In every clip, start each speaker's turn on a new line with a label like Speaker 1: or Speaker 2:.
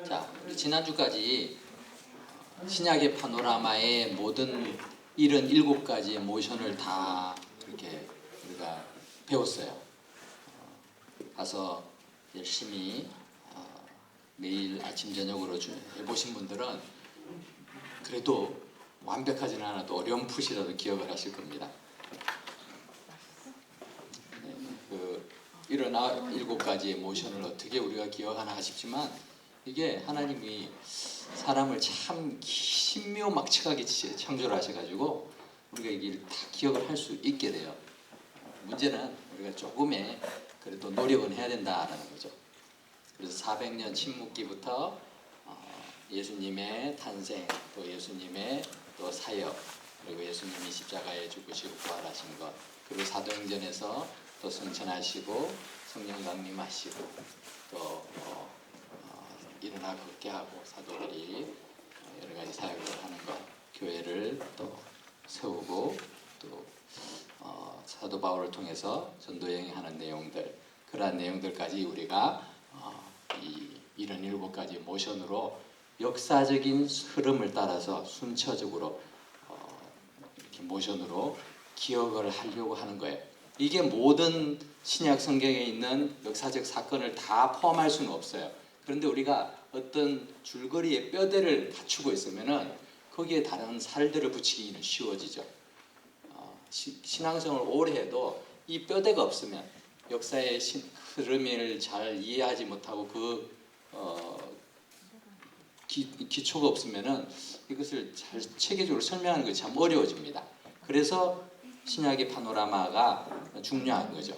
Speaker 1: 자, 우리 지난주까지 신약의 파노라마의 모든 77가지의 모션을 다 이렇게 우리가 배웠어요. 가서 열심히 매일 아침 저녁으로 해보신 분들은 그래도 완벽하지는 않아도 어렴풋이라도 기억을 하실 겁니다. 네, 그 77가지의 모션을 어떻게 우리가 기억하나 하십지만 이게 하나님이 사람을 참 신묘막측하게 창조를 하셔가지고 우리가 이걸 다 기억을 할 수 있게 돼요. 문제는 우리가 조금의 그래도 노력은 해야 된다라는 거죠. 그래서 400년 침묵기부터 예수님의 탄생, 또 예수님의 또 사역, 그리고 예수님이 십자가에 죽으시고 부활하신 것, 그리고 사도행전에서 또 승천하시고 성령 강림하시고 또 일어나 걷게 하고 사도들이 여러 가지 사역을 하는 것, 교회를 또 세우고 또 사도 바울을 통해서 전도 여행하는 내용들, 그러한 내용들까지 우리가 이 77가지 모션으로 역사적인 흐름을 따라서 순차적으로 이렇게 모션으로 기억을 하려고 하는 거예요. 이게 모든 신약 성경에 있는 역사적 사건을 다 포함할 수는 없어요. 그런데 우리가 어떤 줄거리의 뼈대를 갖추고 있으면은 거기에 다른 살들을 붙이기는 쉬워지죠. 신앙생활을 오래 해도 이 뼈대가 없으면 역사의 흐름을 잘 이해하지 못하고 그 기초가 없으면은 이것을 잘 체계적으로 설명하는 것이 참 어려워집니다. 그래서 신약의 파노라마가 중요한 거죠.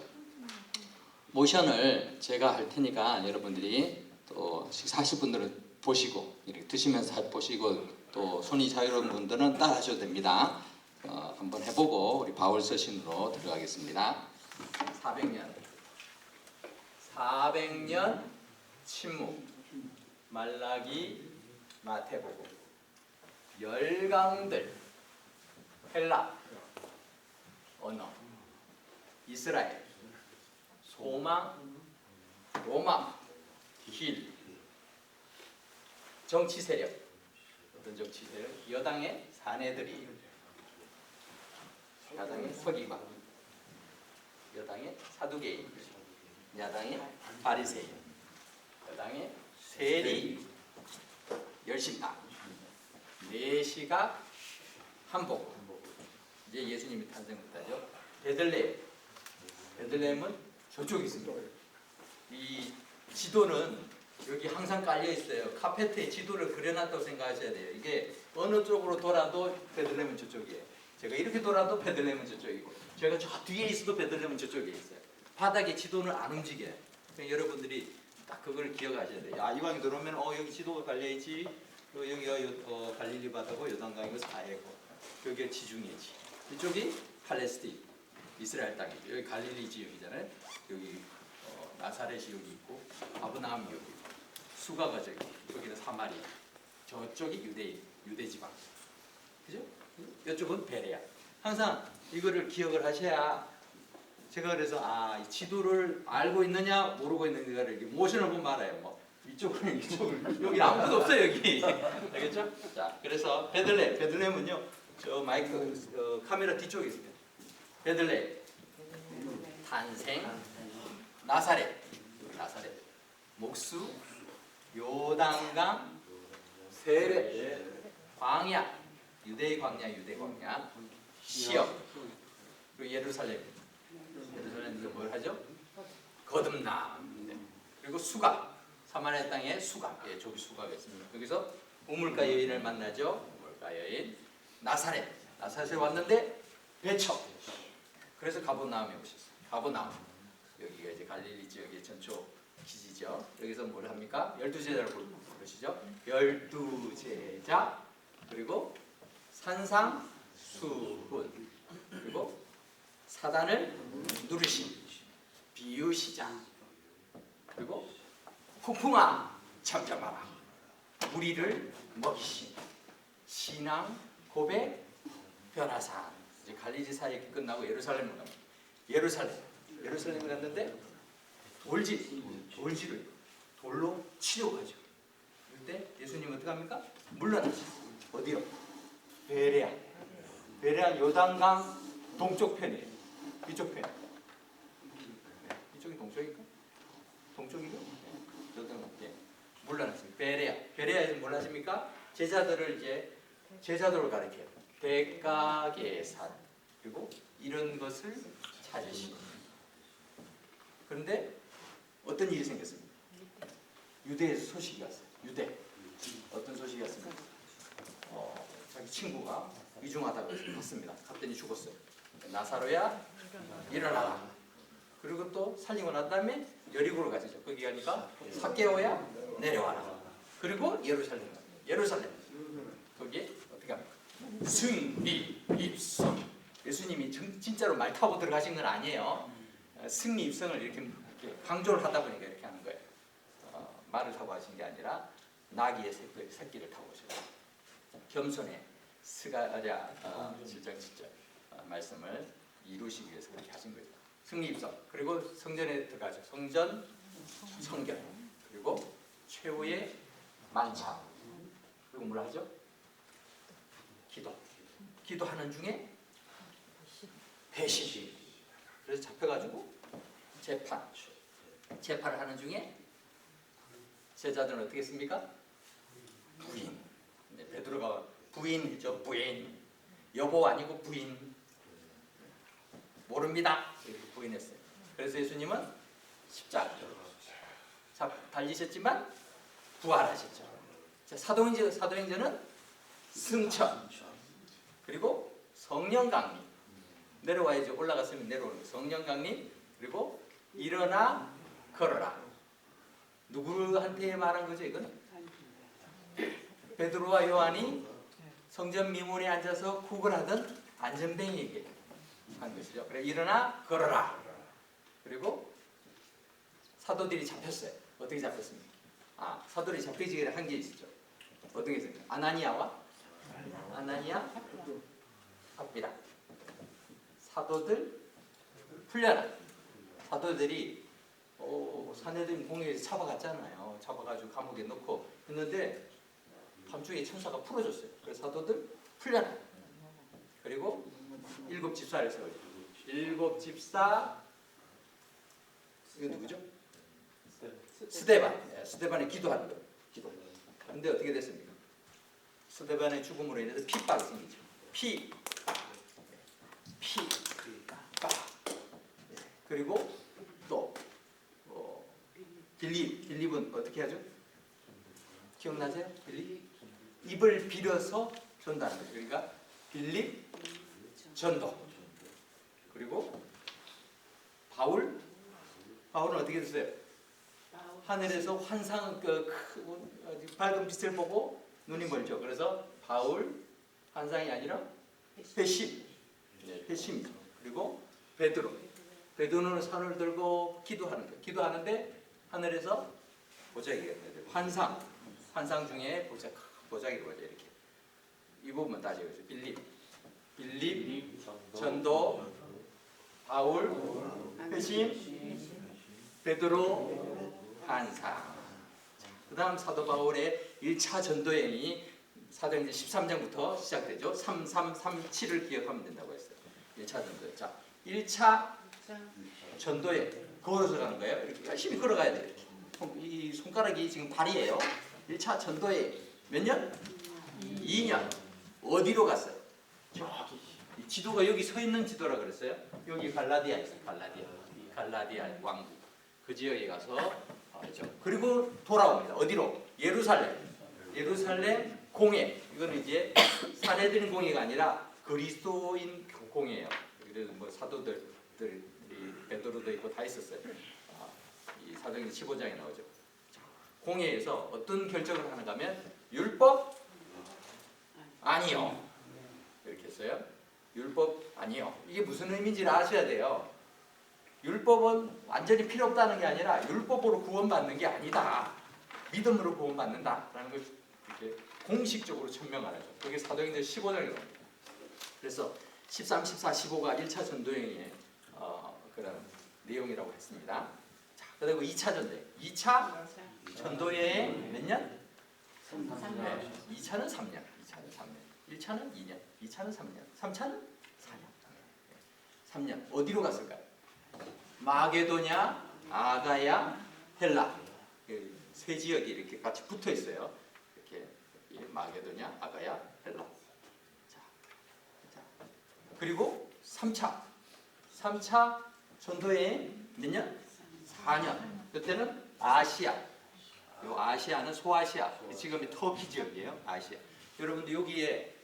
Speaker 1: 모션을 제가 할 테니까 여러분들이 또 하실 분들은 보시고 이렇게 드시면서 보시고 또 손이 자유로운 분들은 따라 하셔도 됩니다. 한번 해보고 우리 바울 서신으로 들어가겠습니다. 400년 침묵, 말라기, 마태복음, 열강들, 헬라, 언어, 이스라엘, 소망, 로마, 길, 정치 세력, 어떤 정치 세력? 여당의 사내들이, 야당의 서기관, 여당의 사두개인, 야당의 바리새인, 여당의 세리, 열심당, 내시각, 한복. 이제 예수님이 탄생부터죠. 베들레헴은 저쪽에 있습니다. 이 지도는 여기 항상 깔려 있어요. 카페트에 지도를 그려놨다고 생각하셔야 돼요. 이게 어느 쪽으로 돌아도 베들레헴은 저쪽이에요. 제가 이렇게 돌아도 베들레헴은 저쪽이고, 제가 저 뒤에 있어도 베들레헴은 저쪽에 있어요. 바닥에 지도는 안 움직여요. 그러니까 여러분들이 딱 그걸 기억하셔야 돼요. 이왕이 들어오면 여기 지도가 깔려있지. 또 여기가 갈릴리 바다고 요단강이고 사해고, 여기가 지중해지. 이쪽이 팔레스틴, 이스라엘 땅이죠. 여기 갈릴리 지역이잖아요. 여기 나사렛이 여기 있고, 아브라함이 여기 있고, 수가가 저기, 여기는 사마리아, 저쪽이 유대 지방, 그죠? 이쪽은 베레아. 항상 이거를 기억을 하셔야, 제가 그래서 이 지도를 알고 있느냐 모르고 있느냐를 이렇게 모션을 보면 알아요. 뭐 이쪽은 여기 아무것도 없어요 여기. 알겠죠? 자, 그래서 베들레헴은요, 저 마이크 카메라 뒤쪽에 있습니다. 베들레헴, 탄생, 나사렛, 목수, 요단강, 세례, 광야, 유대의 광야, 시험, 그리고 예루살렘 뭘 하죠? 거듭남. 그리고 수갑, 사마리아 땅에 수갑, 저기 수갑이 있습니다. 여기서 우물가 여인을 만나죠. 우물가 여인, 나사렛에 왔는데 배척. 그래서 가버나움에 오셨어요. 가버나움. 여기가 이제 갈릴리 지역의 전초 기지죠. 여기서 뭘 합니까? 12제자를 부르시죠. 12제자, 그리고 산상수훈, 그리고 사단을 누르신, 비유시자, 그리고 폭풍아 잠잠하라, 우리를 먹이신, 신앙 고백 변화산. 이제 갈릴리 사역이 끝나고 예루살렘을 갑니다. 예루살렘을 갔는데 돌질을 돌로 치려고 하죠.
Speaker 2: 그때 예수님은 어떻게 합니까? 물러나셨어요. 어디로? 베레아. 베레아 요단강 동쪽 편이에요. 이쪽 편. 네, 이쪽이 동쪽일까? 동쪽이고? 네, 요단강. 예. 물러났습니다. 베레아. 베레아에서 뭘 하십니까? 제자들을 가르쳐요. 대가계산. 그리고 이런 것을 찾으시고. 그런데 어떤 일이 생겼습니까? 유대에서 소식이 왔어요. 유대. 어떤 소식이 왔습니까? 자기 친구가 위중하다고 해서 갔습니다. 갔더니 죽었어요. 나사로야 일어나라. 그리고 또 살리고 난 다음에 여리고를 가시죠. 거기 가니까 삭개오야 내려와라. 그리고 예루살렘. 거기에 어떻게 합니까? 승리 입성. 예수님이 진짜로 말 타고 들어가신 건 아니에요. 승리 입성을 이렇게 강조를 하다 보니까 이렇게 하는 거예요. 말을 타고 하신 게 아니라 나귀의 새끼를 타고 오셨어요. 겸손에 스가랴 7장 7절 말씀을 이루시기 위해서 그렇게 하신 거죠. 승리 입성. 그리고 성전에 들어가죠. 성전, 성결. 그리고 최후의 만찬. 그리고 뭘 하죠? 기도. 기도하는 중에 배신. 그래서 잡혀가지고 재판을 하는 중에 제자들은 어떻게 했습니까? 부인. 네, 베드로가 부인이죠. 부인. 여보 아니고 부인. 모릅니다. 이렇게 부인했어요. 그래서 예수님은 십자가로 달리셨지만 부활하셨죠. 사도행전은 승천. 그리고 성령 강림. 내려와야죠. 올라갔으면 내려오는 거예요. 성령 강림. 그리고 일어나 걸어라. 누구한테 말한 거죠? 이건 베드로와 요한이 성전 미문에 앉아서 구걸하던 안전뱅이에게 한 것이죠. 그래 일어나 걸어라. 그리고 사도들이 잡혔어요. 어떻게 잡혔습니까? 사도들이 잡히기 전에 한 게 있었죠. 어떻게 했습니까? 아나니아 삽비라. 사도들 풀려라. 사도들이 사내들 공회에서 잡아갔잖아요. 잡아가지고 감옥에 넣고 했는데 밤중에 천사가 풀어줬어요. 그래서 사도들 풀려라. 그리고 7 집사를 세워요. 7 집사. 이거 누구죠? 스데반. 스데반이 기도하는 거예요. 기도. 그런데 어떻게 됐습니까? 스데반의 죽음으로 인해서 핍박이 생기죠. 핍박. 그리고 또 빌립은 어떻게 하죠? 기억나세요? 빌립? 입을 빌어서 전도하는 거죠. 그러니까 빌립 전도. 그리고 바울은 어떻게 됐어요? 하늘에서 환상 밝은 빛을 보고 눈이 멀죠. 그래서 바울 환상이 아니라 회심. 그리고 베드로는 산을 들고 기도하는 거예요. 기도하는데 하늘에서 보자기가 있는데 환상 중에 보자기가 보죠. 이렇게 이 부분만 따져보죠. 빌립 전도, 바울 회심, 베드로 환상. 그 다음 사도 바울의 1차 전도행이 사도행전 13장부터 시작되죠. 3337을 기억하면 된다고 했어요. 1차 전도행. 자, 1차 전도에 걸어서 가는 거예요. 이렇게 열심히 걸어가야 돼요. 이 손가락이 지금 발이에요. 1차 전도에 몇 년? 2년. 어디로 갔어요? 저기. 이 지도가 여기 서 있는 지도라 그랬어요. 여기 갈라디아 있어요. 갈라디아 왕국. 그 지역에 가서 그리고 돌아옵니다. 어디로? 예루살렘 공회. 이거는 이제 사례된 공회가 아니라 그리스도인 공회예요. 그래서 뭐 사도들 베드로도 있고 다 있었어요. 이 사도행전 15장에 나오죠. 공회에서 어떤 결정을 하는가 하면 율법 아니요. 이렇게 했어요. 율법 아니요. 이게 무슨 의미인지를 아셔야 돼요. 율법은 완전히 필요 없다는 게 아니라 율법으로 구원받는 게 아니다. 믿음으로 구원받는다라는 걸 이렇게 공식적으로 천명하죠. 그게 사도행전 15장이거든요. 그래서 13, 14, 15가 1차 전도행의 그런 내용이라고 했습니다. 자, 그리고 2차 전도행. 2차 전도여행 몇 년? 2차는 3년, 3차는 4년. 3년 어디로 갔을까요? 마게도냐, 아가야, 헬라 세 지역이 이렇게 같이 붙어 있어요. 이렇게 마게도냐, 아가야, 헬라. 자, 그리고 3차 전도여행 몇 년? 4년. 그때는 아시아. 요 아시아는 소아시아. 지금의 터키 지역이에요. 아시아. 여러분들 여기에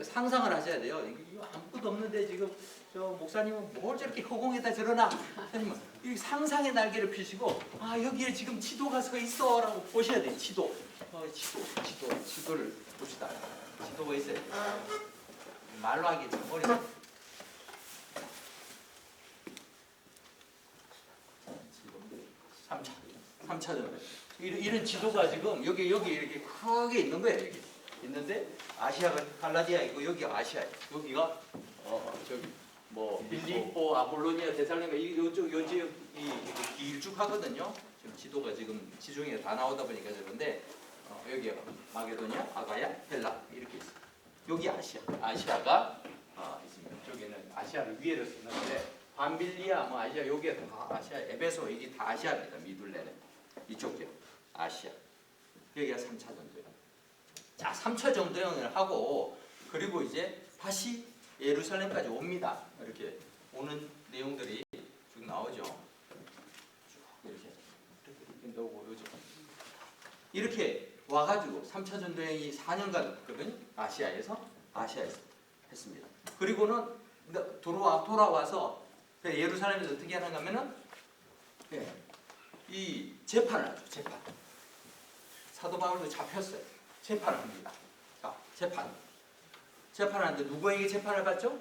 Speaker 2: 상상을 하셔야 돼요. 이거 아무것도 없는데 지금 저 목사님은 뭘 저렇게 허공에다 저러나? 아니면 이 상상의 날개를 펴시고 아 여기에 지금 지도가 서 있어라고 보셔야 돼요. 지도를 봅시다. 지도가 있어요. 말로 하기 좀 어려워. 3차 전도. 이런 지도가 지금 여기 이렇게 크게 있는 거예요. 여기 있는데 아시아가 갈라디아 있고 여기 아시아. 여기가 저기 뭐 빌립보, 아볼로니아, 데살로니가 이쪽 요 지역 이렇게 길쭉하거든요. 지금 지도가 지금 지중해 다 나오다 보니까 그런데 여기가 마게도냐, 아가야, 헬라 이렇게 있어요. 여기 아시아가 있습니다. 저기는 아시아를 위에로 쓰는 건데 밤빌리아, 뭐 아시아 여기에 다 아시아, 에베소 이게 다 아시아입니다. 미둘레는 이쪽 지역 아시아. 여기가 3차 전도여행. 자, 3차 전도여행을 하고 그리고 이제 다시 예루살렘까지 옵니다. 이렇게 오는 내용들이 쭉 나오죠. 쭉 이렇게 나오고 요즘 이렇게 와가지고 3차 전도여행이 4년간 했거든요. 아시아에서 했습니다. 그리고는 돌아와서 예루살렘에서 어떻게 하는가 하면은 이 재판을 하죠. 사도 바울도 잡혔어요. 재판을 합니다. 자, 재판을 하는데 누구에게 재판을 받죠?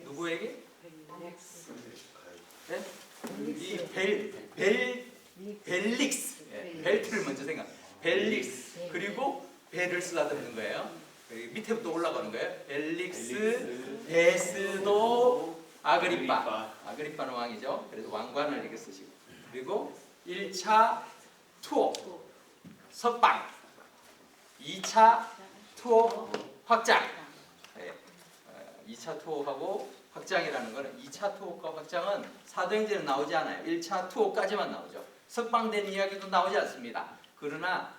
Speaker 2: 누구에게? 네? 이 벨릭스. 벨트를 먼저 벨릭스. 그리고 벨을 쓰다듬는 거예요. 밑에부터 올라가는 거예요. 벨릭스, 베스도, 아그리빠는 왕이죠. 그래서 왕관을 이렇게 쓰시고. 그리고 1차 투어, 석방. 2차 투어, 확장. 2차 투어하고 확장이라는 거는 2차 투어과 확장은 사도행전에 나오지 않아요. 1차 투어까지만 나오죠. 석방된 이야기도 나오지 않습니다. 그러나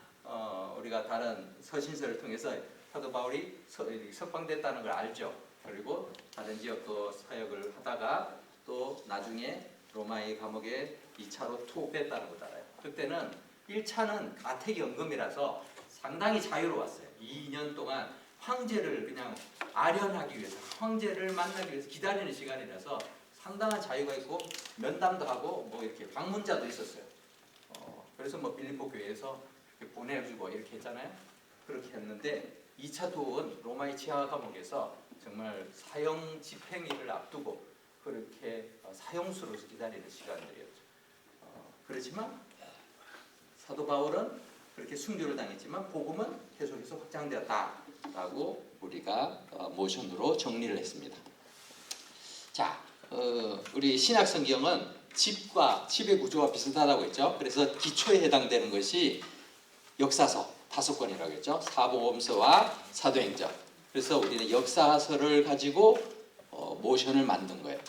Speaker 2: 우리가 다른 서신서를 통해서 사도 바울이 석방됐다는 걸 알죠. 그리고 다른 지역도 사역을 하다가 또 나중에 로마의 감옥에 2차로 투옥됐다는 걸 알아요. 그때는 1차는 가택 연금이라서 상당히 자유로웠어요. 2년 동안 황제를 그냥 아련하기 위해서, 황제를 만나기 위해서 기다리는 시간이라서 상당한 자유가 있고 면담도 하고 뭐 이렇게 방문자도 있었어요. 그래서 뭐 빌립보 교회에서 이렇게 보내주고 이렇게 했잖아요. 그렇게 했는데 2차 투옥은 로마의 지하 감옥에서 정말 사형 집행일을 앞두고 그렇게 사형수로서 기다리는 시간들이었죠. 그렇지만 사도 바울은 그렇게 순교를 당했지만 복음은 계속해서 확장되었다라고 우리가 모션으로 정리를 했습니다. 자, 우리 신약 성경은 집의 구조와 비슷하다고 했죠. 그래서 기초에 해당되는 것이 역사서 5권이라고 했죠. 사복음서와 사도행전. 그래서 우리는 역사서를 가지고 모션을 만든 거예요.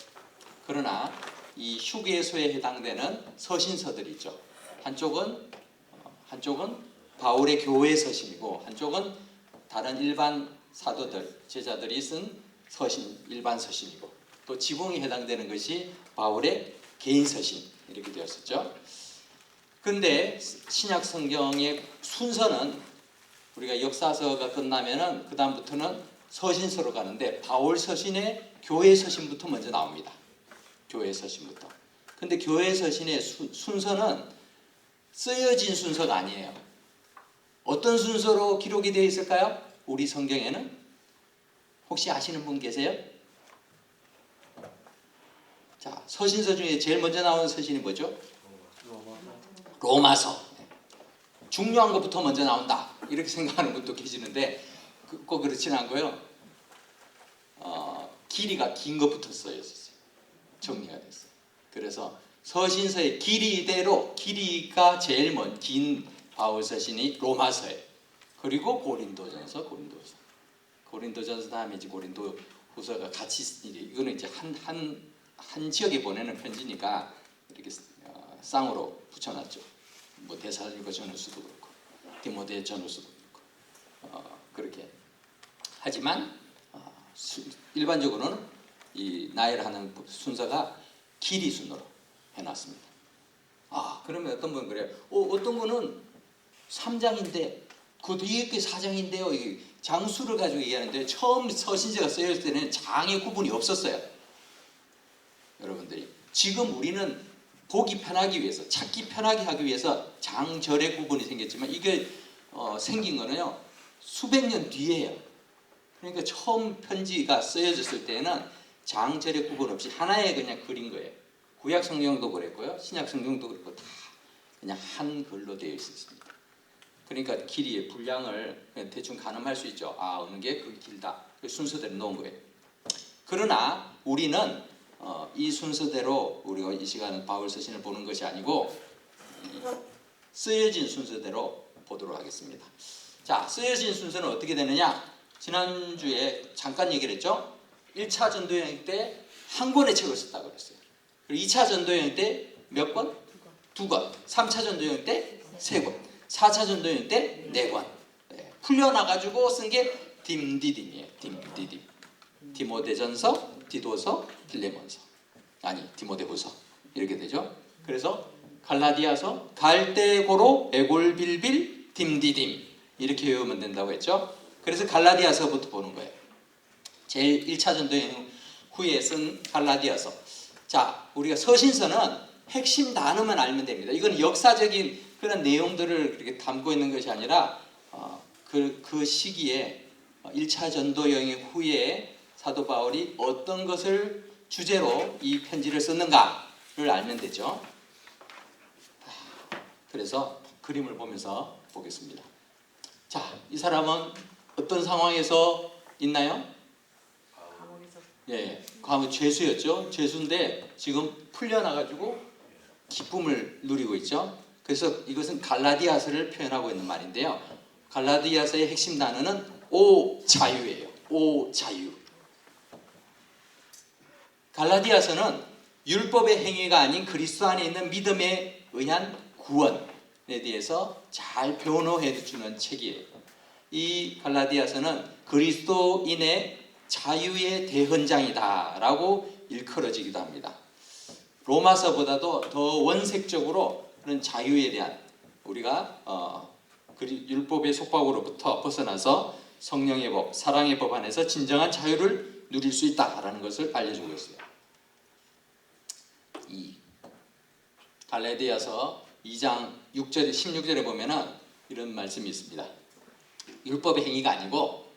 Speaker 2: 그러나 이 휴게소에 해당되는 서신서들이 있죠. 한쪽은 바울의 교회 서신이고 한쪽은 다른 일반 사도들, 제자들이 쓴 서신, 일반 서신이고 또 지붕에 해당되는 것이 바울의 개인 서신 이렇게 되었었죠. 근데 신약 성경의 순서는 우리가 역사서가 끝나면은 그 다음부터는 서신서로 가는데 바울 서신의 교회 서신부터 먼저 나옵니다. 교회 서신부터. 근데 교회 서신의 순서는 쓰여진 순서가 아니에요. 어떤 순서로 기록이 되어 있을까요? 우리 성경에는 혹시 아시는 분 계세요? 자, 서신서 중에 제일 먼저 나오는 서신이 뭐죠? 로마서. 중요한 것부터 먼저 나온다 이렇게 생각하는 분도 계시는데 꼭 그렇지는 않고요. 길이가 긴 것부터 써있었어요. 정리가 됐어요. 그래서 서신서의 길이가 제일 긴 바울 서신이 로마서예요. 그리고 고린도전서.
Speaker 1: 고린도전서 다음에 이제 고린도 후서가 같이 이거는 이제 한 지역에 보내는 편지니까 이렇게 쌍으로 붙여놨죠. 뭐 데살로니가 전후서도 그렇고 디모데 전후서도 그렇고 그렇게 하지만 일반적으로는 이 나열하는 순서가 길이 순으로 해놨습니다. 그러면 어떤 분은 그래요. 어떤 분은 3장인데 그 뒤에 게 4장인데요. 장수를 가지고 얘기하는데 처음 서신서가 쓰였을 때는 장의 구분이 없었어요. 여러분들이 지금 우리는 보기 편하기 위해서 찾기 편하게 하기 위해서 장절의 구분이 생겼지만 이게 생긴 거는요 수백 년 뒤에요. 그러니까 처음 편지가 쓰여졌을 때는 장절의 구분 없이 하나의 그냥 글인 거예요. 구약 성경도 그랬고요, 신약 성경도 그렇고 다 그냥 한 글로 되어 있었습니다. 그러니까 길이의 분량을 대충 가늠할 수 있죠. 어느 게 그 길다. 그 순서대로 놓은 거예요. 그러나 우리는 이 순서대로 우리가 이 시간 바울 서신을 보는 것이 아니고 쓰여진 순서대로 보도록 하겠습니다. 자, 쓰여진 순서는 어떻게 되느냐? 지난주에 잠깐 얘기를 했죠. 1차 전도여행 때 한 권의 책을 썼다고 그랬어요. 그리고 2차 전도여행 때 몇 권? 2권. 3차 전도여행 때 3권. 4차 전도여행 때 4권. 풀려나가지고 쓴 게 딤디딤이에요. 딤디딤. 디모데전서, 디도서, 빌레몬서. 아니, 디모데후서. 이렇게 되죠. 그래서 갈라디아서, 갈대고로, 에골빌빌, 딤디딤. 이렇게 외우면 된다고 했죠. 그래서 갈라디아서부터 보는 거예요. 제일 1차 전도여행 후에 쓴 갈라디아서. 자, 우리가 서신서는 핵심 단어만 알면 됩니다. 이건 역사적인 그런 내용들을 그렇게 담고 있는 것이 아니라 그 시기에 1차 전도 여행 후에 사도 바울이 어떤 것을 주제로 이 편지를 썼는가를 알면 되죠. 그래서 그림을 보면서 보겠습니다. 자, 이 사람은 어떤 상황에서 있나요? 과거 죄수였죠. 죄수인데 지금 풀려나가지고 기쁨을 누리고 있죠. 그래서 이것은 갈라디아서를 표현하고 있는 말인데요. 갈라디아서의 핵심 단어는 오 자유예요. 오 자유. 갈라디아서는 율법의 행위가 아닌 그리스도 안에 있는 믿음에 의한 구원에 대해서 잘 변호해 주는 책이에요. 이 갈라디아서는 그리스도인의 자유의 대헌장이다라고 일컬어지기도 합니다. 로마서보다도 더 원색적으로 그런 자유에 대한 우리가 율법의 속박으로부터 벗어나서 성령의 법, 사랑의 법 안에서 진정한 자유를 누릴 수 있다라는 것을 알려주고 있어요. 이 갈라디아서 2장 6절, 16절에 보면은 이런 말씀이 있습니다. 율법의 행위가 아니고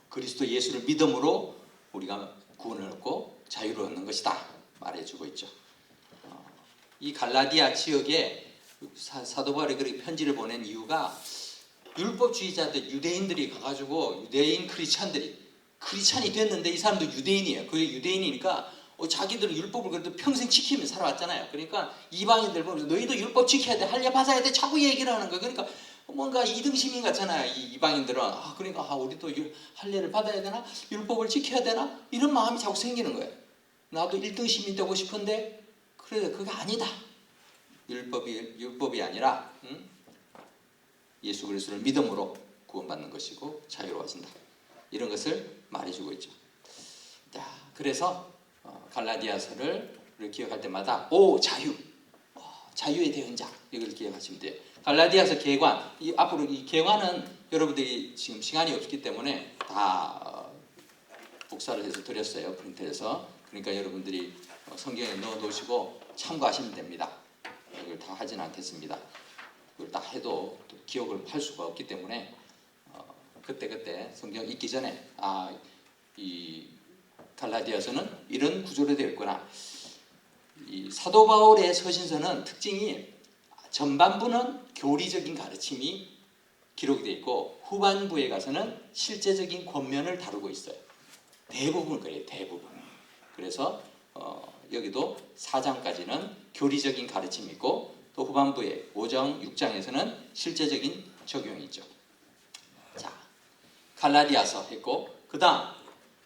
Speaker 1: 그리스도 예수를 믿음으로 우리가 구원을 얻고 자유를 얻는 것이다 말해주고 있죠. 이 갈라디아 지역에 사도 바울이 그렇게 편지를 보낸 이유가 율법주의자들 유대인들이 가가지고 유대인 크리스찬이 됐는데 이 사람도 유대인이에요. 그게 유대인이니까 자기들은 율법을 그래도 평생 지키며 살아왔잖아요. 그러니까 이방인들 보면서 너희도 율법 지켜야 돼, 할례 받아야 돼, 자꾸 얘기를 하는 거예요. 그러니까 뭔가 이등시민 같잖아요. 이 이방인들은 그러니까 우리도 할례를 받아야 되나, 율법을 지켜야 되나 이런 마음이 자꾸 생기는 거예요. 나도 1등 시민 되고 싶은데 그래 그게 아니다. 율법이 아니라 예수 그리스도를 믿음으로 구원받는 것이고 자유로워진다. 이런 것을 말해주고 있죠. 자, 그래서 갈라디아서를 기억할 때마다 오 자유, 자유의 대헌장 이걸 기억하시면 돼요. 갈라디아서 개관, 앞으로 이 개관은 여러분들이 지금 시간이 없기 때문에 다 복사를 해서 드렸어요. 프린트해서. 그러니까 여러분들이 성경에 넣어 놓으시고 참고하시면 됩니다. 이걸 다 하진 않겠습니다. 그걸 다 해도 또 기억을 할 수가 없기 때문에 그때 성경 읽기 전에 이 갈라디아서는 이런 구조로 되어 있구나. 이 사도 바울의 서신서는 특징이 전반부는 교리적인 가르침이 기록이 되어 있고 후반부에 가서는 실제적인 권면을 다루고 있어요. 대부분 그래요. 대부분. 그래서 여기도 4장까지는 교리적인 가르침이 있고 또 후반부에 5장, 6장에서는 실제적인 적용이 있죠. 자, 갈라디아서 했고 그다음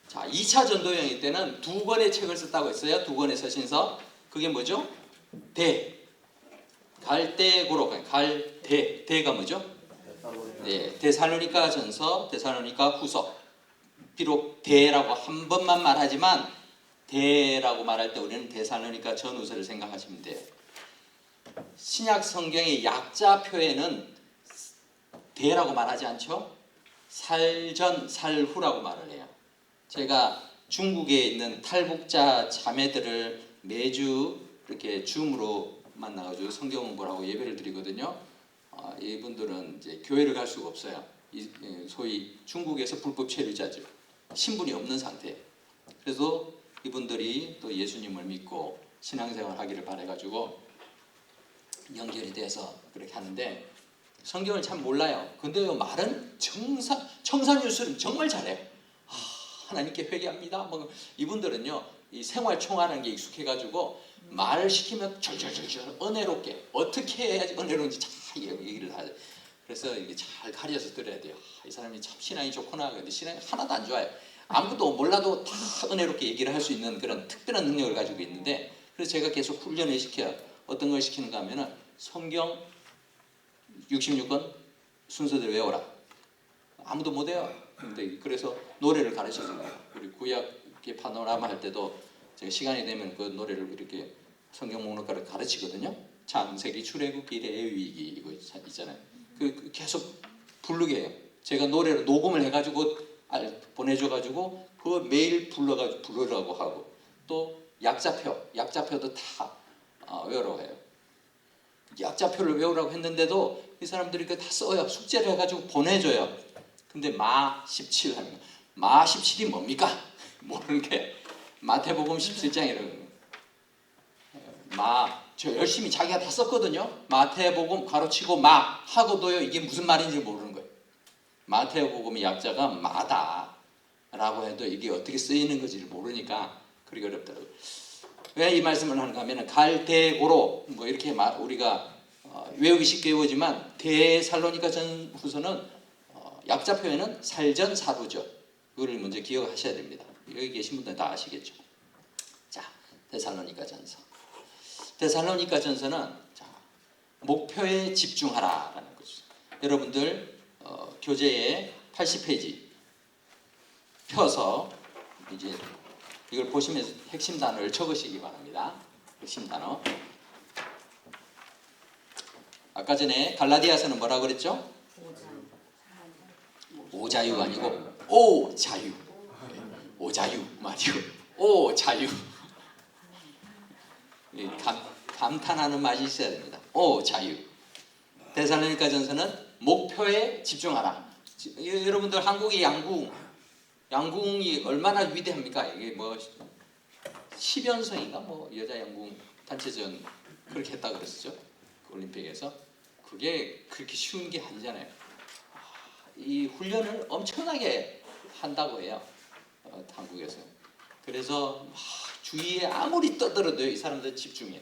Speaker 1: 자 2차 전도여행 때는 2권의 책을 썼다고 했어요. 2권의 서신서. 그게 뭐죠? 갈대고로 대가 뭐죠? 네, 데살로니가 전서, 데살로니가 후서. 비록 대라고 한 번만 말하지만 대라고 말할 때 우리는 데살로니가 전후서를 생각하시면 돼요. 신약 성경의 약자 표에는 대라고 말하지 않죠? 살전, 살후라고 말을 해요. 제가 중국에 있는 탈북자 자매들을 매주 이렇게 줌으로 만나가지고 성경 공부를 하고 예배를 드리거든요. 이분들은 이제 교회를 갈 수가 없어요. 소위 중국에서 불법 체류자죠. 신분이 없는 상태. 그래서 이분들이 또 예수님을 믿고 신앙생활 하기를 바래가지고 연결이 돼서 그렇게 하는데 성경을 참 몰라요. 근데 말은 청산유수는 정말 잘해요. 하나님께 회개합니다. 뭐 이분들은요 이 생활 총하는 게 익숙해가지고 말을 시키면 절절절절 은혜롭게 어떻게 해야지 은혜로운지 잘 얘기를 하죠. 그래서 이게 잘 가려서 들어야 돼요. 이 사람이 참 신앙이 좋구나. 근데 신앙이 하나도 안 좋아요. 아무것도 몰라도 다 은혜롭게 얘기를 할 수 있는 그런 특별한 능력을 가지고 있는데 그래서 제가 계속 훈련을 시켜요. 어떤 걸 시키는가 하면은 성경 66권 순서대로 외워라. 아무도 못 외워. 근데 그래서 노래를 가르쳐줍니다. 우리 구약의 파노라마 할 때도 제가 시간이 되면 그 노래를 이렇게 성경 목록가를 가르치거든요. 창세기, 출애굽기, 레위기 이거 있잖아요. 그 계속 부르게 해요. 제가 노래를 녹음을 해가지고 보내줘가지고 그거 매일 불러가지고 부르라고 하고 또 약자표도 다 외우라고 해요. 약자표를 외우라고 했는데도 이 사람들이 그 다 써요. 숙제를 해가지고 보내줘요. 근데 마 17 하는 거. 마 17이 뭡니까? 모르는 게 마태복음 17장이라고 저 열심히 자기가 다 썼거든요. 마태복음 가로치고 마 하고도요 이게 무슨 말인지 모르는 거예요. 마태복음의 약자가 마다 라고 해도 이게 어떻게 쓰이는 건지를 모르니까 그렇게 어렵더라고요. 왜 이 말씀을 하는가 하면 갈대고로 뭐 이렇게 우리가 외우기 쉽게 외우지만 데살로니가 전후서는 약자 표현은 살전 사루죠. 이거를 먼저 기억하셔야 됩니다. 여기 계신 분들 다 아시겠죠. 자, 데살로니가 전서. 데살로니가 전서는 자, 목표에 집중하라라는 거죠. 여러분들 교재에 80페이지 펴서 이제 이걸 보시면서 핵심 단어를 적으시기 바랍니다. 핵심 단어. 아까 전에 갈라디아서는 뭐라 그랬죠? 오자유 아니고 오자유. 오자유 맞이고 오자유. 감탄하는 맛이 있어야 됩니다. 오자유. 데살로니가 전서는 목표에 집중하라. 여러분들 한국의 양궁이 얼마나 위대합니까? 이게 뭐 10연승인가 뭐 여자 양궁 단체전 그렇게 했다 그랬었죠. 그 올림픽에서 그게 그렇게 쉬운 게 아니잖아요. 이 훈련을 엄청나게 한다고 해요. 한국에서. 그래서 주위에 아무리 떠들어도 이 사람들 집중해.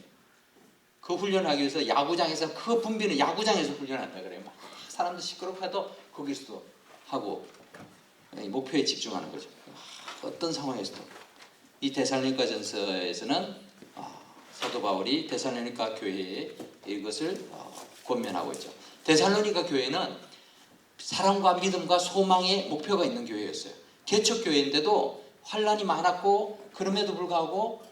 Speaker 1: 그 훈련하기 위해서 야구장에서 그 분비는 야구장에서 훈련한다 그래요. 막 사람들 시끄럽고 해도 거기서도 하고 목표에 집중하는 거죠. 어떤 상황에서도 이 데살로니가 전서에서는 사도 바울이 데살로니가 교회에 이것을 권면하고 있죠. 데살로니가 교회는 사랑과 믿음과 소망의 목표가 있는 교회였어요. 개척 교회인데도 환란이 많았고 그럼에도 불구하고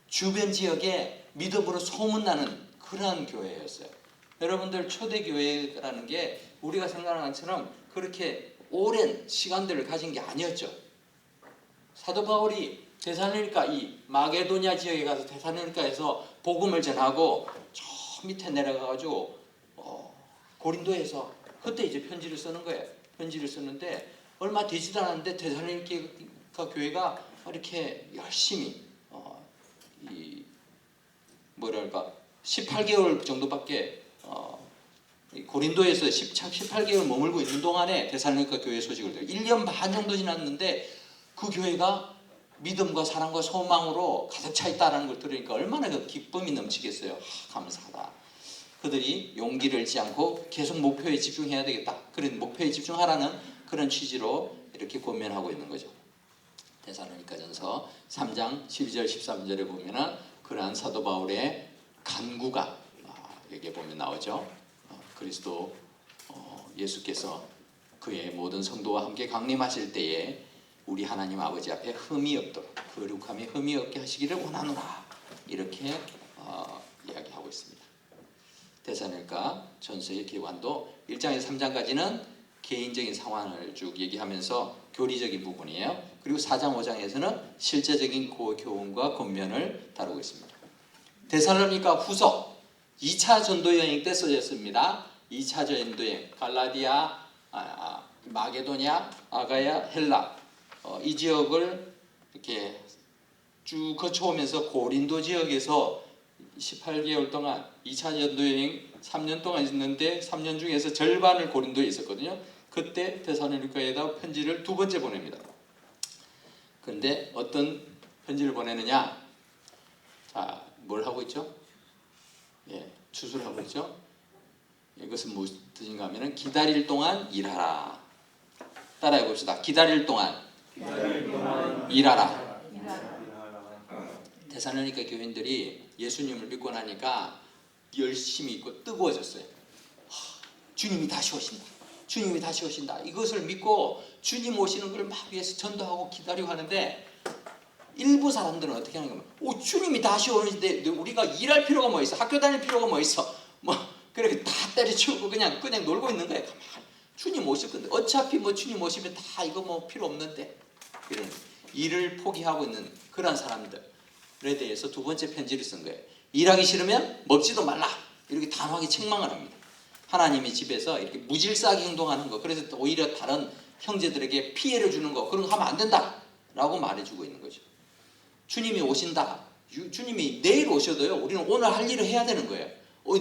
Speaker 1: 주변 지역에 믿음으로 소문나는 그러한 교회였어요. 여러분들 초대교회라는 게 우리가 생각하는 것처럼 그렇게 오랜 시간들을 가진 게 아니었죠. 사도 바울이 데살로니가 이 마게도냐 지역에 가서 데살로니가에서 복음을 전하고 저 밑에 내려가가지고 고린도에서 그때 이제 편지를 쓰는 거예요. 편지를 쓰는데 얼마 되지도 않았는데 데살로니가 교회가 이렇게 열심히 이 뭐랄까 18개월 정도밖에 고린도에서 18개월 머물고 있는 동안에 데살로니가 교회 소식을 들어요. 1년 반 정도 지났는데 그 교회가 믿음과 사랑과 소망으로 가득 차 있다는 걸 들으니까 얼마나 그 기쁨이 넘치겠어요. 감사하다. 그들이 용기를 잃지 않고 계속 목표에 집중해야 되겠다. 그런 목표에 집중하라는 그런 취지로 이렇게 권면하고 있는 거죠. 데살로니가전서 3장 12절 13절에 보면은 그러한 사도 바울의 간구가 여기에 보면 나오죠. 그리스도 예수께서 그의 모든 성도와 함께 강림하실 때에 우리 하나님 아버지 앞에 흠이 없도록 거룩함에 흠이 없게 하시기를 원하노라, 이렇게 이야기하고 있습니다. 데살로니가 전서의 기관도 1장에서 3장까지는 개인적인 상황을 쭉 얘기하면서 교리적인 부분이에요. 그리고 4장 5장에서는 실제적인 교훈과 권면을 다루고 있습니다. 데살로니가 후서 2차 전도 여행 때 써졌습니다. 2차 전도 여행 갈라디아, 마게도냐, 아가야, 헬라 이 지역을 이렇게 쭉 거쳐오면서 고린도 지역에서 18개월 동안 2차 전도 여행 3년 동안 있는데 3년 중에서 절반을 고린도에 있었거든요. 그때 데살로니가에다 편지를 2번째 보냅니다. 그런데 어떤 편지를 보내느냐? 자, 뭘 하고 있죠? 추수를 하고 있죠. 이것은 무슨 뜻인가 하면은 기다릴 동안 일하라. 따라해 봅시다. 기다릴 동안 일하라. 데살로니가 교인들이 예수님을 믿고 나니까 열심히 있고 뜨거워졌어요. 주님이 다시 오신다. 주님이 다시 오신다. 이것을 믿고 주님 오시는 걸 막 위해서 전도하고 기다리고 하는데, 일부 사람들은 어떻게 하는 거면 주님이 다시 오는데 우리가 일할 필요가 뭐 있어? 학교 다닐 필요가 뭐 있어? 뭐 그렇게 다 때려치우고 그냥 놀고 있는 거예요. 가만히. 주님 오실 건데 어차피 뭐 주님 오시면 다 이거 뭐 필요 없는데, 이런 일을 포기하고 있는 그런 사람들에 대해서 2번째 편지를 쓴 거예요. 일하기 싫으면 먹지도 말라, 이렇게 단호하게 책망을 합니다. 하나님의 집에서 이렇게 무질서하게 행동하는 거, 그래서 오히려 다른 형제들에게 피해를 주는 거, 그런 거 하면 안 된다 라고 말해주고 있는 거죠. 주님이 오신다. 주님이 내일 오셔도요, 우리는 오늘 할 일을 해야 되는 거예요.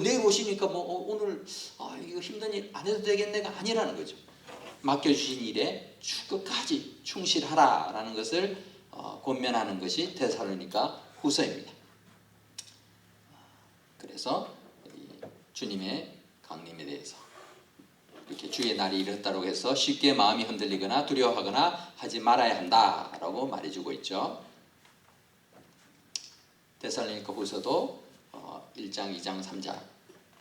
Speaker 1: 내일 오시니까 뭐 오늘 이거 힘든 일 안 해도 되겠네가 아니라는 거죠. 맡겨주신 일에 끝까지 충실하라라는 것을 권면하는 것이 데살로니가 후서입니다. 그래서 주님의 강림에 대해서 이렇게 주의 날이 이렇다고 해서 쉽게 마음이 흔들리거나 두려워하거나 하지 말아야 한다라고 말해주고 있죠. 데살로니가 후서도 1장, 2장, 3장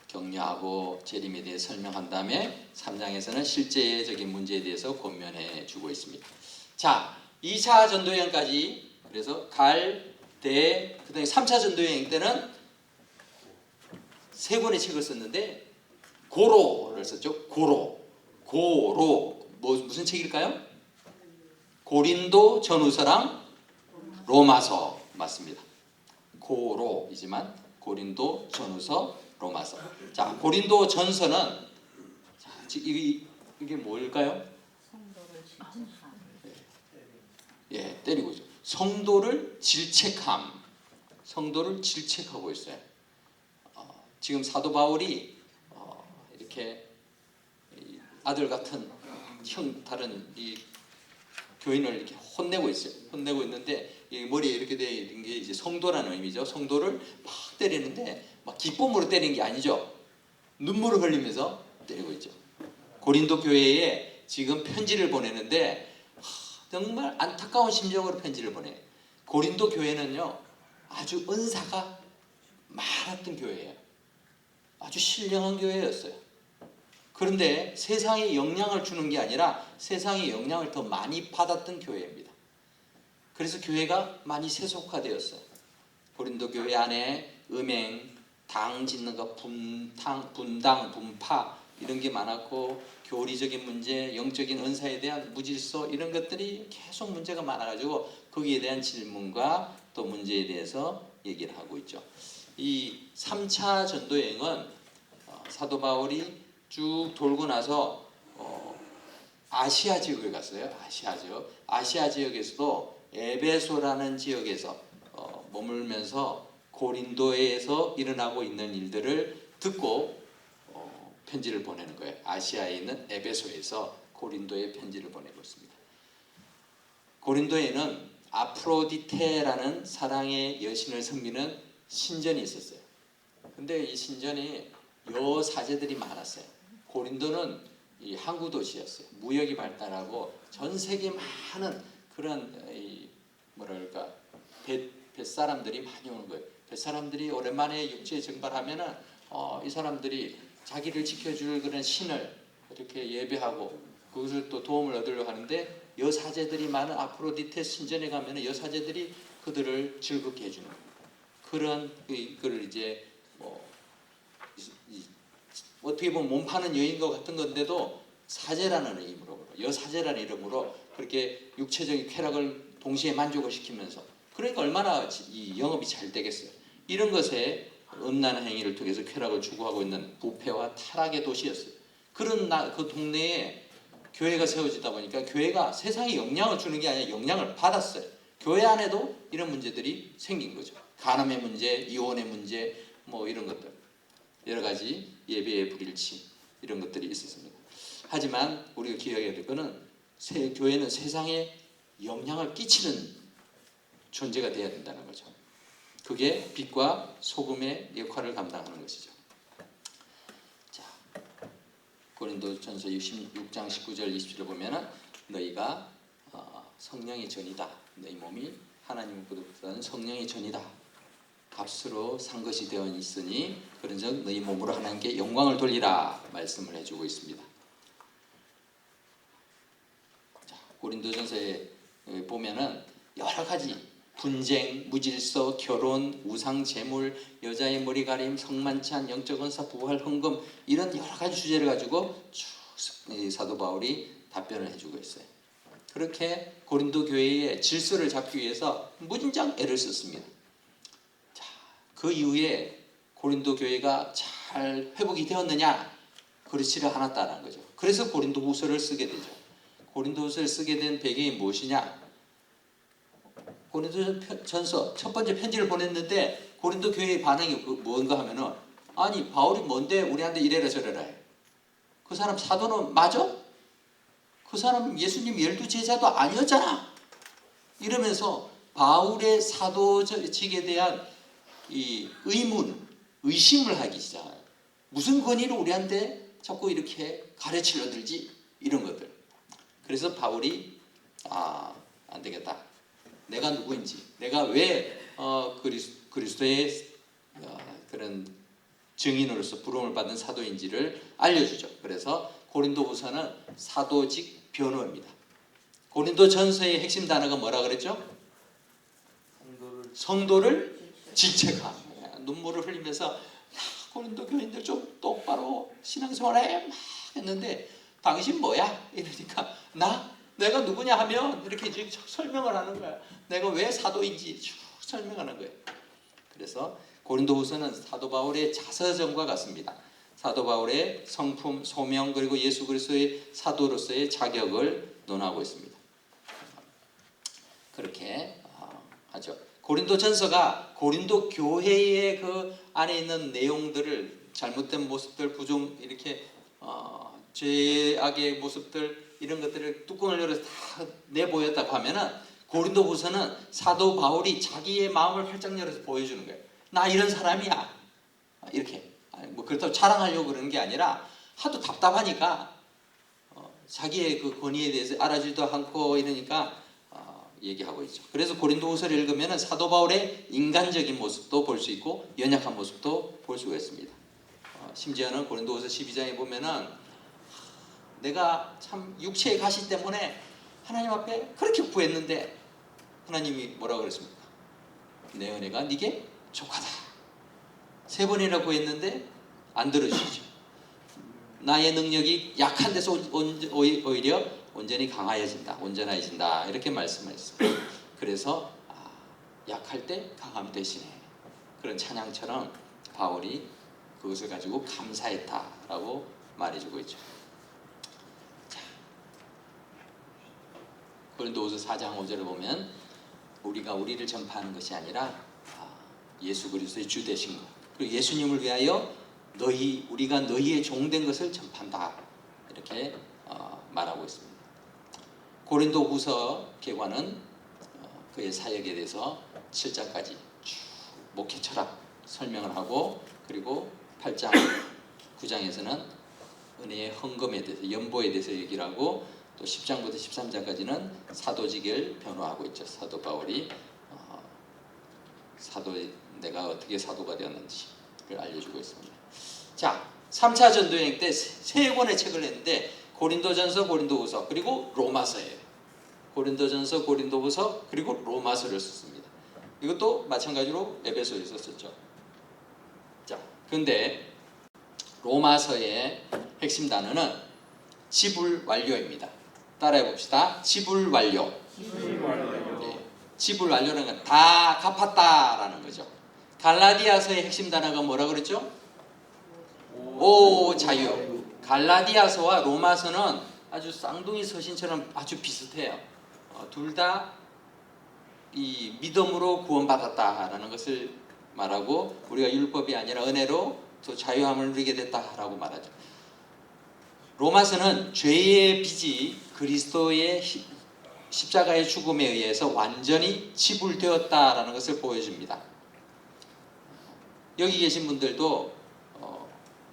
Speaker 1: 격려하고 재림에 대해 설명한 다음에 3장에서는 실제적인 문제에 대해서 권면해 주고 있습니다. 자, 2차 전도여행까지 그래서 그다음에 3차 전도여행 때는 3권의 책을 썼는데 고로를 썼죠. 고로 무슨 책일까요? 고린도 전후서랑 로마서 맞습니다. 고로이지만 고린도 전후서 로마서. 자, 고린도 전서는 이게 뭘까요? 때리고 있죠. 성도를 질책함. 성도를 질책하고 있어요. 지금 사도 바울이 이렇게 아들 같은 다른 이 교인을 이렇게 혼내고 있어요. 혼내고 있는데 이 머리에 이렇게 돼 있는 게 이제 성도라는 의미죠. 성도를 막 때리는데 막 기쁨으로 때리는 게 아니죠. 눈물을 흘리면서 때리고 있죠. 고린도 교회에 지금 편지를 보내는데 정말 안타까운 심정으로 편지를 보내. 고린도 교회는요, 아주 은사가 많았던 교회예요. 아주 신령한 교회였어요. 그런데 세상에 영향을 주는 게 아니라 세상의 영향을 더 많이 받았던 교회입니다. 그래서 교회가 많이 세속화되었어요. 고린도 교회 안에 음행, 당 짓는 거, 분당, 분파 이런 게 많았고, 교리적인 문제, 영적인 은사에 대한 무질서 이런 것들이 계속 문제가 많아가지고 거기에 대한 질문과 또 문제에 대해서 얘기를 하고 있죠. 이 3차 전도여행은 사도 바울이 쭉 돌고 나서 아시아 지역에 갔어요. 아시아 지역에서도 에베소라는 지역에서 머물면서 고린도에서 일어나고 있는 일들을 듣고 편지를 보내는 거예요. 아시아에 있는 에베소에서 고린도에 편지를 보내고 있습니다. 고린도에는 아프로디테라는 사랑의 여신을 섬기는 신전이 있었어요. 근데 이 신전이 여사제들이 많았어요. 고린도는 이 항구 도시였어요. 무역이 발달하고 전 세계 많은 그런 뭐랄까 뱃사람들이 많이 오는 거예요. 뱃사람들이 오랜만에 육지에 증발하면은 이 사람들이 자기를 지켜줄 그런 신을 이렇게 예배하고 그것을 또 도움을 얻으려고 하는데 여사제들이 많은 아프로디테 신전에 가면은 여사제들이 그들을 즐겁게 해주는 거예요. 그런 그를 이제 어떻게 보면 몸 파는 여인과 같은 건데도 사제라는 이름으로 여사제라는 이름으로 그렇게 육체적인 쾌락을 동시에 만족을 시키면서 그러니까 얼마나 이 영업이 잘 되겠어요. 이런 것에 음란한 행위를 통해서 쾌락을 추구하고 있는 부패와 타락의 도시였어요. 그런 그 동네에 교회가 세워지다 보니까 교회가 세상에 영향을 주는 게 아니라 영향을 받았어요. 교회 안에도 이런 문제들이 생긴 거죠. 간음의 문제, 이혼의 문제, 뭐 이런 것들, 여러 가지 예배의 불일치 이런 것들이 있었습니다. 하지만 우리가 기억해야 될 것은 교회는 세상에 영향을 끼치는 존재가 되어야 된다는 거죠. 그게 빛과 소금의 역할을 감당하는 것이죠. 자, 고린도전서 16장 19절 20절을 보면은 너희가 성령의 전이다. 너희 몸이 하나님으로부터 성령의 전이다. 값으로 산 것이 되어 있으니 그런즉 너희 몸으로 하나님께 영광을 돌리라 말씀을 해주고 있습니다. 자, 고린도전서에 보면은 여러 가지 분쟁, 무질서, 결혼, 우상, 재물, 여자의 머리가림, 성만찬, 영적 은사, 부활, 헌금 이런 여러 가지 주제를 가지고 쭉 사도 바울이 답변을 해주고 있어요. 그렇게 고린도 교회의 질서를 잡기 위해서 무진장 애를 썼습니다. 자, 그 이후에 고린도 교회가 잘 회복이 되었느냐? 그렇지를 않았다는 거죠. 그래서 고린도후서를 쓰게 되죠. 고린도후서를 쓰게 된 배경이 무엇이냐? 고린도전서 첫 번째 편지를 보냈는데 고린도 교회의 반응이 뭔가 하면은 아니 바울이 뭔데 우리한테 이래라 저래라 해. 그 사람 사도는 맞아? 그 사람 예수님 12제자도 아니었잖아. 이러면서 바울의 사도직에 대한 이 의심을 하기 시작해요. 무슨 권위로 우리한테 자꾸 이렇게 가르치려 들지? 이런 것들. 그래서 바울이 안 되겠다. 내가 누구인지, 내가 왜 그리스도의 그런 증인으로서 부름을 받은 사도인지를 알려주죠. 그래서 고린도후서는 사도직 변호입니다. 고린도전서의 핵심 단어가 뭐라 그랬죠? 성도를 질책함. 눈물을 흘리면서 고린도 교인들 좀 똑바로 신앙생활해 막 했는데 당신 뭐야? 이러니까 내가 누구냐 하면 이렇게 설명을 하는 거야. 내가 왜 사도인지 쭉 설명하는 거예요. 그래서 고린도후서는 사도 바울의 자서전과 같습니다. 사도 바울의 성품, 소명 그리고 예수 그리스도의 사도로서의 자격을 논하고 있습니다. 그렇게 하죠. 고린도전서가 고린도 교회의 그 안에 있는 내용들을 잘못된 모습들, 부정 이렇게 죄악의 모습들 이런 것들을 뚜껑을 열어서 다 내보였다고 하면은 고린도후서는 사도 바울이 자기의 마음을 활짝 열어서 보여주는 거예요. 나 이런 사람이야. 이렇게 뭐 그렇다고 자랑하려고 그러는 게 아니라 하도 답답하니까 자기의 그 권위에 대해서 알아주지도 않고 이러니까 얘기하고 있죠. 그래서 고린도후서를 읽으면 사도 바울의 인간적인 모습도 볼 수 있고 연약한 모습도 볼 수가 있습니다. 심지어는 고린도후서 12장에 보면은 내가 참 육체의 가시 때문에 하나님 앞에 그렇게 구했는데 하나님이 뭐라고 그랬습니까? 내 은혜가 네게 족하다. 3번이나 구했는데 안 들어주시죠. 나의 능력이 약한 데서 오히려 온전히 강하여진다. 온전해진다. 이렇게 말씀하셨습니다. 그래서 약할 때 강함이 되시네. 그런 찬양처럼 바울이 그것을 가지고 감사했다라고 말해주고 있죠. 고린도후서 4장 5절을 보면 우리가 우리를 전파하는 것이 아니라 예수 그리스도의 주 되신 것 그리고 예수님을 위하여 우리가 너희의 종된 것을 전파한다 이렇게 말하고 있습니다. 고린도후서 개관은 그의 사역에 대해서 7장까지 쭉 목회 철학 설명을 하고 그리고 8장 9장에서는 은혜의 헌금에 대해서 연보에 대해서 얘기를 하고 또 10장부터 13장까지는 사도직을 변호하고 있죠. 사도 바울이 내가 어떻게 사도가 되었는지를 알려주고 있습니다. 자, 3차 전도여행 때 세 권의 책을 냈는데 고린도전서, 고린도후서, 그리고 로마서예요. 고린도전서, 고린도후서, 그리고 로마서를 썼습니다. 이것도 마찬가지로 에베소에서 썼죠. 자, 그런데 로마서의 핵심 단어는 지불 완료입니다. 따라해 봅시다. 지불 완료. 네. 지불 완료라는 건 다 갚았다라는 거죠. 갈라디아서의 핵심 단어가 뭐라 그랬죠? 오 자유. 갈라디아서와 로마서는 아주 쌍둥이 서신처럼 아주 비슷해요. 둘 다 이 믿음으로 구원받았다라는 것을 말하고 우리가 율법이 아니라 은혜로 또 자유함을 누리게 됐다라고 말하죠. 로마서는 죄의 빚이 그리스도의 십자가의 죽음에 의해서 완전히 지불되었다라는 것을 보여줍니다. 여기 계신 분들도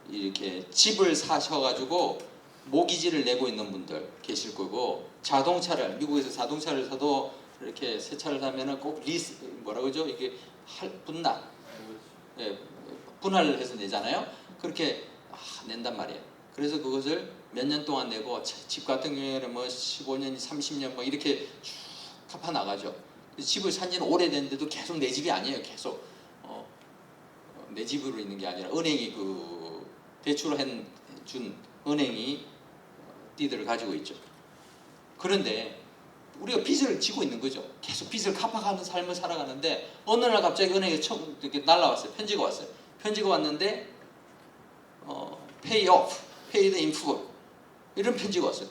Speaker 1: 이렇게 집을 사셔가지고 모기지를 내고 있는 분들 계실 거고, 자동차를 미국에서 자동차를 사도 이렇게 새 차를 사면은 꼭 리스 뭐라고 그러죠? 이게 분할을 해서 내잖아요. 그렇게 낸단 말이에요. 그래서 그것을 몇 년 동안 내고, 집 같은 경우에는 뭐 15년, 30년 뭐 이렇게 쭉 갚아 나가죠. 집을 산 지는 오래됐는데도 계속 내 집이 아니에요. 계속 내 집으로 있는 게 아니라 은행이 그 대출을 준 은행이 띠들을 가지고 있죠. 그런데 우리가 빚을 지고 있는 거죠. 계속 빚을 갚아가는 삶을 살아가는데 어느 날 갑자기 은행에 이렇게 날라왔어요. 편지가 왔어요. 편지가 왔는데 pay off, paid in full 이런 편지가 왔어요.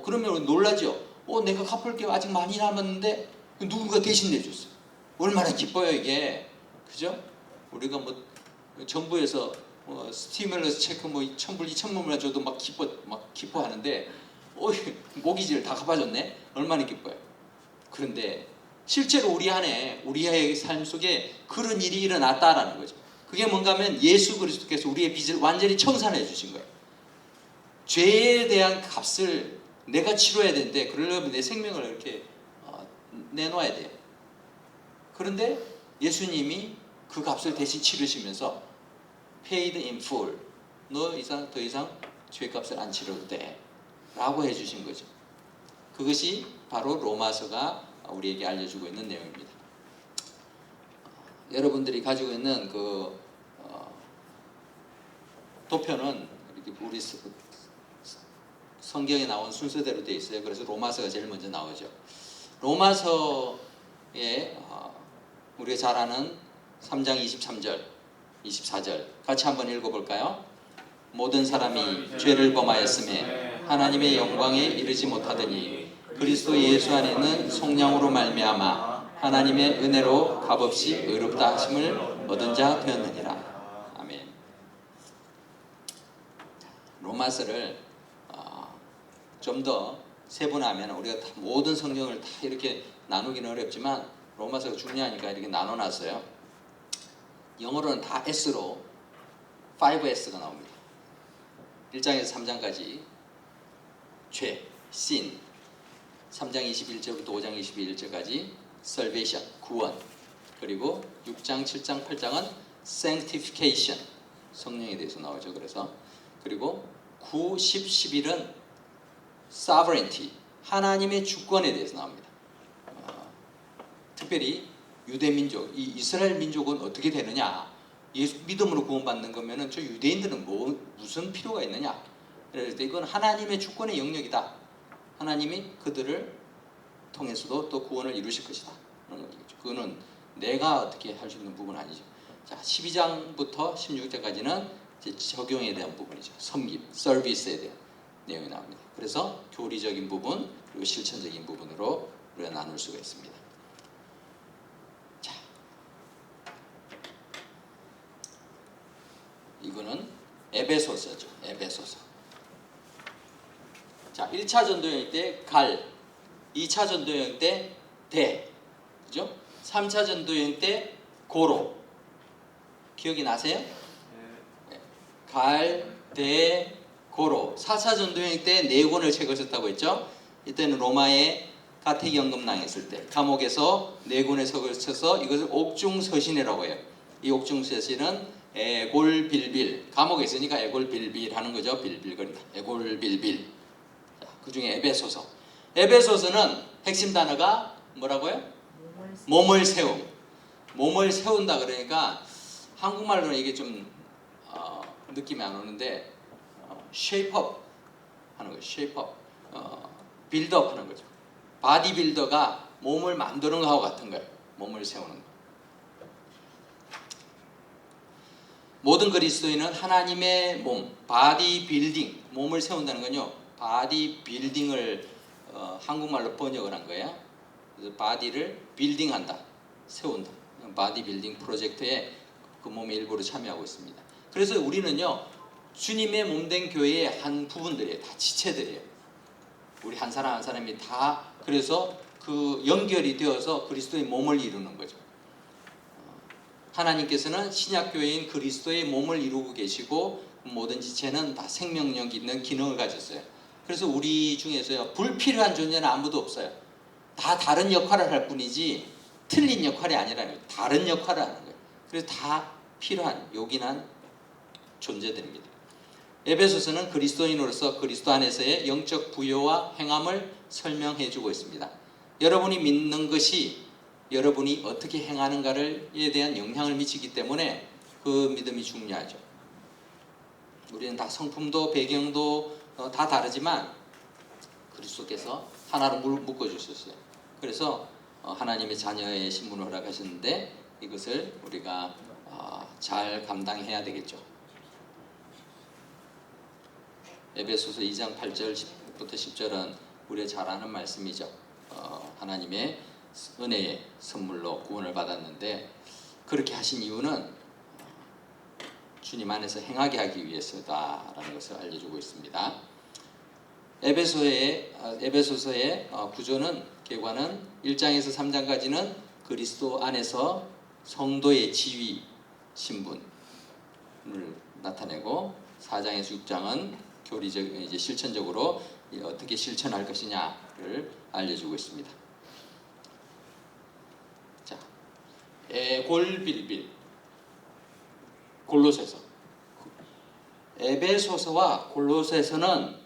Speaker 1: 그러면 놀라죠. 내가 갚을 게 아직 많이 남았는데 누군가 대신 내줬어요. 얼마나 기뻐요 이게, 그죠? 우리가 뭐 정부에서 스티뮬러스 체크 뭐 1,000불, 2,000불만 줘도 막 기뻐하는데 모기지를 다 갚아줬네. 얼마나 기뻐요. 그런데 실제로 우리의 삶 속에 그런 일이 일어났다라는 거죠. 그게 뭔가 하면 예수 그리스도께서 우리의 빚을 완전히 청산해 주신 거예요. 죄에 대한 값을 내가 치러야 되는데, 그러려면 내 생명을 이렇게 내놓아야 돼요. 그런데 예수님이 그 값을 대신 치르시면서 paid in full, 더 이상 죄값을 안 치러도 돼 라고 해주신 거죠. 그것이 바로 로마서가 우리에게 알려주고 있는 내용입니다. 여러분들이 가지고 있는 그 도표는 이렇게 우리 성경에 나온 순서대로 되어 있어요. 그래서 로마서가 제일 먼저 나오죠. 로마서에 우리가 잘 아는 3장 23절, 24절 같이 한번 읽어볼까요? 모든 사람이 죄를 범하였음에 하나님의 영광에 이르지 못하더니 그리스도 예수 안에 있는 속량으로 말미암아 하나님의 은혜로 값없이 의롭다 하심을 얻은 자 되었느니라. 아멘. 로마서를 좀 더 세분화하면 우리가 다 모든 성경을 다 이렇게 나누기는 어렵지만 로마서가 중요하니까 이렇게 나눠놨어요. 영어로는 다 S로 5S가 나옵니다. 1장에서 3장까지 죄, sin, 3장 21절부터 5장 22절까지 salvation, 구원, 그리고 6장, 7장, 8장은 sanctification, 성령에 대해서 나오죠. 그리고 9, 10, 11은 sovereignty, 하나님의 주권에 대해서 나옵니다. 특별히 유대민족, 이 이스라엘 민족은 어떻게 되느냐? 예수 믿음으로 구원받는 거면은 저 유대인들은 무슨 필요가 있느냐? 그래서 이건 하나님의 주권의 영역이다. 하나님이 그들을 통해서도 또 구원을 이루실 것이다. 그거는 내가 어떻게 할 수 있는 부분은 아니죠. 자, 12장부터 16장까지는 이제 적용에 대한 부분이죠. 섬김, 서비스에 대한 내용이 나옵니다. 그래서 교리적인 부분 그리고 실천적인 부분으로 우리가 나눌 수가 있습니다. 자, 이거는 에베소서죠. 에베소서. 자, 1차 전도여행 때 갈, 2차 전도여행 때 대, 그죠? 3차 전도여행 때 고로. 기억이 나세요? 네. 갈, 대, 고로. 4차 전도여행 때 4권을 책을 썼다고 했죠? 이때는 로마에 가택연금 당했을 때 감옥에서 4군의 석을 쳐서 이것을 옥중서신이라고 해요. 이 옥중서신은 에골빌빌, 감옥에 있으니까 에골빌빌 하는 거죠. 빌빌거린다. 에골빌빌. 그 중에 에베소서. 에베소서는 핵심 단어가 뭐라고요? 몸을 세움. 몸을 세운다 그러니까 한국말로는 이게 좀 느낌이 안 오는데 쉐이프업 하는 거예요. 쉐이프업. 빌드업 하는 거죠. 바디빌더가 몸을 만드는 거하고 같은 거예요. 몸을 세우는 거. 모든 그리스도인은 하나님의 몸, 바디빌딩, 몸을 세운다는 건요. 바디빌딩을 한국말로 번역을 한 거예요. 그래서 바디를 빌딩한다, 세운다. 바디빌딩 프로젝트에 그 몸의 일부로 참여하고 있습니다. 그래서 우리는요, 주님의 몸된 교회의 한 부분들이에요. 다 지체들이에요. 우리 한 사람 한 사람이 다 그래서 그 연결이 되어서 그리스도의 몸을 이루는 거죠. 하나님께서는 신약교회인 그리스도의 몸을 이루고 계시고 모든 지체는 다 생명력 있는 기능을 가졌어요. 그래서 우리 중에서요, 불필요한 존재는 아무도 없어요. 다 다른 역할을 할 뿐이지 틀린 역할이 아니라는 거예요. 다른 역할을 하는 거예요. 그래서 다 필요한 요긴한 존재들입니다. 에베소서는 그리스도인으로서 그리스도 안에서의 영적 부요와 행함을 설명해 주고 있습니다. 여러분이 믿는 것이 여러분이 어떻게 행하는가에 대한 영향을 미치기 때문에 그 믿음이 중요하죠. 우리는 다 성품도 배경도 다 다르지만 그리스도께서 하나로 묶어주셨어요. 그래서 하나님의 자녀의 신분을 허락하셨는데 이것을 우리가 잘 감당해야 되겠죠. 에베소서 2장 8절부터 10절은 우리가 잘 아는 말씀이죠. 하나님의 은혜의 선물로 구원을 받았는데 그렇게 하신 이유는 주님 안에서 행하게 하기 위해서다라는 것을 알려주고 있습니다. 에베소서의 구조는 계관은 1장에서 3장까지는 그리스도 안에서 성도의 지위 신분을 나타내고 4장에서 6장은 교리적 이제 실천적으로 어떻게 실천할 것이냐를 알려주고 있습니다. 자, 에골빌빌 골로새서. 에베소서와 골로새서는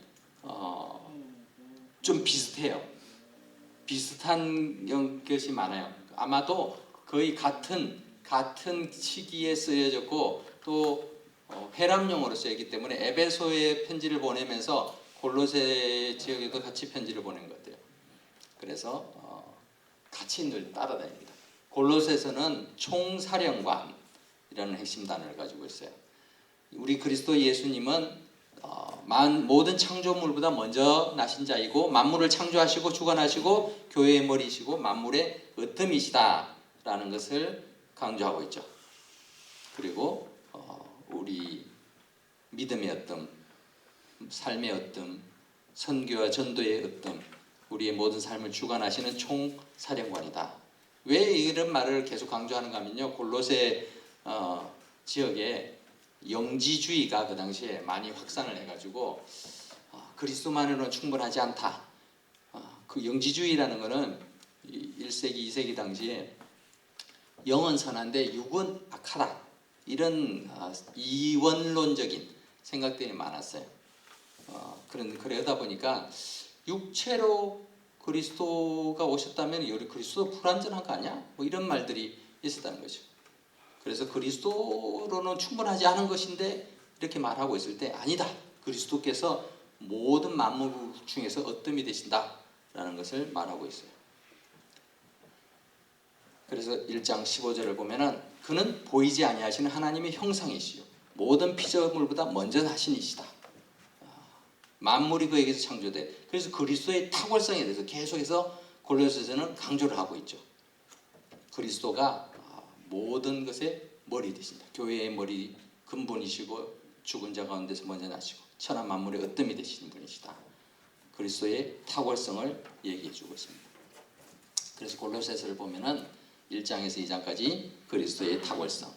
Speaker 1: 좀 비슷해요. 비슷한 것이 많아요. 아마도 거의 같은 시기에 쓰여졌고 또 회람용어로 쓰였기 때문에 에베소에 편지를 보내면서 골로새 지역에도 같이 편지를 보낸 것 같아요. 그래서 같이 늘 따라다닙니다. 골로새서는 총사령관이라는 핵심 단어를 가지고 있어요. 우리 그리스도 예수님은 모든 창조물보다 먼저 나신 자이고 만물을 창조하시고 주관하시고 교회의 머리시고 만물의 으뜸이시다라는 것을 강조하고 있죠. 그리고 우리 믿음의 으뜸, 삶의 으뜸, 선교와 전도의 으뜸, 우리의 모든 삶을 주관하시는 총사령관이다. 왜 이런 말을 계속 강조하는가 하면요, 골로새 지역에 영지주의가 그 당시에 많이 확산을 해가지고 그리스도만으로는 충분하지 않다. 그 영지주의라는 것은 1세기, 2세기 당시에 영은 선한데 육은 악하다. 이런 이원론적인 생각들이 많았어요. 그러다 보니까 육체로 그리스도가 오셨다면 우리 그리스도 불완전한 거 아니야? 뭐 이런 말들이 있었다는 거죠. 그래서 그리스도로는 충분하지 않은 것인데 이렇게 말하고 있을 때 아니다. 그리스도께서 모든 만물 중에서 어뜸이 되신다라는 것을 말하고 있어요. 그래서 1장 15절을 보면은 그는 보이지 아니하시는 하나님의 형상이시요 모든 피조물보다 먼저 나신 이시다. 만물이 그에게서 창조돼. 그래서 그리스도의 탁월성에 대해서 계속해서 골로새서는 강조를 하고 있죠. 그리스도가 모든 것의 머리 되신다. 교회의 머리 근본이시고 죽은 자 가운데서 먼저 나시고 천하 만물의 으뜸이 되시는 분이시다. 그리스도의 탁월성을 얘기해 주고 있습니다. 그래서 골로새서를 보면은 1장에서 2장까지 그리스도의 탁월성,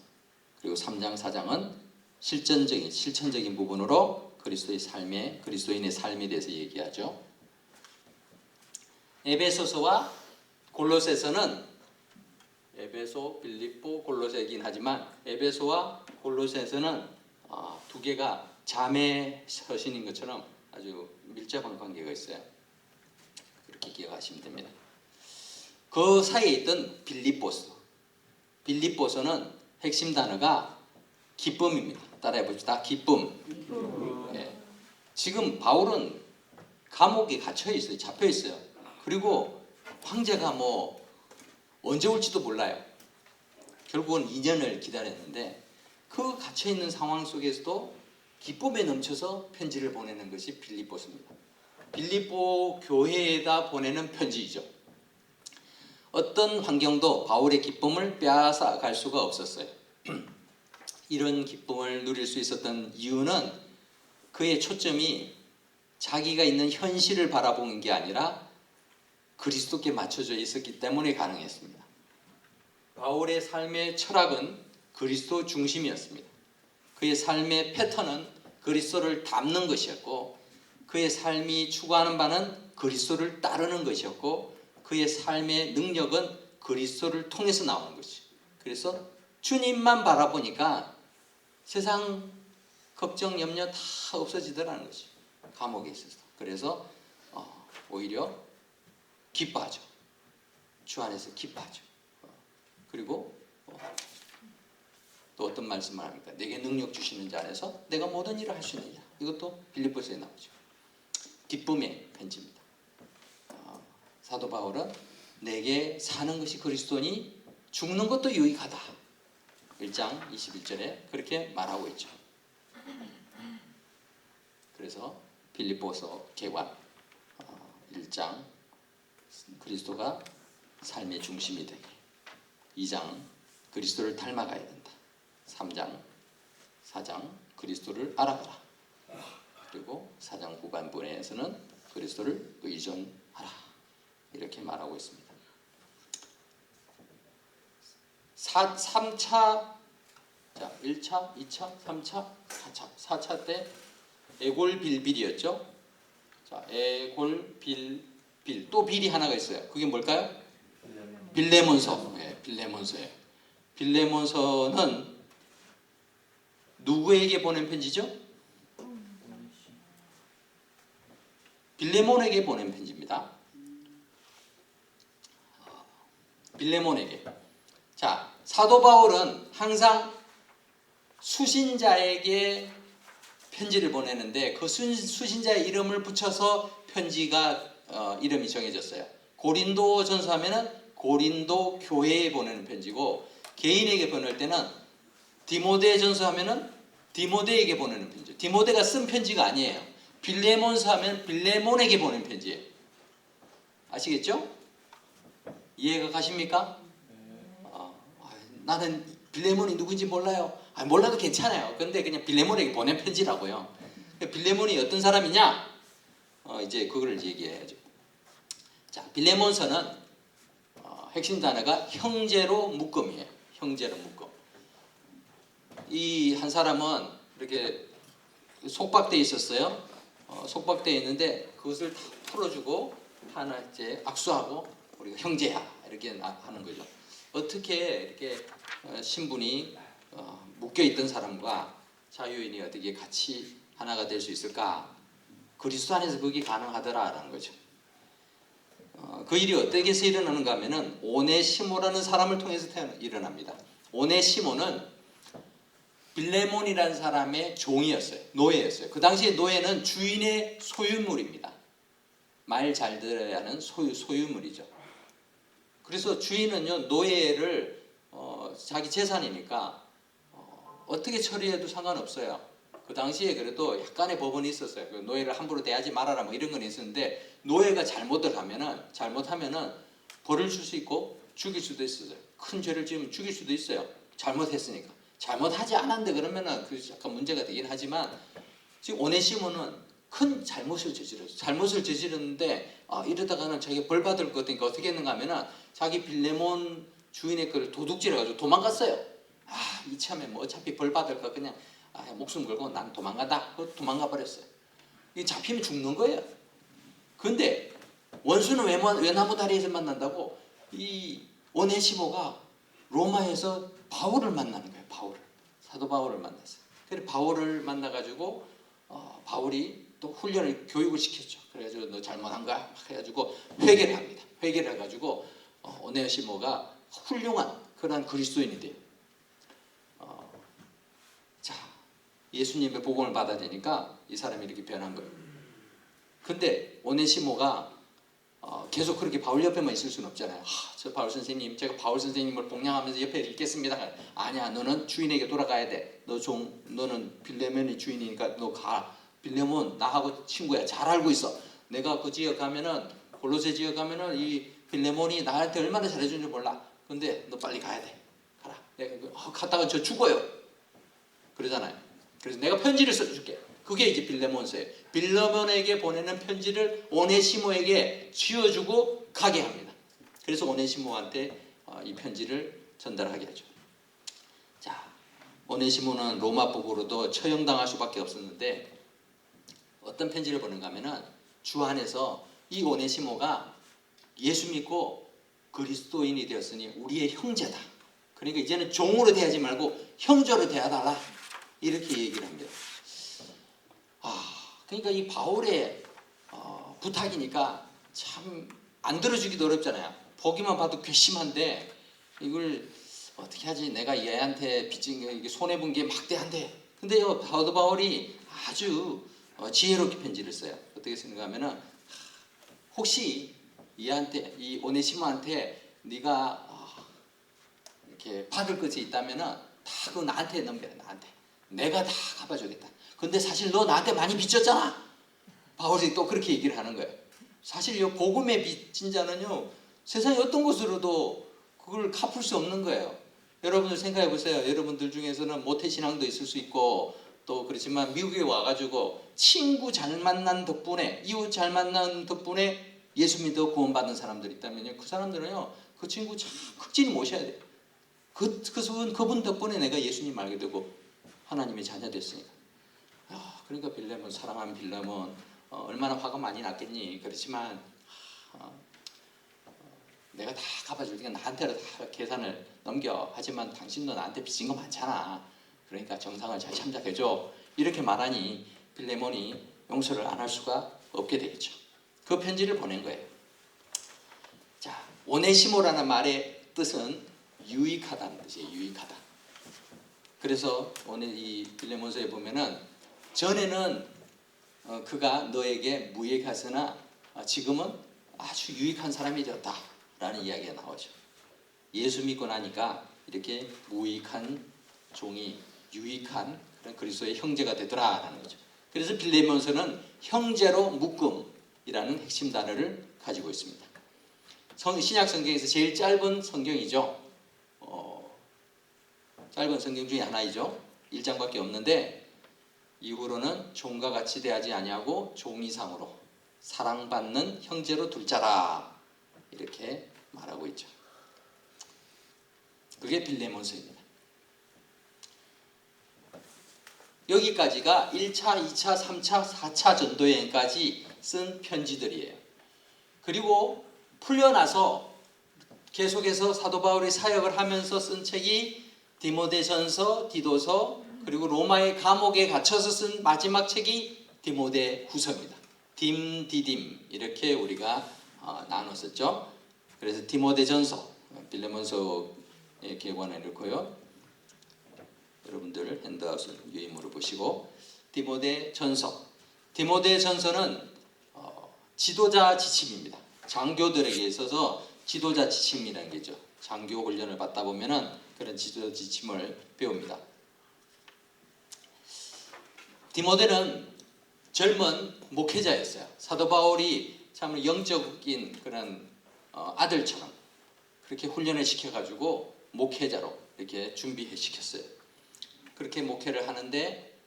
Speaker 1: 그리고 3장, 4장은 실천적인 부분으로 그리스도인의 삶에 대해서 얘기하죠. 에베소서와 골로새서는 에베소, 빌립보, 골로새이긴 하지만 에베소와 골로새서는 두 개가 자매 서신인 것처럼 아주 밀접한 관계가 있어요. 그렇게 기억하시면 됩니다. 그 사이에 있던 빌립보서는 핵심 단어가 기쁨입니다. 따라해 봅시다. 기쁨. 예. 지금 바울은 감옥에 갇혀 있어요. 잡혀 있어요. 그리고 황제가 뭐 언제 올지도 몰라요. 결국은 2년을 기다렸는데 그 갇혀 있는 상황 속에서도 기쁨에 넘쳐서 편지를 보내는 것이 빌립보서입니다. 빌립보 교회에다 보내는 편지이죠. 어떤 환경도 바울의 기쁨을 빼앗아 갈 수가 없었어요. 이런 기쁨을 누릴 수 있었던 이유는 그의 초점이 자기가 있는 현실을 바라보는 게 아니라 그리스도께 맞춰져 있었기 때문에 가능했습니다. 바울의 삶의 철학은 그리스도 중심이었습니다. 그의 삶의 패턴은 그리스도를 닮는 것이었고 그의 삶이 추구하는 바는 그리스도를 따르는 것이었고 그의 삶의 능력은 그리스도를 통해서 나오는 것이죠. 그래서 주님만 바라보니까 세상 걱정, 염려 다 없어지더라는 것이죠. 감옥에 있어서. 그래서 오히려 기뻐하죠. 주 안에서 기뻐하죠. 그리고 또 어떤 말씀을 합니까? 내게 능력 주시는 자 안에서 내가 모든 일을 할 수 있느냐. 이것도 빌립보서에 나오죠. 기쁨의 편지입니다. 사도 바울은 내게 사는 것이 그리스도니 죽는 것도 유익하다. 1장 21절에 그렇게 말하고 있죠. 그래서 빌립보서 개관 1장 그리스도가 삶의 중심이 되게, 2장 그리스도를 닮아가야 된다. 3장 4장 그리스도를 알아가라. 그리고 4장 후반부에서는 그리스도를 의존하라. 이렇게 말하고 있습니다. 3차, 자 1차, 2차, 3차, 4차. 4차 때 에골빌빌이었죠. 자, 에골빌빌. 또 빌이 하나가 있어요. 그게 뭘까요? 빌레몬서. 네, 빌레몬서예요. 빌레몬서는 누구에게 보낸 편지죠? 빌레몬에게 보낸 편지입니다. 빌레몬에게. 자, 사도 바울은 항상 수신자에게 편지를 보내는데 그 수신자의 이름을 붙여서 편지가 이름이 정해졌어요. 고린도 전서하면은 고린도 교회에 보내는 편지고, 개인에게 보낼 때는 디모데 전서하면은 디모데에게 보내는 편지. 디모데가 쓴 편지가 아니에요. 빌레몬서 하면 빌레몬에게 보낸 편지예요. 아시겠죠? 이해가 가십니까? 나는 빌레몬이 누군지 몰라요. 몰라도 괜찮아요. 근데 그냥 빌레몬에게 보낸 편지라고요. 빌레몬이 어떤 사람이냐? 이제 그걸 얘기해야죠. 자, 빌레몬서는 핵심 단어가 형제로 묶음이에요. 형제로 묶음. 이 한 사람은 이렇게 속박돼 있었어요. 속박돼 있는데 그것을 다 풀어주고 하나 이제 악수하고 우리가 형제야 이렇게 하는 거죠. 어떻게 이렇게 신분이 묶여있던 사람과 자유인이 어떻게 같이 하나가 될 수 있을까? 그리스도 안에서 그게 가능하더라라는 거죠. 그 일이 어떻게 해서 일어나는가 하면은 오네시모라는 사람을 통해서 일어납니다. 오네시모는 빌레몬이라는 사람의 종이었어요. 노예였어요. 그 당시에 노예는 주인의 소유물입니다. 말 잘 들어야 하는 소유물이죠. 그래서 주인은요, 노예를 자기 재산이니까 어떻게 처리해도 상관없어요. 그 당시에 그래도 약간의 법원이 있었어요. 그 노예를 함부로 대하지 말아라 뭐 이런 건 있었는데, 노예가 잘못하면은 벌을 줄 수 있고 죽일 수도 있어요. 큰 죄를 지으면 죽일 수도 있어요. 잘못했으니까. 잘못하지 않았는데 그러면은 그 약간 문제가 되긴 하지만, 지금 오네시모는 큰 잘못을 저질렀어요. 잘못을 저질렀는데 이러다가는 자기가 벌 받을 것 같으니까 어떻게 했는가 하면은 자기 빌레몬 주인의 거를 도둑질해가지고 도망갔어요. 이참에 뭐 어차피 벌 받을까 그냥 목숨 걸고 난 도망간다. 도망가 버렸어요. 이 잡히면 죽는 거예요. 근데 원수는 외나무 다리에서 만난다고. 이 오네시모가 로마에서 바울을 만나는 거예요. 바울을. 사도 바울을 만났어요. 그래서 바울을 만나가지고 바울이 또 훈련을 교육을 시켰죠. 그래가지고 너 잘못한 거야 막 해가지고 회개를 합니다. 회개를 해가지고 오네시모가 훌륭한 그런 그리스도인이 돼요. 자, 예수님의 복음을 받아야 되니까 이 사람이 이렇게 변한 거예요. 근데 오네시모가 계속 그렇게 바울 옆에만 있을 수는 없잖아요. 저 바울 선생님, 제가 바울 선생님을 복양하면서 옆에 있겠습니다. 아니야, 너는 주인에게 돌아가야 돼. 너는 빌레몬의 주인이니까 너 가. 빌레몬 나하고 친구야. 잘 알고 있어. 내가 그 지역 가면은 골로새 지역 가면은 이 빌레몬이 나한테 얼마나 잘해준 줄 몰라. 근데 너 빨리 가야 돼. 가라. 내가 갔다가 저 죽어요. 그러잖아요. 그래서 내가 편지를 써줄게. 그게 이제 빌레몬서예요. 빌레몬에게 보내는 편지를 오네시모에게 쥐어주고 가게 합니다. 그래서 오네시모한테 이 편지를 전달하게 하죠. 자, 오네시모는 로마법으로도 처형당할 수밖에 없었는데 어떤 편지를 보낸가 하면은 주 안에서 이 오네시모가 예수 믿고 그리스도인이 되었으니 우리의 형제다. 그러니까 이제는 종으로 대하지 말고 형제로 대하달라. 이렇게 얘기를 합니다. 그러니까 이 바울의 부탁이니까 참 안 들어주기도 어렵잖아요. 보기만 봐도 괘씸한데 이걸 어떻게 하지? 내가 얘한테 빚진 게 손해본 게 막대한데. 근데요, 사도 바울이 아주 지혜롭게 편지를 써요. 어떻게 생각하면은 혹시 얘한테 이 오네시모한테 네가 이렇게 받을 것이 있다면은 다 그거 나한테 넘겨라. 나한테. 내가 다 갚아주겠다. 근데 사실 너 나한테 많이 빚졌잖아. 바울이 또 그렇게 얘기를 하는 거예요. 사실 이 복음에 빚진 자는요, 세상의 어떤 것으로도 그걸 갚을 수 없는 거예요. 여러분들 생각해 보세요. 여러분들 중에서는 모태신앙도 있을 수 있고 또 그렇지만 미국에 와가지고 친구 잘 만난 덕분에, 이웃 잘 만난 덕분에 예수 믿어 구원받는 사람들이 있다면요, 그 사람들은요 그 친구 참 극진히 모셔야 돼요. 그분 덕분에 내가 예수님 알게 되고 하나님의 자녀 됐으니까. 그러니까 빌레몬, 사랑하는 빌레몬, 얼마나 화가 많이 났겠니. 그렇지만 내가 다 갚아줄 테니까 나한테로 다 계산을 넘겨. 하지만 당신도 나한테 빚진 거 많잖아. 그러니까 정상을 잘 참작해줘. 이렇게 말하니 빌레몬이 용서를 안 할 수가 없게 되겠죠. 그 편지를 보낸 거예요. 자, 오네시모라는 말의 뜻은 유익하다는 뜻이에요. 유익하다. 그래서 오늘 이 빌레몬서에 보면은 전에는 그가 너에게 무익하으나 지금은 아주 유익한 사람이 되었다라는 이야기가 나오죠. 예수 믿고 나니까 이렇게 무익한 종이 유익한 그런 그리스도의 형제가 되더라라는 거죠. 그래서 빌레몬서는 형제로 묶음이라는 핵심 단어를 가지고 있습니다. 신약 성경에서 제일 짧은 성경이죠. 짧은 성경 중에 하나이죠. 1장밖에 없는데 이후로는 종과 같이 대하지 아니하고 종 이상으로 사랑받는 형제로 둘자라 이렇게 말하고 있죠. 그게 빌레몬서입니다. 여기까지가 1차, 2차, 3차, 4차 전도 여행까지 쓴 편지들이에요. 그리고 풀려나서 계속해서 사도 바울이 사역을 하면서 쓴 책이 디모데전서, 디도서, 그리고 로마의 감옥에 갇혀서 쓴 마지막 책이 디모데후서입니다. 딤디딤 이렇게 우리가 나눴었죠. 그래서 디모데전서, 빌레몬서의 개관을 놓고요. 여러분들 핸드아웃을 유의무로 보시고 디모데전서. 디모데전서는 지도자 지침입니다. 장교들에게 있어서 지도자 지침이라는 게죠. 장교 훈련을 받다 보면은 그런 지도자 지침을 배웁니다. 디모데는 젊은 목회자였어요. 사도 바울이 참 영적인 그런 아들처럼 그렇게 훈련을 시켜가지고 목회자로 이렇게 준비시켰어요. 그렇게 목회를 하는데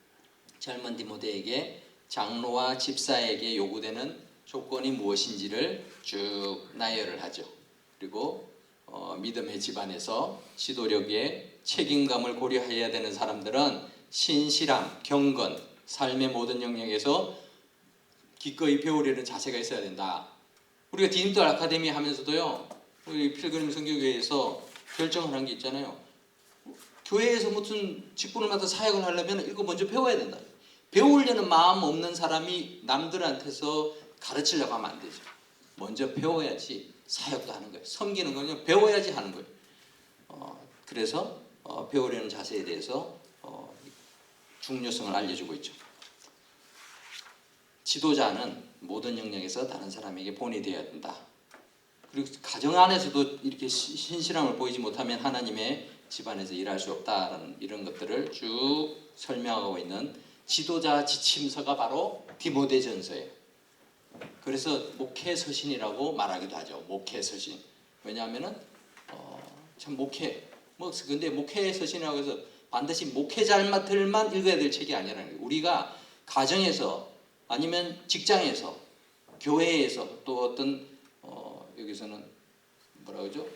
Speaker 1: 젊은 디모데에게 장로와 집사에게 요구되는 조건이 무엇인지를 쭉 나열을 하죠. 그리고 믿음의 집안에서 지도력에 책임감을 고려해야 되는 사람들은 신실함, 경건, 삶의 모든 영역에서 기꺼이 배우려는 자세가 있어야 된다. 우리가 디딤돌 아카데미 하면서도요, 우리 필그림 선교교회에서 결정을 한 게 있잖아요. 교회에서 무슨 직분을 맡아 사역을 하려면 이거 먼저 배워야 된다. 배우려는 마음 없는 사람이 남들한테서 가르치려고 하면 안 되죠. 먼저 배워야지 사역도 하는 거예요. 섬기는 거는 배워야지 하는 거예요. 그래서 배우려는 자세에 대해서 중요성을 알려주고 있죠. 지도자는 모든 영역에서 다른 사람에게 본이 되어야 된다. 그리고 가정 안에서도 이렇게 신실함을 보이지 못하면 하나님의 집안에서 일할 수 없다라는 이런 것들을 쭉 설명하고 있는 지도자 지침서가 바로 디모데전서예요. 그래서 목회서신이라고 말하기도 하죠. 목회서신. 왜냐하면은 참 목회 근데 목회서신이라고 해서 반드시 목회자들만 읽어야 될 책이 아니라는 거예요. 우리가 가정에서 아니면 직장에서 교회에서 또 어떤 여기서는 뭐라 그러죠?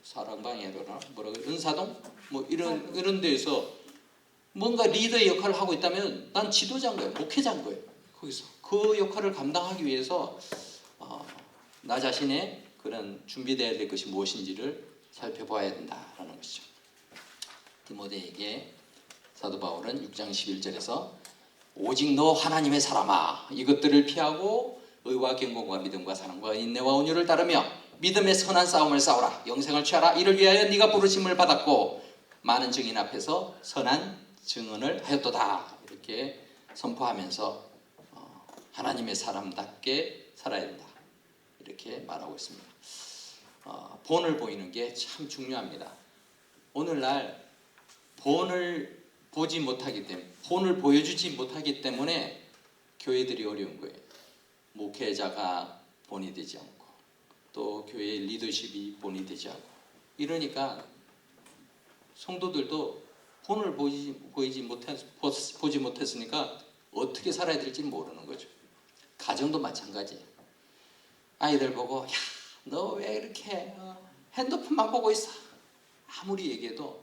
Speaker 1: 사랑방이라 그러나 뭐라 그러죠? 은사동 뭐 이런 데에서 뭔가 리더의 역할을 하고 있다면 난 지도자인 거예요. 목회자인 거예요. 거기서 그 역할을 감당하기 위해서 나 자신의 그런 준비되어야 될 것이 무엇인지를 살펴봐야 된다라는 것이죠. 디모데에게 사도 바울은 6장 11절에서 오직 너 하나님의 사람아 이것들을 피하고 의와 경건과 믿음과 사랑과 인내와 온유를 따르며 믿음의 선한 싸움을 싸우라. 영생을 취하라. 이를 위하여 네가 부르심을 받았고 많은 증인 앞에서 선한 증언을 하였도다. 이렇게 선포하면서 하나님의 사람답게 살아야 된다. 이렇게 말하고 있습니다. 본을 보이는 게 참 중요합니다. 오늘날 본을 보지 못하기 때문에 본을 보여주지 못하기 때문에 교회들이 어려운 거예요. 목회자가 본이 되지 않고 또 교회의 리더십이 본이 되지 않고 이러니까 성도들도 본을 보지 못했으니까 어떻게 살아야 될지 모르는 거죠. 가정도 마찬가지예요. 아이들 보고 야, 너 왜 이렇게 핸드폰만 보고 있어? 아무리 얘기해도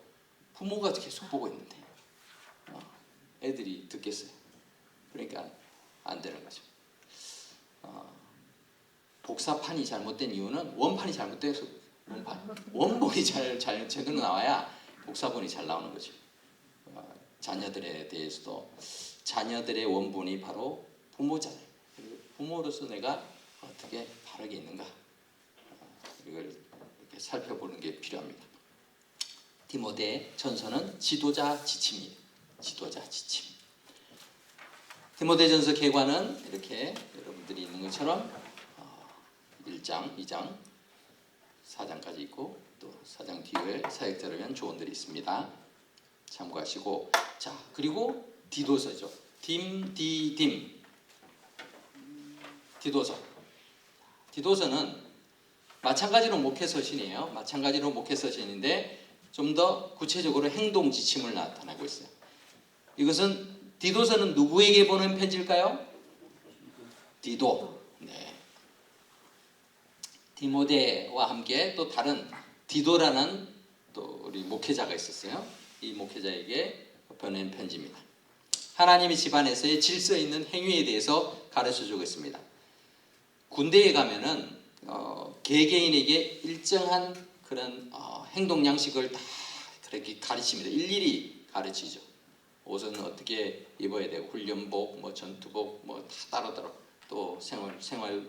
Speaker 1: 부모가 계속 보고 있는데 애들이 듣겠어요. 그러니까 안 되는 거죠. 복사판이 잘못된 이유는 원판이 잘못돼서 원본이 잘 제대로 나와야 복사본이 잘 나오는 거죠. 자녀들에 대해서도 자녀들의 원본이 바로 부모잖아요. 부모로서 내가 어떻게 바르게 있는가 이걸 이렇게 살펴보는 게 필요합니다. 디모데 전서는 지도자 지침이에요. 지도자 지침. 디모데전서 계관은 이렇게 여러분들이 있는 것처럼 1장, 2장, 4장까지 있고 또 4장 뒤에 사역자를 위한 조언들이 있습니다. 참고하시고 자 그리고 디도서죠. 디도서. 디도서는 마찬가지로 목회서신이에요. 마찬가지로 목회서신인데 좀 더 구체적으로 행동 지침을 나타내고 있어요. 이것은 디도서는 누구에게 보낸 편지일까요? 디도. 네. 디모데와 함께 또 다른 디도라는 또 우리 목회자가 있었어요. 이 목회자에게 보낸 편지입니다. 하나님의 집안에서의 질서 있는 행위에 대해서 가르쳐주고 있습니다. 군대에 가면은 개개인에게 일정한 그런 행동 양식을 다 그렇게 가르칩니다. 일일이 가르치죠. 옷은 어떻게 입어야 되고 훈련복, 뭐 전투복, 뭐 다 따로따로 또 생활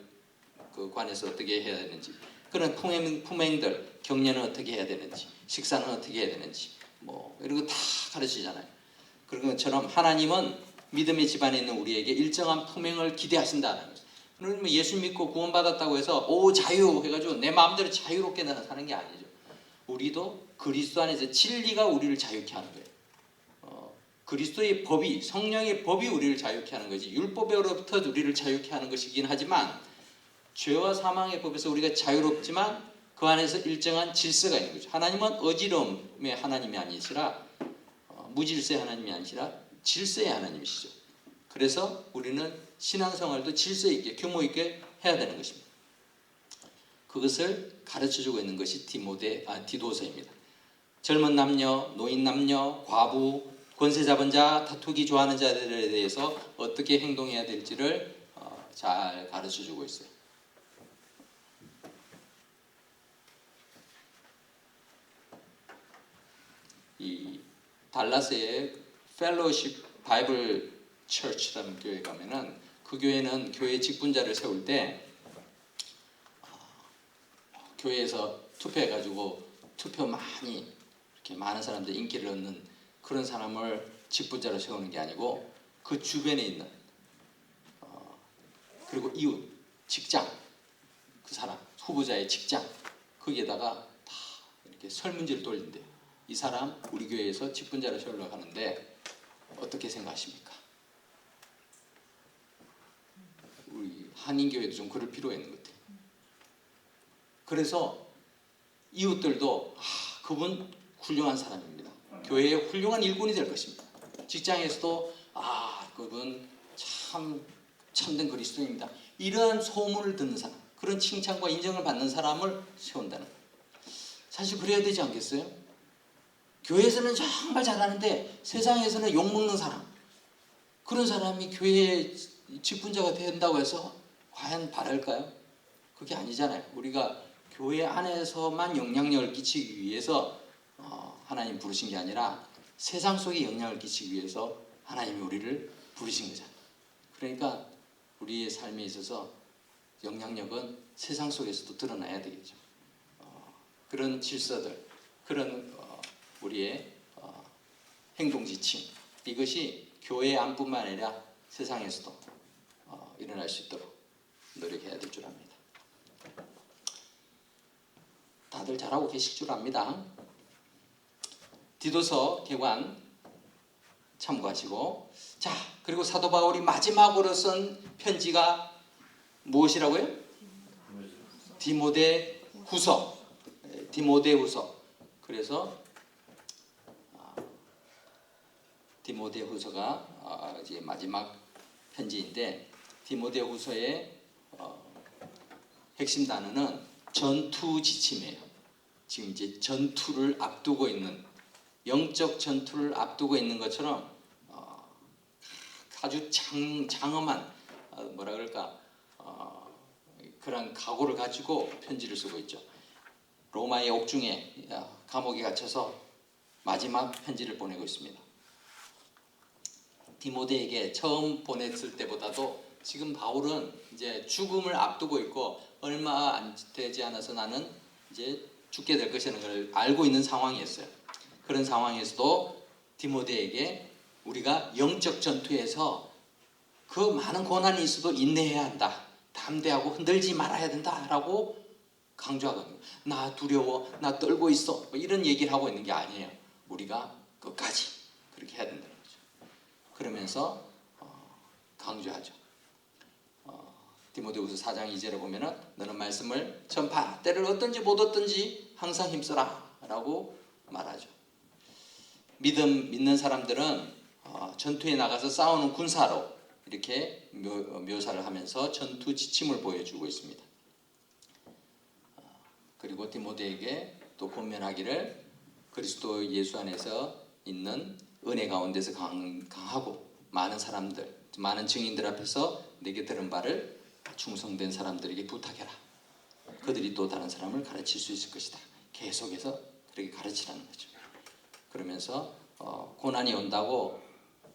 Speaker 1: 그 관에서 어떻게 해야 되는지 그런 품행들 경례는 어떻게 해야 되는지 식사는 어떻게 해야 되는지 뭐 이런 거 다 가르치잖아요. 그런 것처럼 하나님은 믿음의 집안에 있는 우리에게 일정한 품행을 기대하신다는 거죠. 그러면 예수 믿고 구원받았다고 해서 오 자유 해가지고 내 마음대로 자유롭게 사는 게 아니죠. 우리도 그리스도 안에서 진리가 우리를 자유케 하는 거예요. 그리스도의 법이 성령의 법이 우리를 자유케 하는 거지 율법으로부터 우리를 자유케 하는 것이긴 하지만 죄와 사망의 법에서 우리가 자유롭지만 그 안에서 일정한 질서가 있는 거죠. 하나님은 어지러움의 하나님이 아니시라 무질서의 하나님이 아니시라 질서의 하나님이시죠. 그래서 우리는 신앙생활도 질서 있게 규모 있게 해야 되는 것입니다. 그것을 가르쳐주고 있는 것이 디도서입니다. 젊은 남녀, 노인 남녀, 과부, 권세 잡은 자, 다투기 좋아하는 자들에 대해서 어떻게 행동해야 될지를 잘 가르쳐주고 있어요. 이 달라스의 펠로우십 바이블 처치라는 교회 가면은 그 교회는 교회 직분자를 세울 때 교회에서 투표해가지고 투표 많이 이렇게 많은 사람들 인기를 얻는 그런 사람을 직분자로 세우는 게 아니고 그 주변에 있는 그리고 이웃, 직장, 그 사람 후보자의 직장 거기에다가 다 이렇게 설문지를 돌린대요. 이 사람 우리 교회에서 직분자로 세우려고 하는데 어떻게 생각하십니까? 우리 한인교회도 좀 그럴 필요가 있는 것 같아요. 그래서 이웃들도 그분 훌륭한 사람입니다. 교회의 훌륭한 일꾼이 될 것입니다. 직장에서도 그분 참 참된 그리스도인입니다. 이러한 소문을 듣는 사람, 그런 칭찬과 인정을 받는 사람을 세운다는 거예요. 사실 그래야 되지 않겠어요? 교회에서는 정말 잘하는데 세상에서는 욕먹는 사람, 그런 사람이 교회의 직분자가 된다고 해서 과연 바랄까요? 그게 아니잖아요. 우리가 교회 안에서만 영향력을 끼치기 위해서 하나님 부르신 게 아니라 세상 속에 영향을 끼치기 위해서 하나님이 우리를 부르신 거잖아요. 그러니까 우리의 삶에 있어서 영향력은 세상 속에서도 드러나야 되겠죠. 그런 질서들, 그런 우리의 행동 지침, 이것이 교회 안뿐만 아니라 세상에서도 일어날 수 있도록 노력해야 될 줄 압니다. 다들 잘하고 계실 줄 압니다. 디도서 개관 참고하시고, 자, 그리고 사도 바울이 마지막으로 쓴 편지가 무엇이라고요? 디모데후서. 디모데후서. 그래서 디모데후서가 이제 마지막 편지인데, 디모데후서의 핵심 단어는 전투 지침이에요. 지금 이제 전투를 앞두고 있는, 영적 전투를 앞두고 있는 것처럼 아주 장엄한 뭐라 그럴까 그런 각오를 가지고 편지를 쓰고 있죠. 로마의 옥중에 감옥에 갇혀서 마지막 편지를 보내고 있습니다. 디모데에게 처음 보냈을 때보다도 지금 바울은 이제 죽음을 앞두고 있고 얼마 안 되지 않아서 나는 이제 죽게 될 것이라는 걸 알고 있는 상황이었어요. 그런 상황에서도 디모데에게 우리가 영적 전투에서 그 많은 고난이 있어도 인내해야 한다, 담대하고 흔들지 말아야 된다라고 강조하거든요. 나 두려워, 나 떨고 있어, 뭐 이런 얘기를 하고 있는 게 아니에요. 우리가 끝까지 그렇게 해야 된다는 거죠. 그러면서 강조하죠. 디모데후서 4장 2절에 보면은 너는 말씀을 전파, 때를 얻든지 못 얻든지 항상 힘써라 라고 말하죠. 믿는 사람들은 전투에 나가서 싸우는 군사로 이렇게 묘사를 하면서 전투 지침을 보여주고 있습니다. 그리고 디모데에게 또 권면하기를 그리스도 예수 안에서 있는 은혜 가운데서 강하고 많은 사람들, 많은 증인들 앞에서 내게 들은 바를 충성된 사람들에게 부탁해라. 그들이 또 다른 사람을 가르칠 수 있을 것이다. 계속해서 그렇게 가르치라는 거죠. 그러면서 고난이 온다고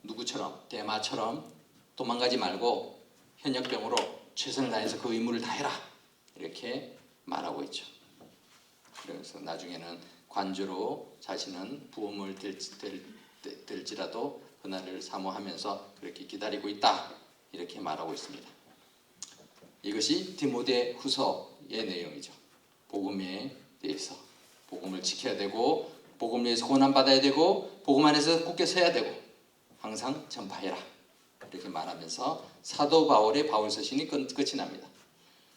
Speaker 1: 누구처럼, 대마처럼 도망가지 말고 현역병으로 최선을 다해서 그 의무를 다해라, 이렇게 말하고 있죠. 그래서 나중에는 관주로 자신은 부험을 될지라도 그날을 사모하면서 그렇게 기다리고 있다, 이렇게 말하고 있습니다. 이것이 디모데후서의 내용이죠. 복음에 대해서, 복음을 지켜야 되고 복음을 위해서 고난받아야 되고 복음 안에서 굳게 서야 되고 항상 전파해라, 이렇게 말하면서 사도 바울의 바울서신이 끝이 납니다.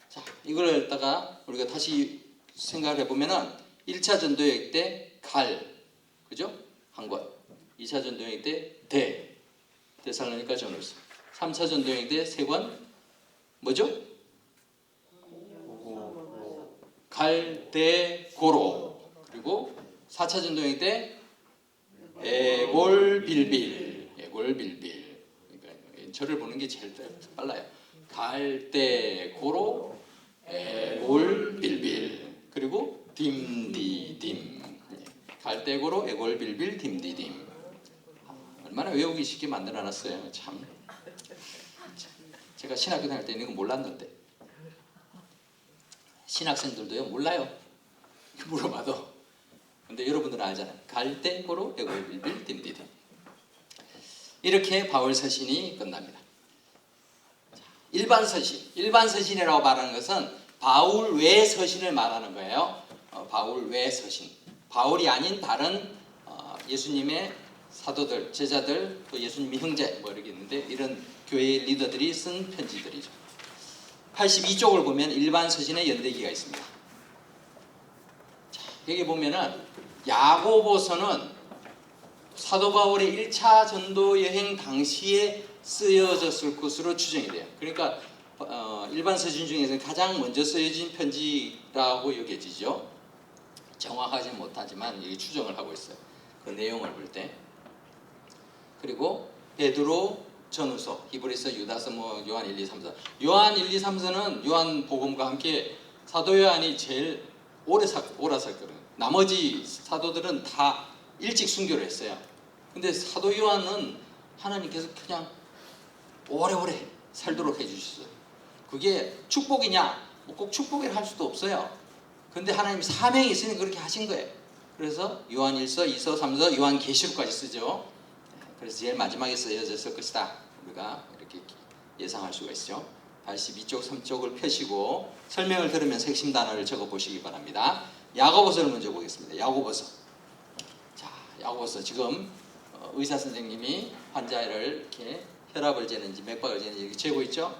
Speaker 1: 자, 이걸 갖다가 우리가 다시 생각을 해보면은 1차 전도여행 때 그죠? 한 권. 2차 전도여행 때 데살로니가 전후서. 3차 전도여행 때 3권. 뭐죠? 고로. 그리고 4차 전도여행 때 에골빌빌. 그러니까 저를 보는 게 제일 빨라요. 고로, 에골빌빌. 그리고 딤디딤. 갈대고로 갈대고로 애골빌빌 딤디딤. 얼마나 외우기 쉽게 만들어놨어요. 참. 제가 신학교 다닐 때는 이거 몰랐는데 신학생들도요 몰라요. 물어봐도. 근데 여러분들은 알잖아요. 갈대고로 애골빌빌 딤디딤. 이렇게 바울 서신이 끝납니다. 일반 서신, 일반 서신이라고 말하는 것은 바울 외 서신을 말하는 거예요. 바울 외 서신. 바울이 아닌 다른 예수님의 사도들, 제자들, 또 예수님의 형제 뭐 이렇게 있는데 이런 교회의 리더들이 쓴 편지들이죠. 82쪽을 보면 일반 서신의 연대기가 있습니다. 자, 여기 보면은 야고보서는 사도 바울의 1차 전도 여행 당시에 쓰여졌을 것으로 추정이 돼요. 그러니까 일반 서신 중에서 가장 먼저 쓰여진 편지라고 여겨지죠. 정확하지 못하지만 여기 추정을 하고 있어요. 그 내용을 볼 때. 그리고 베드로 전후서, 히브리서, 유다서, 요한 1, 2, 3서. 요한 1, 2, 3서는 요한 복음과 함께 사도 요한이 제일 오래 살거든요. 나머지 사도들은 다 일찍 순교를 했어요. 근데 사도 요한은 하나님께서 그냥 오래오래 살도록 해주셨어요. 그게 축복이냐? 꼭 축복이라 할 수도 없어요. 근데 하나님 사명이 있으니 그렇게 하신 거예요. 그래서 요한 1서, 2서, 3서, 요한 계시록까지 쓰죠. 그래서 제일 마지막에 쓰여졌을 것이다. 우리가 이렇게 예상할 수가 있죠. 82쪽, 3쪽을 펴시고 설명을 들으면서 핵심 단어를 적어 보시기 바랍니다. 야고보서를 먼저 보겠습니다. 야고보서. 자, 야고보서 지금 의사 선생님이 환자를 이렇게 혈압을 재는지 맥박을 재는지 이렇게 재고 있죠.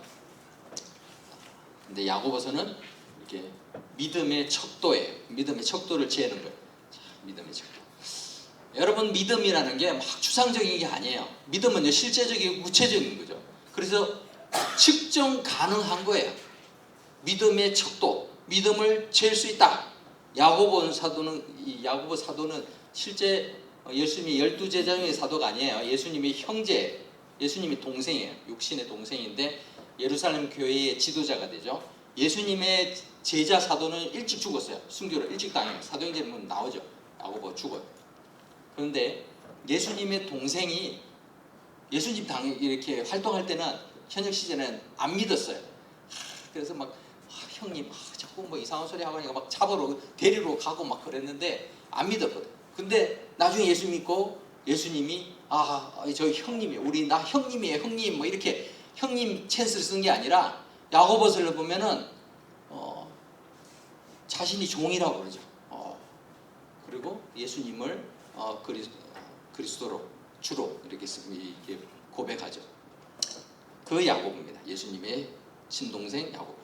Speaker 1: 근데 야고보서는 이렇게 믿음의 척도예요. 믿음의 척도를 재는 거예요. 자, 믿음의 척도. 여러분 믿음이라는 게 막 추상적인 게 아니에요. 믿음은요 실제적이고 구체적인 거죠. 그래서 측정 가능한 거예요. 믿음의 척도, 믿음을 잴 수 있다. 야고보 사도는 실제 예수님이 12제자 중의 사도가 아니에요. 예수님의 형제, 예수님의 동생이에요. 육신의 동생인데 예루살렘 교회의 지도자가 되죠. 예수님의 제자 사도는 일찍 죽었어요. 순교를 일찍 당해요. 사도행전은 나오죠. 야고보 죽어요. 그런데 예수님의 동생이 예수님 당에 이렇게 활동할 때는 현역 시절에는 안 믿었어요. 그래서 막 형님 자꾸 뭐 이상한 소리 하고 하니까 막 잡으러 데리러 가고 막 그랬는데 안 믿었거든. 근데 나중에 예수 믿고 예수님이 저 형님이에요. 우리 나 형님이에요. 형님 뭐 이렇게 형님 찬스를 쓴 게 아니라 야고보서를 보면은 자신이 종이라고 그러죠. 그리고 예수님을 그리스도로 주로 이렇게 고백하죠. 그 야고보입니다. 예수님의 친동생 야고보.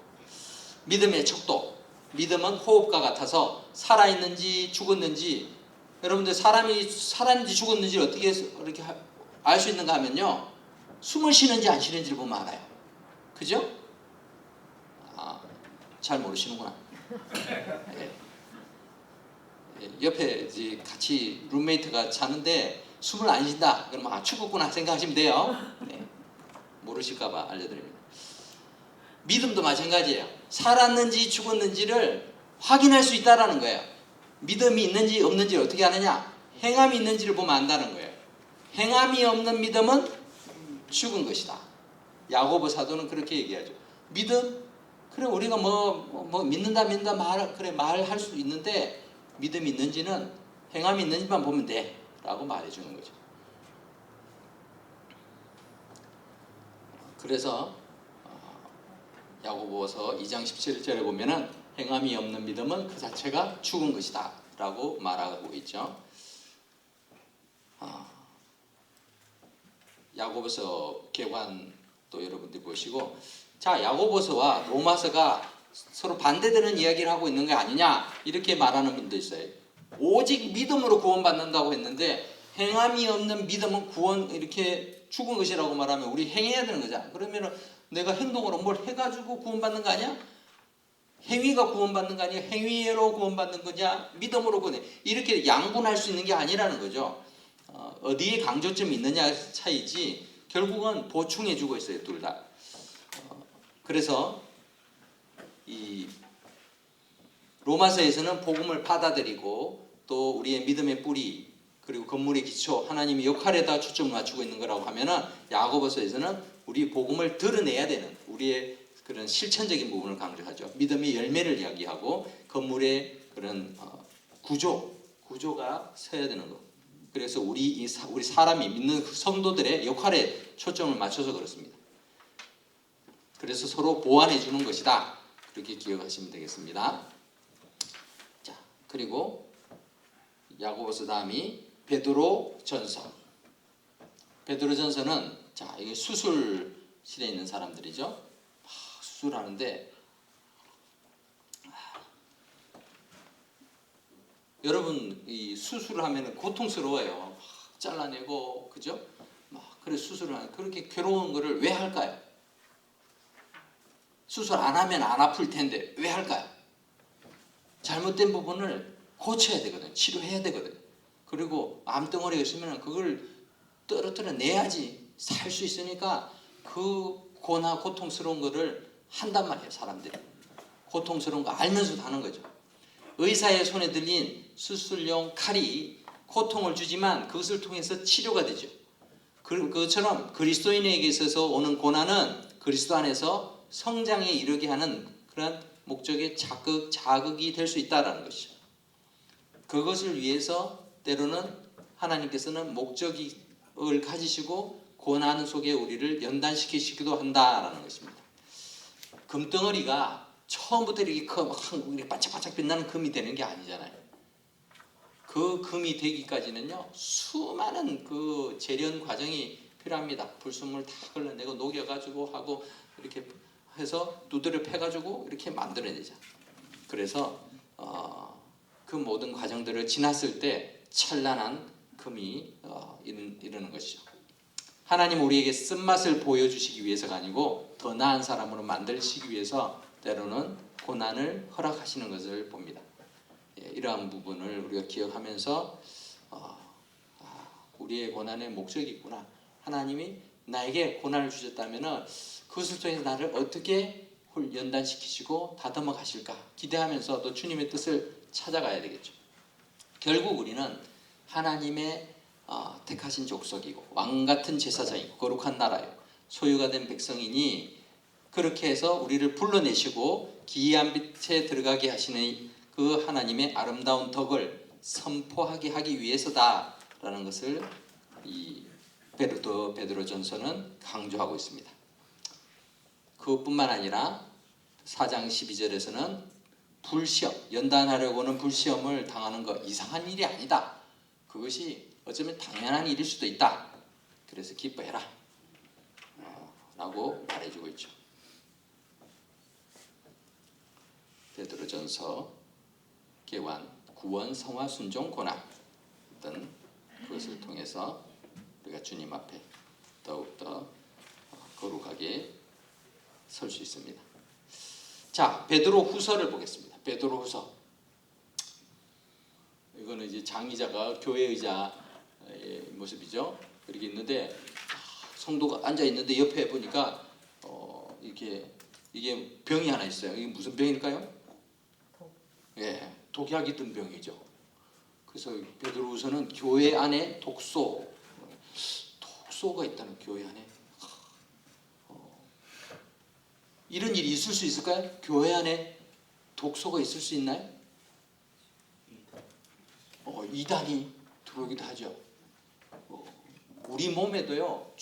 Speaker 1: 믿음의 척도. 믿음은 호흡과 같아서 살아있는지 죽었는지, 여러분들 사람이 살았는지 죽었는지 어떻게 이렇게 알 수 있는가 하면요, 숨을 쉬는지 안 쉬는지를 보면 알아요. 그죠? 잘 모르시는구나. 네. 옆에 이제 같이 룸메이트가 자는데 숨을 안 쉰다. 그러면 죽었구나 생각하시면 돼요. 네. 모르실까봐 알려드립니다. 믿음도 마찬가지예요. 살았는지 죽었는지를 확인할 수 있다라는 거예요. 믿음이 있는지 없는지 어떻게 아느냐? 행함이 있는지를 보면 안다는 거예요. 행함이 없는 믿음은 죽은 것이다. 야고보 사도는 그렇게 얘기하죠. 믿음? 그래 우리가 뭐 믿는다 말할 수 있는데 믿음이 있는지는 행함이 있는지만 보면 돼 라고 말해주는 거죠. 그래서 야고보서 2장 17절에 보면은 행함이 없는 믿음은 그 자체가 죽은 것이다 라고 말하고 있죠. 야고보서 개관도 여러분들이 보시고, 자, 야고보서와 로마서가 서로 반대되는 이야기를 하고 있는 게 아니냐 이렇게 말하는 분도 있어요. 오직 믿음으로 구원받는다고 했는데 행함이 없는 믿음은 구원 이렇게 죽은 것이라고 말하면 우리 행해야 되는 거잖아. 그러면 내가 행동으로 뭘 해가지고 구원받는 거 아니야? 행위가 구원받는 거 아니야? 행위로 구원받는 거냐? 믿음으로 구원해. 이렇게 양분할 수 있는 게 아니라는 거죠. 어디에 강조점이 있느냐 차이지 결국은 보충해 주고 있어요. 둘 다. 그래서 이 로마서에서는 복음을 받아들이고 또 우리의 믿음의 뿌리 그리고 건물의 기초 하나님의 역할에다 초점을 맞추고 있는 거라고 하면은 야고보서에서는 우리 복음을 드러내야 되는 우리의 그런 실천적인 부분을 강조하죠. 믿음의 열매를 이야기하고 건물의 그런 구조가 서야 되는 것. 그래서 우리 사람이 믿는 성도들의 역할에 초점을 맞춰서 그렇습니다. 그래서 서로 보완해 주는 것이다. 그렇게 기억하시면 되겠습니다. 자, 그리고 야고보서 다음이 베드로전서. 베드로전서는 자, 이게 수술실에 있는 사람들이죠. 수술하는데 여러분 이 수술을 하면은 고통스러워요. 잘라내고 그죠? 그래 수술을 하는 그렇게 괴로운 거를 왜 할까요? 수술 안 하면 안 아플 텐데 왜 할까요? 잘못된 부분을 고쳐야 되거든. 치료해야 되거든. 그리고 암덩어리가 있으면 그걸 떨어뜨려내야지 살 수 있으니까 그 고통스러운 거를 한단 말이에요. 사람들이. 고통스러운 거 알면서도 하는 거죠. 의사의 손에 들린 수술용 칼이 고통을 주지만 그것을 통해서 치료가 되죠. 그것처럼 그리스도인에게 있어서 오는 고난은 그리스도 안에서 성장에 이르게 하는 그런 목적의 자극이 될 수 있다는 것이죠. 그것을 위해서 때로는 하나님께서는 목적을 가지시고 고난 속에 우리를 연단시키시기도 한다라는 것입니다. 금덩어리가 처음부터 이렇게 반짝반짝 빛나는 금이 되는 게 아니잖아요. 그 금이 되기까지는요 수많은 그 재련 과정이 필요합니다. 불순물 다 걸러내고 녹여가지고 하고 이렇게 해서 두드려 패가지고 이렇게 만들어내죠. 그래서 그 모든 과정들을 지났을 때 찬란한 금이 이르는 것이죠. 하나님 우리에게 쓴맛을 보여주시기 위해서가 아니고 더 나은 사람으로 만들시기 위해서 때로는 고난을 허락하시는 것을 봅니다. 이러한 부분을 우리가 기억하면서 우리의 고난의 목적이 있구나. 하나님이 나에게 고난을 주셨다면 그것을 통해서 나를 어떻게 연단시키시고 다듬어 가실까 기대하면서 또 주님의 뜻을 찾아가야 되겠죠. 결국 우리는 하나님의 택하신 족속이고 왕같은 제사장이고 거룩한 나라요 소유가 된 백성이니 그렇게 해서 우리를 불러내시고 기이한 빛에 들어가게 하시는 그 하나님의 아름다운 덕을 선포하게 하기 위해서다라는 것을 이 베드로전서는 강조하고 있습니다. 그것뿐만 아니라 4장 12절에서는 불시험, 연단하려고 하는 불시험을 당하는 것 이상한 일이 아니다. 그것이 어쩌면 당연한 일일 수도 있다. 그래서 기뻐해라 라고 말해주고 있죠. 베드로전서 개완 구원 성화 순종 고난 어떤 그것을 통해서 우리가 주님 앞에 더욱더 거룩하게 설 수 있습니다. 자, 베드로 후서를 보겠습니다. 베드로 후서. 이거는 이제 장의자가 교회 의자의 모습이죠. 이렇게 있는데 성도가 앉아 있는데 옆에 보니까 이게 병이 하나 있어요. 이게 무슨 병일까요? 예, 독약이 든 병이죠. 그래서 베드로후서는 교회 안에 독소가 있다는 교회 안에 이런 일이 있을 수 있을까요? 교회 안에 독소가 있을 수 있나요? 이단이 들어오기도 하죠. 우리 몸에도요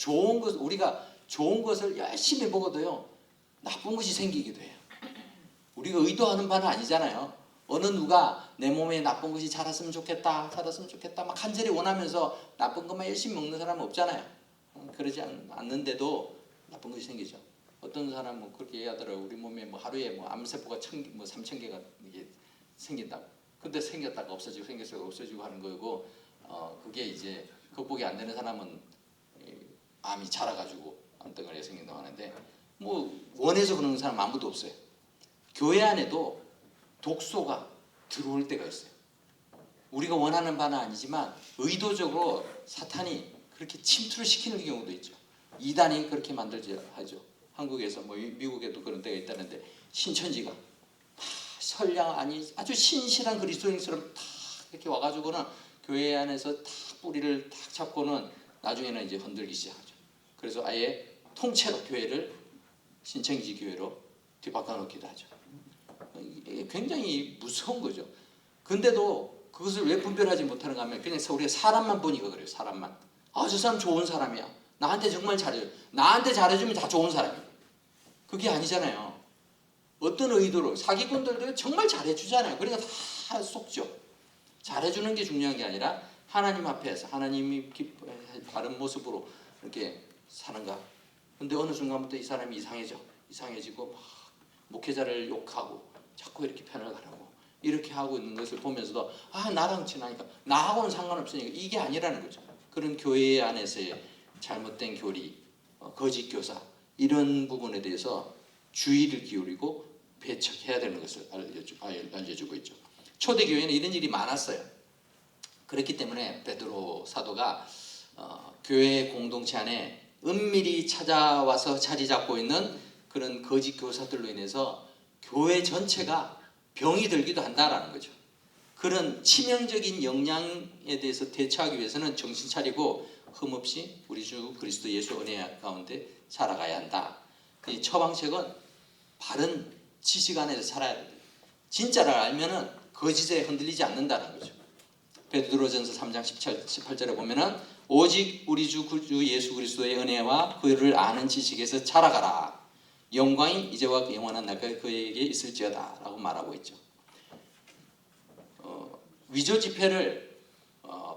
Speaker 1: 우리가 좋은 것을 열심히 먹어도요 나쁜 것이 생기기도 해요. 우리가 의도하는 바는 아니잖아요. 어느 누가 내 몸에 나쁜 것이 자랐으면 좋겠다 막 간절히 원하면서 나쁜 것만 열심히 먹는 사람은 없잖아요. 그러지 않는데도 나쁜 것이 생기죠. 어떤 사람은 그렇게 얘기하더라고요. 우리 몸에 하루에 암세포가 3,000개가 이게 생긴다고. 근데 생겼다가 없어지고 생겼다가 없어지고 하는 거고 그게 이제 극복이 안 되는 사람은 암이 자라가지고 암덩어리가 생긴다고 하는데 원해서 그러는 사람 아무도 없어요. 교회 안에도 독소가 들어올 때가 있어요. 우리가 원하는 바는 아니지만 의도적으로 사탄이 그렇게 침투를 시키는 경우도 있죠. 이단이 그렇게 만들지 하죠. 한국에서 미국에도 그런 때가 있다는데 신천지가 선량 아니 아주 신실한 그리스도인처럼 다 이렇게 와가지고는 교회 안에서 다 뿌리를 탁 잡고는 나중에는 이제 흔들기 시작하죠. 그래서 아예 통째로 교회를 신천지 교회로 뒤바꿔 놓기도 하죠. 이게 굉장히 무서운 거죠. 근데도 그것을 왜 분별하지 못하는가 하면 그냥 우리가 사람만 보니까 그래요. 사람만. 아, 저 사람 좋은 사람이야. 나한테 정말 잘해줘. 나한테 잘해주면 다 좋은 사람이야. 그게 아니잖아요. 어떤 의도로 사기꾼들도 정말 잘해주잖아요. 그러니까 다 속죠. 잘해주는 게 중요한 게 아니라 하나님 앞에서 하나님이 바른 모습으로 이렇게 사는가. 근데 어느 순간부터 이 사람이 이상해지고 막 목회자를 욕하고 자꾸 이렇게 편을 가라고 이렇게 하고 있는 것을 보면서도 아, 나랑 친하니까 나하고는 상관없으니까 이게 아니라는 거죠. 그런 교회 안에서의 잘못된 교리, 거짓 교사 이런 부분에 대해서 주의를 기울이고 배척해야 되는 것을 알려주고 있죠. 초대교회는 이런 일이 많았어요. 그렇기 때문에 베드로 사도가 교회 공동체 안에 은밀히 찾아와서 자리 잡고 있는 그런 거짓 교사들로 인해서 교회 전체가 병이 들기도 한다라는 거죠. 그런 치명적인 영향에 대해서 대처하기 위해서는 정신 차리고 흠없이 우리 주 그리스도 예수 은혜 가운데 살아가야 한다. 이 처방책은 바른 지식 안에서 살아야 된다. 진짜를 알면은 거짓에 흔들리지 않는다는 거죠. 베드로전서 3장 18절에 보면은 오직 우리 주 예수 그리스도의 은혜와 그를 아는 지식에서 자라가라. 영광이 이제와 영원한 날까지 그에게 있을지어다 라고 말하고 있죠. 위조 지폐를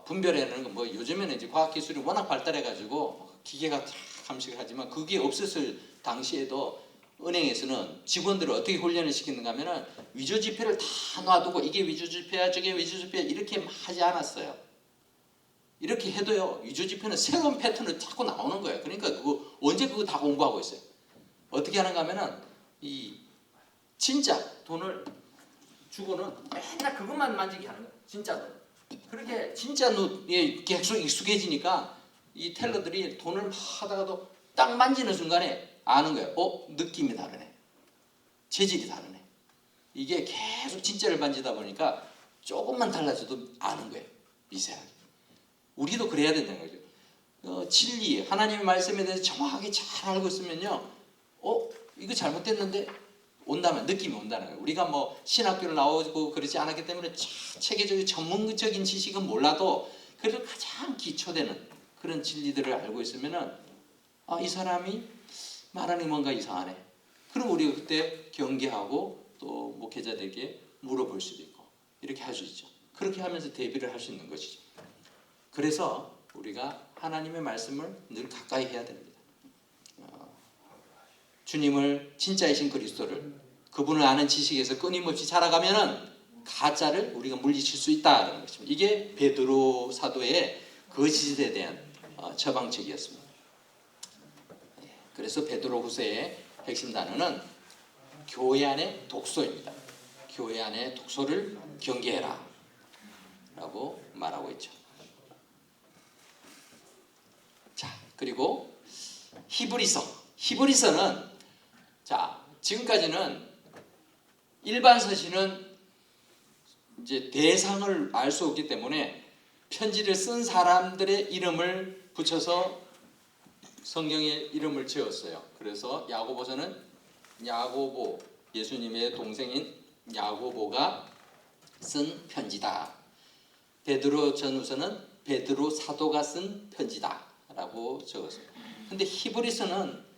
Speaker 1: 분별해내는 건 뭐 요즘에는 이제 과학기술이 워낙 발달해가지고 기계가 다 감식을 하지만 그게 없었을 당시에도 은행에서는 직원들을 어떻게 훈련을 시키는가 하면은 위조 지폐를 다 놔두고 이게 위조 지폐야 저게 위조 지폐야 이렇게 하지 않았어요. 이렇게 해도요 위조 지폐는 새로운 패턴으로 자꾸 나오는 거예요. 그러니까 그거 언제 그거 다 공부하고 있어요. 어떻게 하는가 하면은 이 진짜 돈을 주고는 맨날 그것만 만지게 하는 거예요. 진짜 돈. 그렇게 진짜 눈에 계속 익숙해지니까 이 텔러들이 돈을 막 하다가도 딱 만지는 순간에 아는 거예요. 느낌이 다르네. 재질이 다르네. 이게 계속 진짜를 만지다 보니까 조금만 달라져도 아는 거예요. 미세하게. 우리도 그래야 된다는 거죠. 진리, 하나님의 말씀에 대해서 정확하게 잘 알고 있으면요. 이거 잘못됐는데 온다면 느낌이 온다는 거예요. 우리가 뭐 신학교를 나오고 그러지 않았기 때문에 체계적인 전문적인 지식은 몰라도 그래도 가장 기초되는 그런 진리들을 알고 있으면은 이 사람이 말하는 뭔가 이상하네. 그럼 우리가 그때 경계하고 또 목회자들에게 물어볼 수도 있고 이렇게 할 수 있죠. 그렇게 하면서 대비를 할 수 있는 것이죠. 그래서 우리가 하나님의 말씀을 늘 가까이 해야 됩니다. 주님을 진짜이신 그리스도를 그분을 아는 지식에서 끊임없이 자라가면은 가짜를 우리가 물리칠 수 있다는 것입니다. 이게 베드로 사도의 거짓에 대한 처방책이었습니다. 그래서 베드로후서의 핵심 단어는 교회 안의 독소입니다. 교회 안의 독소를 경계해라 라고 말하고 있죠. 자, 그리고 히브리서는 자, 지금까지는 일반 서신은 이제 대상을 알 수 없기 때문에 편지를 쓴 사람들의 이름을 붙여서 성경에 이름을 지었어요. 그래서 야고보서는 야고보, 예수님의 동생인 야고보가 쓴 편지다. 베드로 전후서는 베드로 사도가 쓴 편지다 라고 적었어요. 근데 히브리서는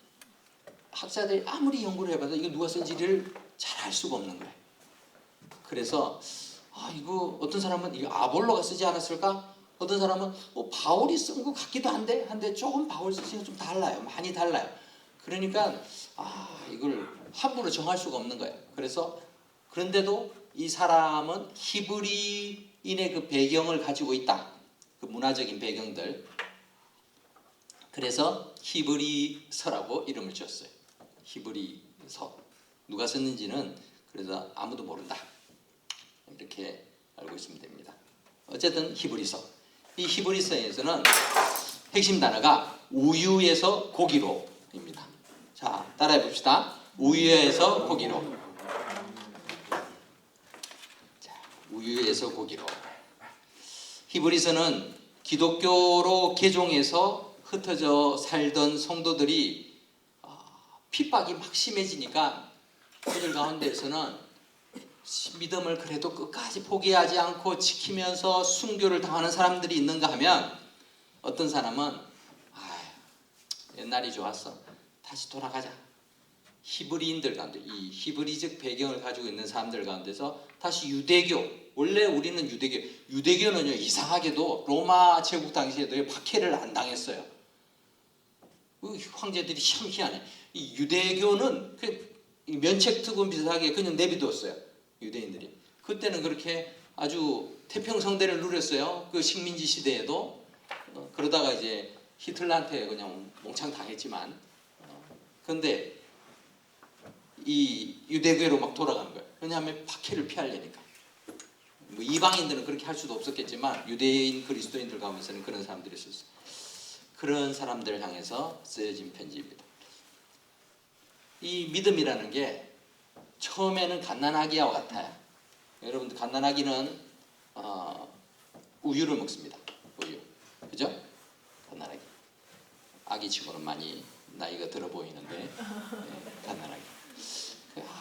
Speaker 1: 학자들이 아무리 연구를 해봐도 이거 누가 쓴지를 잘 알 수가 없는 거예요. 그래서 이거 어떤 사람은 이거 아볼로가 쓰지 않았을까? 어떤 사람은 바울이 쓴 것 같기도 한데 조금 바울 쓰시는 좀 달라요. 많이 달라요. 그러니까 이걸 함부로 정할 수가 없는 거예요. 그런데도 이 사람은 히브리인의 그 배경을 가지고 있다. 그 문화적인 배경들. 그래서 히브리서라고 이름을 지었어요. 히브리서. 누가 썼는지는 그래서 아무도 모른다. 이렇게 알고 있으면 됩니다. 어쨌든 히브리서. 이 히브리서에서는 핵심 단어가 우유에서 고기로입니다. 자, 따라해 봅시다. 우유에서 고기로. 자, 우유에서 고기로. 히브리서는 기독교로 개종해서 흩어져 살던 성도들이 핍박이 막 심해지니까 그들 가운데에서는 믿음을 그래도 끝까지 포기하지 않고 지키면서 순교를 당하는 사람들이 있는가 하면, 어떤 사람은 옛날이 좋았어, 다시 돌아가자. 히브리인들 가운데, 이 히브리적 배경을 가지고 있는 사람들 가운데서 다시 유대교, 원래 우리는 유대교는요 이상하게도 로마 제국 당시에도 박해를 안 당했어요. 황제들이 참 희한해. 이 유대교는 면책특권 비슷하게 그냥 내비뒀어요. 유대인들이 그때는 그렇게 아주 태평성대를 누렸어요. 그 식민지 시대에도. 그러다가 이제 히틀러한테 그냥 몽창 당했지만, 그런데 이 유대교로 막 돌아가는 거예요. 왜냐하면 박해를 피하려니까. 뭐 이방인들은 그렇게 할 수도 없었겠지만 유대인 그리스도인들 가운데서는 그런 사람들이 있었어요. 그런 사람들을 향해서 쓰여진 편지입니다. 이 믿음이라는 게 처음에는 갓난아기와 같아요. 여러분들 갓난아기는 우유를 먹습니다. 우유, 그죠? 갓난아기. 아기치고는 많이 나이가 들어 보이는데 갓난아기.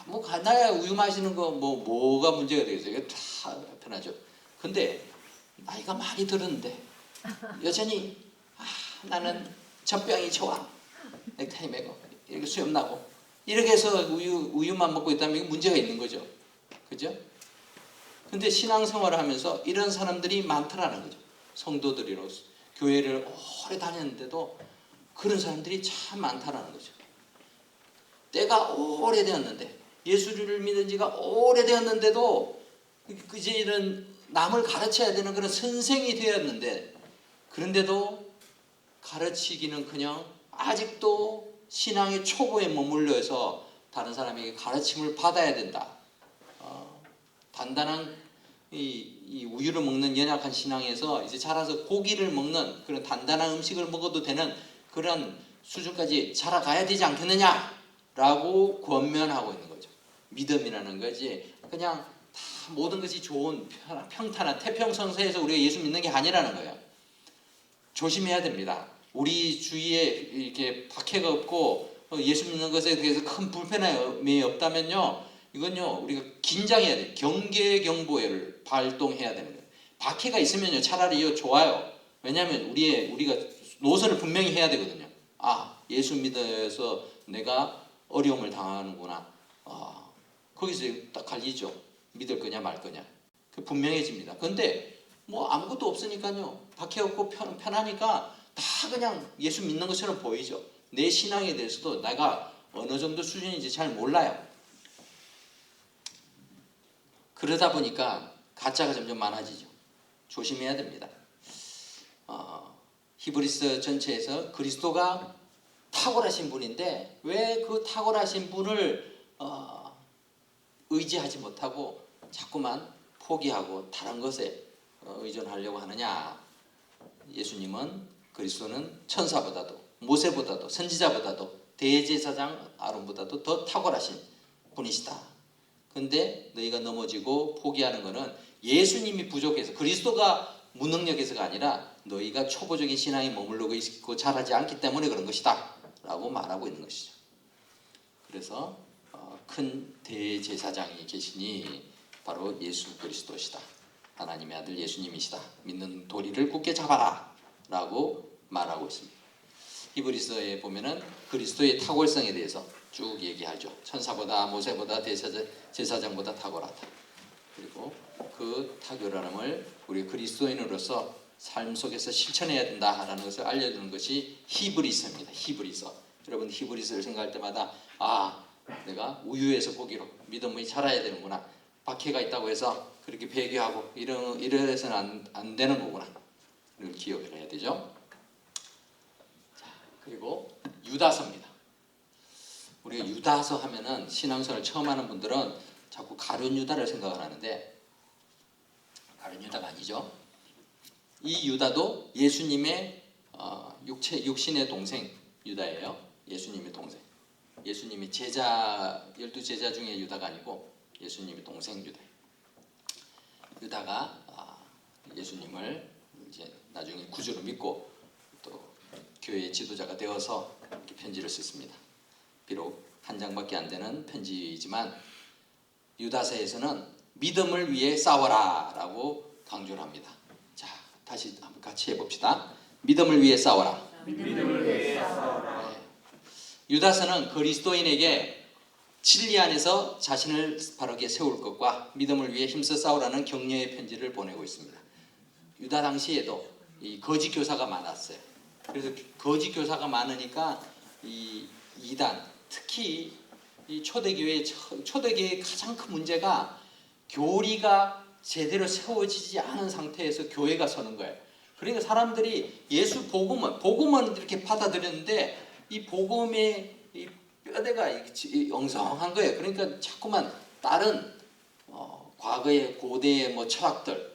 Speaker 1: 뭐 갓난아기 우유 마시는 거 뭐가 문제가 되겠어요? 이게 다 편하죠. 근데 나이가 많이 들었는데 여전히 나는 젖병이 좋아, 넥타이 매고 이렇게 수염 나고 이렇게 해서 우유만 먹고 있다면 이게 문제가 있는 거죠. 그죠? 근데 신앙생활을 하면서 이런 사람들이 많더라는 거죠. 성도들이로서 교회를 오래 다녔는데도 그런 사람들이 참 많다라는 거죠. 때가 오래되었는데, 예수를 믿은 지가 오래되었는데도 이제 이런 남을 가르쳐야 되는 그런 선생이 되었는데, 그런데도 가르치기는커녕 아직도 신앙의 초보에 머물러서 다른 사람에게 가르침을 받아야 된다. 단단한 이 우유를 먹는 연약한 신앙에서 이제 자라서 고기를 먹는 그런 단단한 음식을 먹어도 되는 그런 수준까지 자라가야 되지 않겠느냐라고 권면하고 있는 거죠. 믿음이라는 것이 그냥 다 모든 것이 좋은 평탄한 태평성세에서 우리가 예수 믿는 게 아니라는 거예요. 조심해야 됩니다. 우리 주위에 이렇게 박해가 없고 예수 믿는 것에 대해서 큰 불편함이 없다면요, 이건요 우리가 긴장해야 돼요. 경계경보를 발동해야 되는 거예요. 박해가 있으면요 차라리 좋아요. 왜냐하면 우리가 노선을 분명히 해야 되거든요. 예수 믿어서 내가 어려움을 당하는구나. 거기서 딱 갈리죠. 믿을 거냐 말 거냐. 분명해집니다. 그런데 뭐 아무것도 없으니까요, 박해 없고 편하니까 다 그냥 예수 믿는 것처럼 보이죠. 내 신앙에 대해서도 내가 어느 정도 수준인지 잘 몰라요. 그러다 보니까 가짜가 점점 많아지죠. 조심해야 됩니다. 히브리서 전체에서 그리스도가 탁월하신 분인데 왜 그 탁월하신 분을 의지하지 못하고 자꾸만 포기하고 다른 것에 의존하려고 하느냐. 예수님은, 그리스도는 천사보다도 모세보다도 선지자보다도 대제사장 아론보다도 더 탁월하신 분이시다. 근데 너희가 넘어지고 포기하는 것은 예수님이 부족해서, 그리스도가 무능력해서가 아니라 너희가 초보적인 신앙에 머무르고 있고 자라지 않기 때문에 그런 것이다 라고 말하고 있는 것이죠. 그래서 큰 대제사장이 계시니 바로 예수 그리스도시다. 하나님의 아들 예수님이시다. 믿는 도리를 굳게 잡아라 라고 말하고 있습니다. 히브리서에 보면은 그리스도의 탁월성에 대해서 쭉 얘기하죠. 천사보다 모세보다 제사장보다 탁월하다. 그리고 그 탁월함을 우리 그리스도인으로서 삶 속에서 실천해야 된다라는 것을 알려주는 것이 히브리서입니다. 히브리서. 여러분 히브리서를 생각할 때마다 내가 우유에서 고기로 믿음이 자라야 되는구나. 박해가 있다고 해서 그렇게 배교하고 이래서는 안 되는 거구나. 이걸 기억을 해야 되죠. 자, 그리고 유다서입니다. 우리가 유다서 하면은 신앙생활 처음 하는 분들은 자꾸 가룟 유다를 생각을 하는데 가룟 유다가 아니죠. 이 유다도 예수님의 육신의 동생 유다예요. 예수님의 동생. 예수님의 제자 12제자 중에 유다가 아니고 예수님의 동생 유다. 유다가 예수님을 이제 나중에 구주로 믿고 또 교회의 지도자가 되어서 이렇게 편지를 썼습니다. 비록 한 장밖에 안 되는 편지이지만 유다서에서는 믿음을 위해 싸워라라고 강조를 합니다. 자, 다시 한번 같이 해봅시다. 믿음을 위해 싸워라.
Speaker 3: 믿음을 위해 싸워라.
Speaker 1: 네. 유다서는 그리스도인에게 진리 안에서 자신을 바르게 세울 것과 믿음을 위해 힘써 싸우라는 격려의 편지를 보내고 있습니다. 유다 당시에도 이 거짓 교사가 많았어요. 그래서 거짓 교사가 많으니까 이 이단, 특히 이 초대교회의 가장 큰 문제가 교리가 제대로 세워지지 않은 상태에서 교회가 서는 거예요. 그러니까 사람들이 예수 복음은 이렇게 받아들였는데 이 복음의 이 뼈대가 엉성한 거예요. 그러니까 자꾸만 다른 과거의 고대의 뭐 철학들,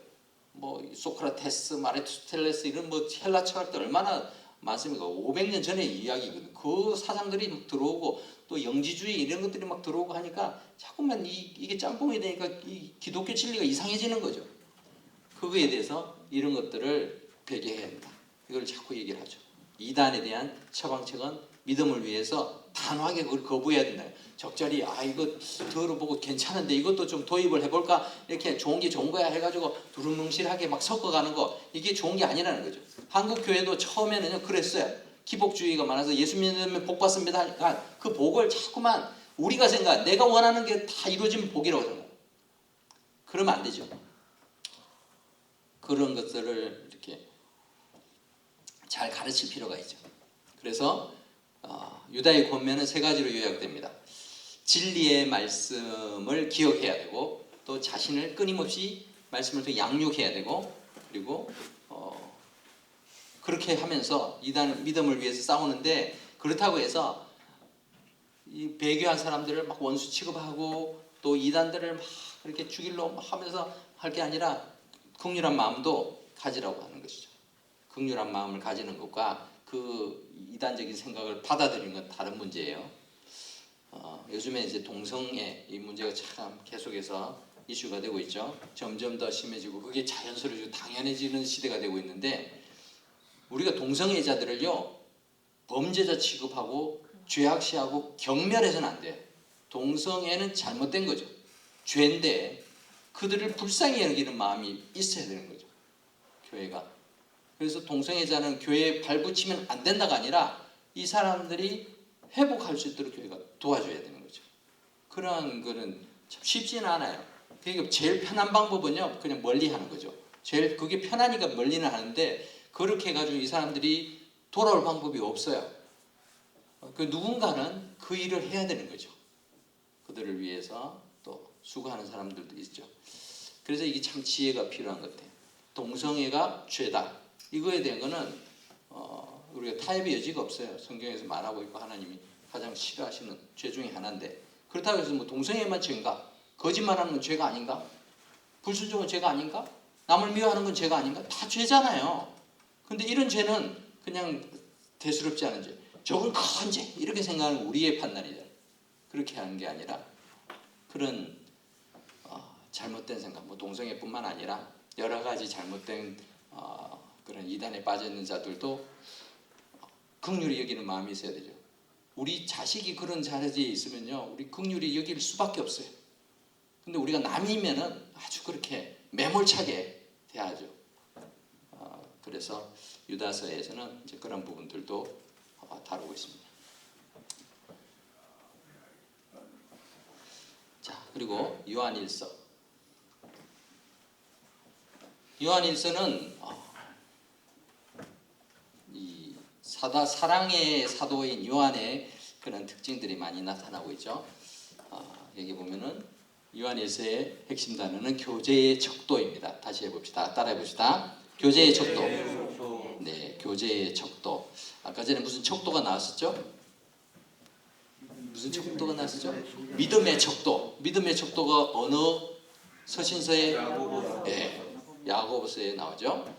Speaker 1: 뭐 소크라테스, 마레투스텔레스 이런 뭐 헬라 철학들 얼마나 많습니까? 500년 전의 이야기거든. 그 사상들이 막 들어오고 또 영지주의 이런 것들이 막 들어오고 하니까 자꾸만 이게 짬뽕이 되니까 이 기독교 진리가 이상해지는 거죠. 그거에 대해서 이런 것들을 배제해야 한다. 이걸 자꾸 얘기를 하죠. 이단에 대한 처방책은 믿음을 위해서 단호하게 그걸 거부해야 된다. 적절히 이거 들어보고 괜찮은데 이것도 좀 도입을 해볼까 이렇게 좋은 게 좋은 거야 해가지고 두루뭉실하게 막 섞어가는 거 이게 좋은 게 아니라는 거죠. 한국 교회도 처음에는 그랬어요. 기복주의가 많아서 예수 믿으면 복 받습니다 하니까 그 복을 자꾸만 우리가 생각 내가 원하는 게 다 이루어지면 복이라고 생각해요. 그러면 안 되죠. 그런 것들을 이렇게 잘 가르칠 필요가 있죠. 그래서 유다의 권면은 세 가지로 요약됩니다. 진리의 말씀을 기억해야 되고 또 자신을 끊임없이 말씀을 통해 양육해야 되고 그리고 그렇게 하면서 이단 믿음을 위해서 싸우는데 그렇다고 해서 이 배교한 사람들을 막 원수 취급하고 또 이단들을 막 그렇게 죽일로 하면서 할 게 아니라 긍휼한 마음도 가지라고 하는 것이죠. 긍휼한 마음을 가지는 것과 그 이단적인 생각을 받아들이는 건 다른 문제예요. 요즘에 이제 동성애 이 문제가 참 계속해서 이슈가 되고 있죠. 점점 더 심해지고 그게 자연스러워지고 당연해지는 시대가 되고 있는데 우리가 동성애자들을요 범죄자 취급하고 죄악시하고 경멸해서는 안 돼요. 동성애는 잘못된 거죠. 죄인데 그들을 불쌍히 여기는 마음이 있어야 되는 거죠. 교회가. 그래서 동성애자는 교회에 발붙이면 안 된다가 아니라 이 사람들이 회복할 수 있도록 교회가 도와줘야 되는 거죠. 그러한 거는 참 쉽지는 않아요. 그러니까 제일 편한 방법은요 그냥 멀리하는 거죠. 제일 그게 편하니까 멀리는 하는데 그렇게 해가지고 이 사람들이 돌아올 방법이 없어요. 그 누군가는 그 일을 해야 되는 거죠. 그들을 위해서 또 수고하는 사람들도 있죠. 그래서 이게 참 지혜가 필요한 것 같아요. 동성애가 죄다. 이거에 대한 거는 우리가 타협의 여지가 없어요. 성경에서 말하고 있고 하나님이 가장 싫어하시는 죄 중에 하나인데 그렇다고 해서 뭐 동성애만 죄인가? 거짓말하는 건 죄가 아닌가? 불순종은 죄가 아닌가? 남을 미워하는 건 죄가 아닌가? 다 죄잖아요. 근데 이런 죄는 그냥 대수롭지 않은 죄. 저건 큰 죄. 이렇게 생각하는 우리의 판단이잖아요. 그렇게 하는 게 아니라 그런 잘못된 생각, 뭐 동성애뿐만 아니라 여러 가지 잘못된 그런 이단에 빠져 있는 자들도 긍휼히 여기는 마음이 있어야 되죠. 우리 자식이 그런 자리에 있으면요, 우리 긍휼히 여길 수밖에 없어요. 근데 우리가 남이면은 아주 그렇게 매몰차게 대하죠. 그래서 유다서에서는 이제 그런 부분들도 다루고 있습니다. 자, 그리고 요한일서. 요한일서는 이 사랑의 사도인 요한의 그런 특징들이 많이 나타나고 있죠. 여기 보면은 요한일서의 핵심 단어는 교제의 척도입니다. 다시 해봅시다. 따라해 봅시다. 교제의 척도. 네, 교제의 척도. 아까 전에 무슨 척도가 나왔었죠? 무슨 척도가 나왔었죠? 믿음의 척도. 믿음의 척도가 어느 서신서에? 야고보서에 나오죠.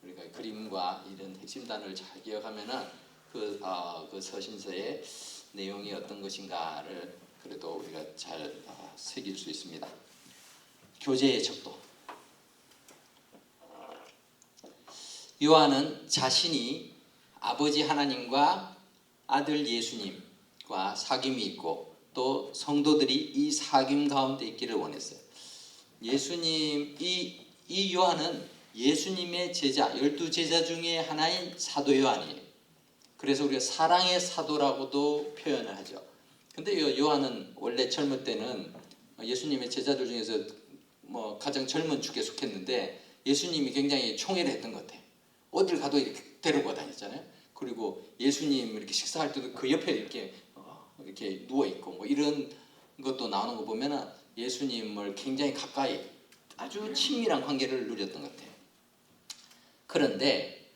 Speaker 1: 그러니까 그림과 이런 핵심 단어를 잘 기억하면은 그 서신서의 내용이 어떤 것인가를 그래도 우리가 잘 새길 수 있습니다. 교제의 척도. 요한은 자신이 아버지 하나님과 아들 예수님과 사귐이 있고 또 성도들이 이 사귐 가운데 있기를 원했어요. 이 요한은 예수님의 제자, 12제자 중에 하나인 사도 요한이에요. 그래서 우리가 사랑의 사도라고도 표현을 하죠. 근데 요한은 원래 젊을 때는 예수님의 제자들 중에서 뭐 가장 젊은 축에 속했는데 예수님이 굉장히 총애를 했던 것 같아요. 어딜 가도 이렇게 데리고 다녔잖아요. 그리고 예수님 이렇게 식사할 때도 그 옆에 이렇게 누워 있고 뭐 이런 것도 나오는 거 보면은 예수님을 굉장히 가까이 아주 친밀한 관계를 누렸던 것 같아요. 그런데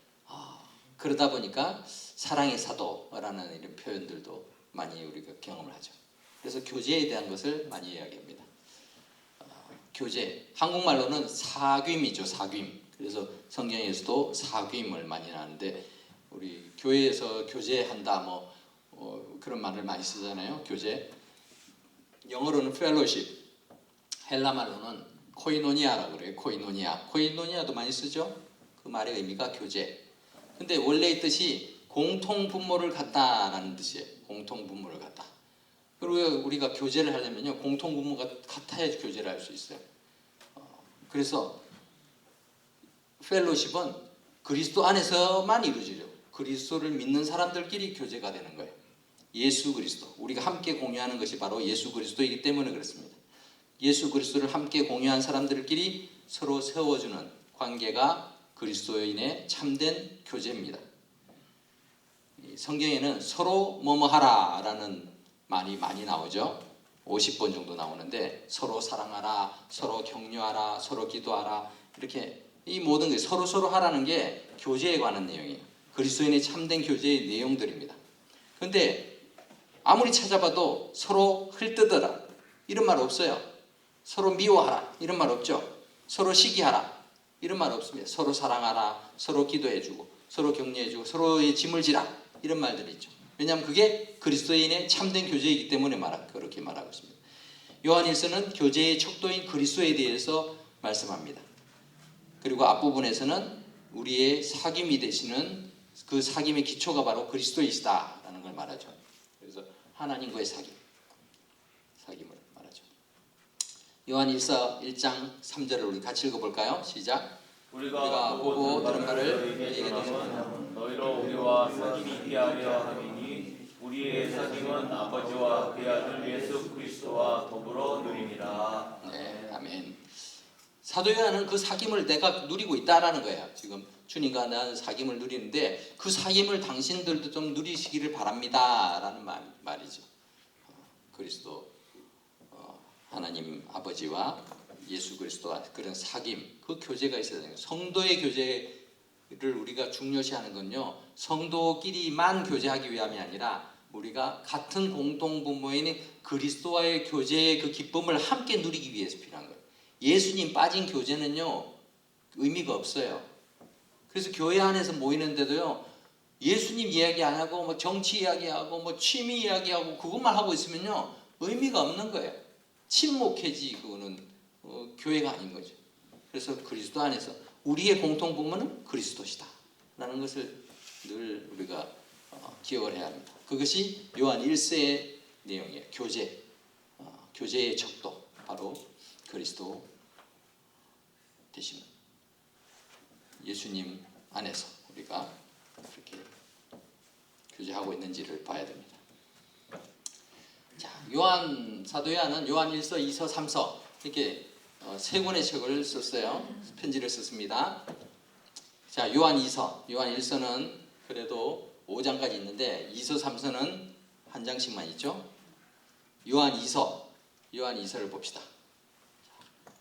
Speaker 1: 그러다 보니까 사랑의 사도라는 이런 표현들도 많이 우리가 경험을 하죠. 그래서 교제에 대한 것을 많이 이야기합니다. 교제, 한국말로는 사귐이죠. 사귐. 그래서 성경에서도 사귐을 많이 나오는데 우리 교회에서 교제한다 뭐 그런 말을 많이 쓰잖아요. 교제. 영어로는 fellowship, 헬라 말로는 코이노니아라고 그래요. 코이노니아도 많이 쓰죠. 그 말의 의미가 교제. 근데 원래의 뜻이 공통 분모를 갖다라는 뜻이에요. 공통 분모를 갖다. 그리고 우리가 교제를 하려면요, 공통 분모가 같아야지 교제를 할 수 있어요. 그래서 펠로십은 그리스도 안에서만 이루어지죠. 그리스도를 믿는 사람들끼리 교제가 되는 거예요. 예수 그리스도, 우리가 함께 공유하는 것이 바로 예수 그리스도이기 때문에 그렇습니다. 예수 그리스도를 함께 공유한 사람들끼리 서로 세워주는 관계가 그리스도인의 참된 교제입니다. 성경에는 서로 뭐뭐하라라는 말이 많이 나오죠. 50번 정도 나오는데 서로 사랑하라, 서로 격려하라, 서로 기도하라, 이렇게 이 모든 게 서로 하라는 게 교제에 관한 내용이에요. 그리스도인의 참된 교제의 내용들입니다. 그런데 아무리 찾아봐도 서로 헐뜯어라 이런 말 없어요. 서로 미워하라 이런 말 없죠. 서로 시기하라 이런 말 없습니다. 서로 사랑하라, 서로 기도해주고, 서로 격려해주고, 서로의 짐을 지라 이런 말들이 있죠. 왜냐하면 그게 그리스도인의 참된 교제이기 때문에 그렇게 말하고 있습니다. 요한일서는 교제의 척도인 그리스도에 대해서 말씀합니다. 그리고 앞부분에서는 우리의 사귐이 되시는 그 사귐의 기초가 바로 그리스도이시다라는 걸 말하죠. 그래서 하나님과의 사귐을 말하죠. 요한일서 1장 3절을 우리 같이 읽어볼까요? 시작. 우리가 보고 들은 바를 너희에게 전하노니
Speaker 3: 너희로 우리와 사귐이 있게 하려 함이니 우리의 사귐은 아버지와 그의 아들 예수 그리스도와 더불어 누리니라.
Speaker 1: 네, 아멘. 사도 요한은 그 사귐을 내가 누리고 있다라는 거예요. 지금 주님과 나는 사귐을 누리는데 그 사귐을 당신들도 좀 누리시기를 바랍니다라는 말이죠. 그리스도 하나님 아버지와 예수 그리스도와 그런 사귐, 그 교제가 있어야 돼요. 성도의 교제를 우리가 중요시하는 건요, 성도끼리만 교제하기 위함이 아니라 우리가 같은 공동 부모인 그리스도와의 교제의 그 기쁨을 함께 누리기 위해서 필요한 거예요. 예수님 빠진 교제는요 의미가 없어요. 그래서 교회 안에서 모이는데도요 예수님 이야기 안 하고 뭐 정치 이야기하고 뭐 취미 이야기하고 그것만 하고 있으면요 의미가 없는 거예요. 침묵해지 그거는 교회가 아닌 거죠. 그래서 그리스도 안에서 우리의 공통 부모는 그리스도시다 라는 것을 늘 우리가 기억을 해야 합니다. 그것이 요한 1세의 내용이에요. 교제의 척도, 바로 그리스도 되시는 예수님 안에서 우리가 그렇게 교제하고 있는지를 봐야 됩니다. 자, 사도 요한은 요한 1서, 2서, 3서 이렇게 세 권의 책을 썼어요. 편지를 썼습니다. 자, 요한 1서는 그래도 5장까지 있는데 2서, 3서는 한 장씩만 있죠. 요한 2서를 봅시다.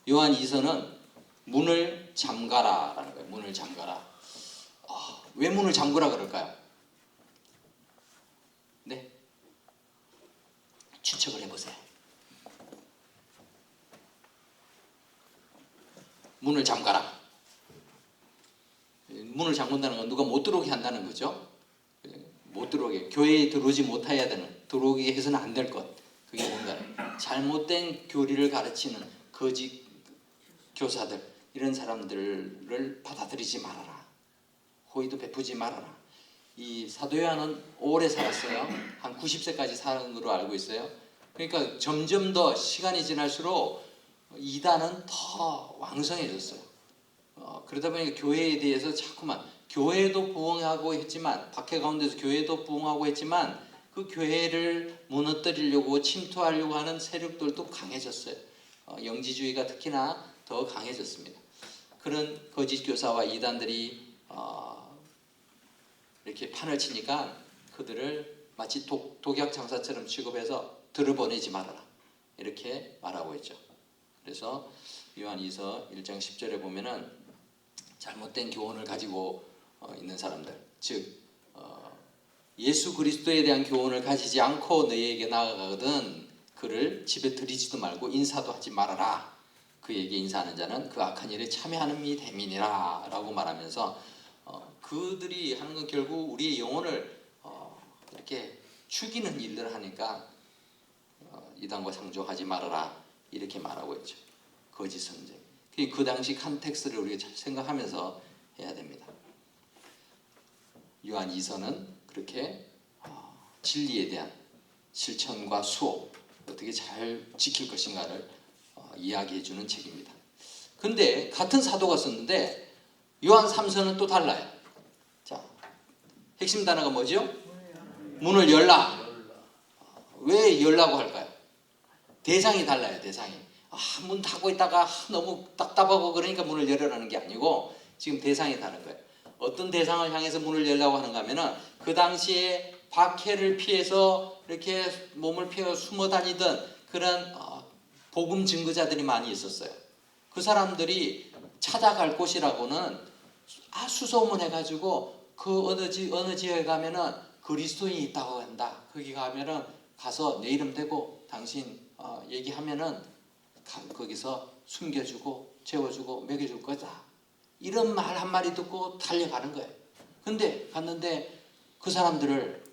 Speaker 1: 요한 2서는 문을 잠가라라는 거예요. 문을 잠가라. 왜 문을 잠그라 그럴까요? 네, 추측을 해보세요. 문을 잠가라. 문을 잠근다는 건 누가 못 들어오게 한다는 거죠. 못 들어오게, 교회에 들어오지 못해야 되는, 들어오게 해서는 안 될 것. 그게 뭔가 잘못된 교리를 가르치는 거짓 교사들, 이런 사람들을 받아들이지 말아라. 호의도 베푸지 말아라. 이 사도 요한은 오래 살았어요. 한 90세까지 사는 걸로 알고 있어요. 그러니까 점점 더 시간이 지날수록 이단은 더 왕성해졌어요. 그러다 보니까 교회에 대해서 자꾸만 교회도 부흥하고 했지만 박해 가운데서 교회도 부흥하고 했지만 그 교회를 무너뜨리려고 침투하려고 하는 세력들도 강해졌어요. 영지주의가 특히나 더 강해졌습니다. 그런 거짓 교사와 이단들이 이렇게 판을 치니까 그들을 마치 독약 장사처럼 취급해서 들어보내지 말아라 이렇게 말하고 있죠. 그래서 요한 2서 1장 10절에 보면은 잘못된 교훈을 가지고 있는 사람들, 즉 예수 그리스도에 대한 교훈을 가지지 않고 너희에게 나아가거든 그를 집에 들이지도 말고 인사도 하지 말아라. 그에게 인사하는 자는 그 악한 일에 참여하는 이 대민이라 라고 말하면서 그들이 하는 건 결국 우리의 영혼을 이렇게 죽이는 일들을 하니까 이단과 상종하지 말아라 이렇게 말하고 있죠. 거짓 선생. 그 당시 컨텍스트를 우리가 잘 생각하면서 해야 됩니다. 요한 2서는 그렇게 진리에 대한 실천과 수업 어떻게 잘 지킬 것인가를 이야기해 주는 책입니다. 근데 같은 사도가 썼는데 요한 3서는 또 달라요. 자, 핵심 단어가 뭐죠? 문을 열라. 왜 열라고 할까요? 대상이 달라요. 대상이. 문 닫고 있다가 너무 답답하고 그러니까 문을 열으라는 게 아니고 지금 대상이 다른 거예요. 어떤 대상을 향해서 문을 열라고 하는가 하면은 그 당시에 박해를 피해서 이렇게 몸을 피해 숨어 다니던 그런 복음 증거자들이 많이 있었어요. 그 사람들이 찾아갈 곳이라고는 수소문해가지고 그 어느 지역에 가면은 그리스도인이 있다고 한다. 거기 가면은 가서 내 이름 대고 당신 얘기하면은 거기서 숨겨주고 재워주고 먹여줄 거다. 이런 말 한마디 듣고 달려가는 거예요. 근데 갔는데 그 사람들을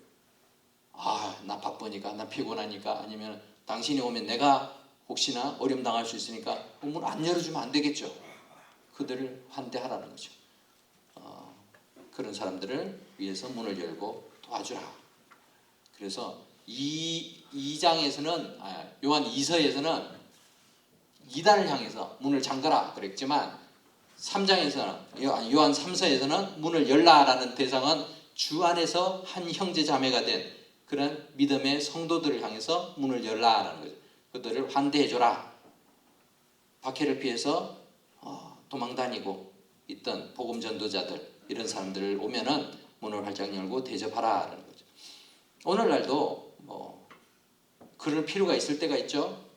Speaker 1: 나 바쁘니까 나 피곤하니까 아니면 당신이 오면 내가 혹시나 어려움 당할 수 있으니까 문 안 열어주면 안 되겠죠. 그들을 환대하라는 거죠. 그런 사람들을 위해서 문을 열고 도와주라. 그래서 이 2장에서는 요한 2서에서는 이단을 향해서 문을 잠가라 그랬지만 3장에서는 요한 3서에서는 문을 열라라는 대상은 주 안에서 한 형제 자매가 된 그런 믿음의 성도들을 향해서 문을 열라라는 거죠. 그들을 환대해줘라. 박해를 피해서 도망다니고 있던 복음 전도자들 이런 사람들 오면은 문을 활짝 열고 대접하라라는 거죠. 오늘날도 그럴 필요가 있을 때가 있죠.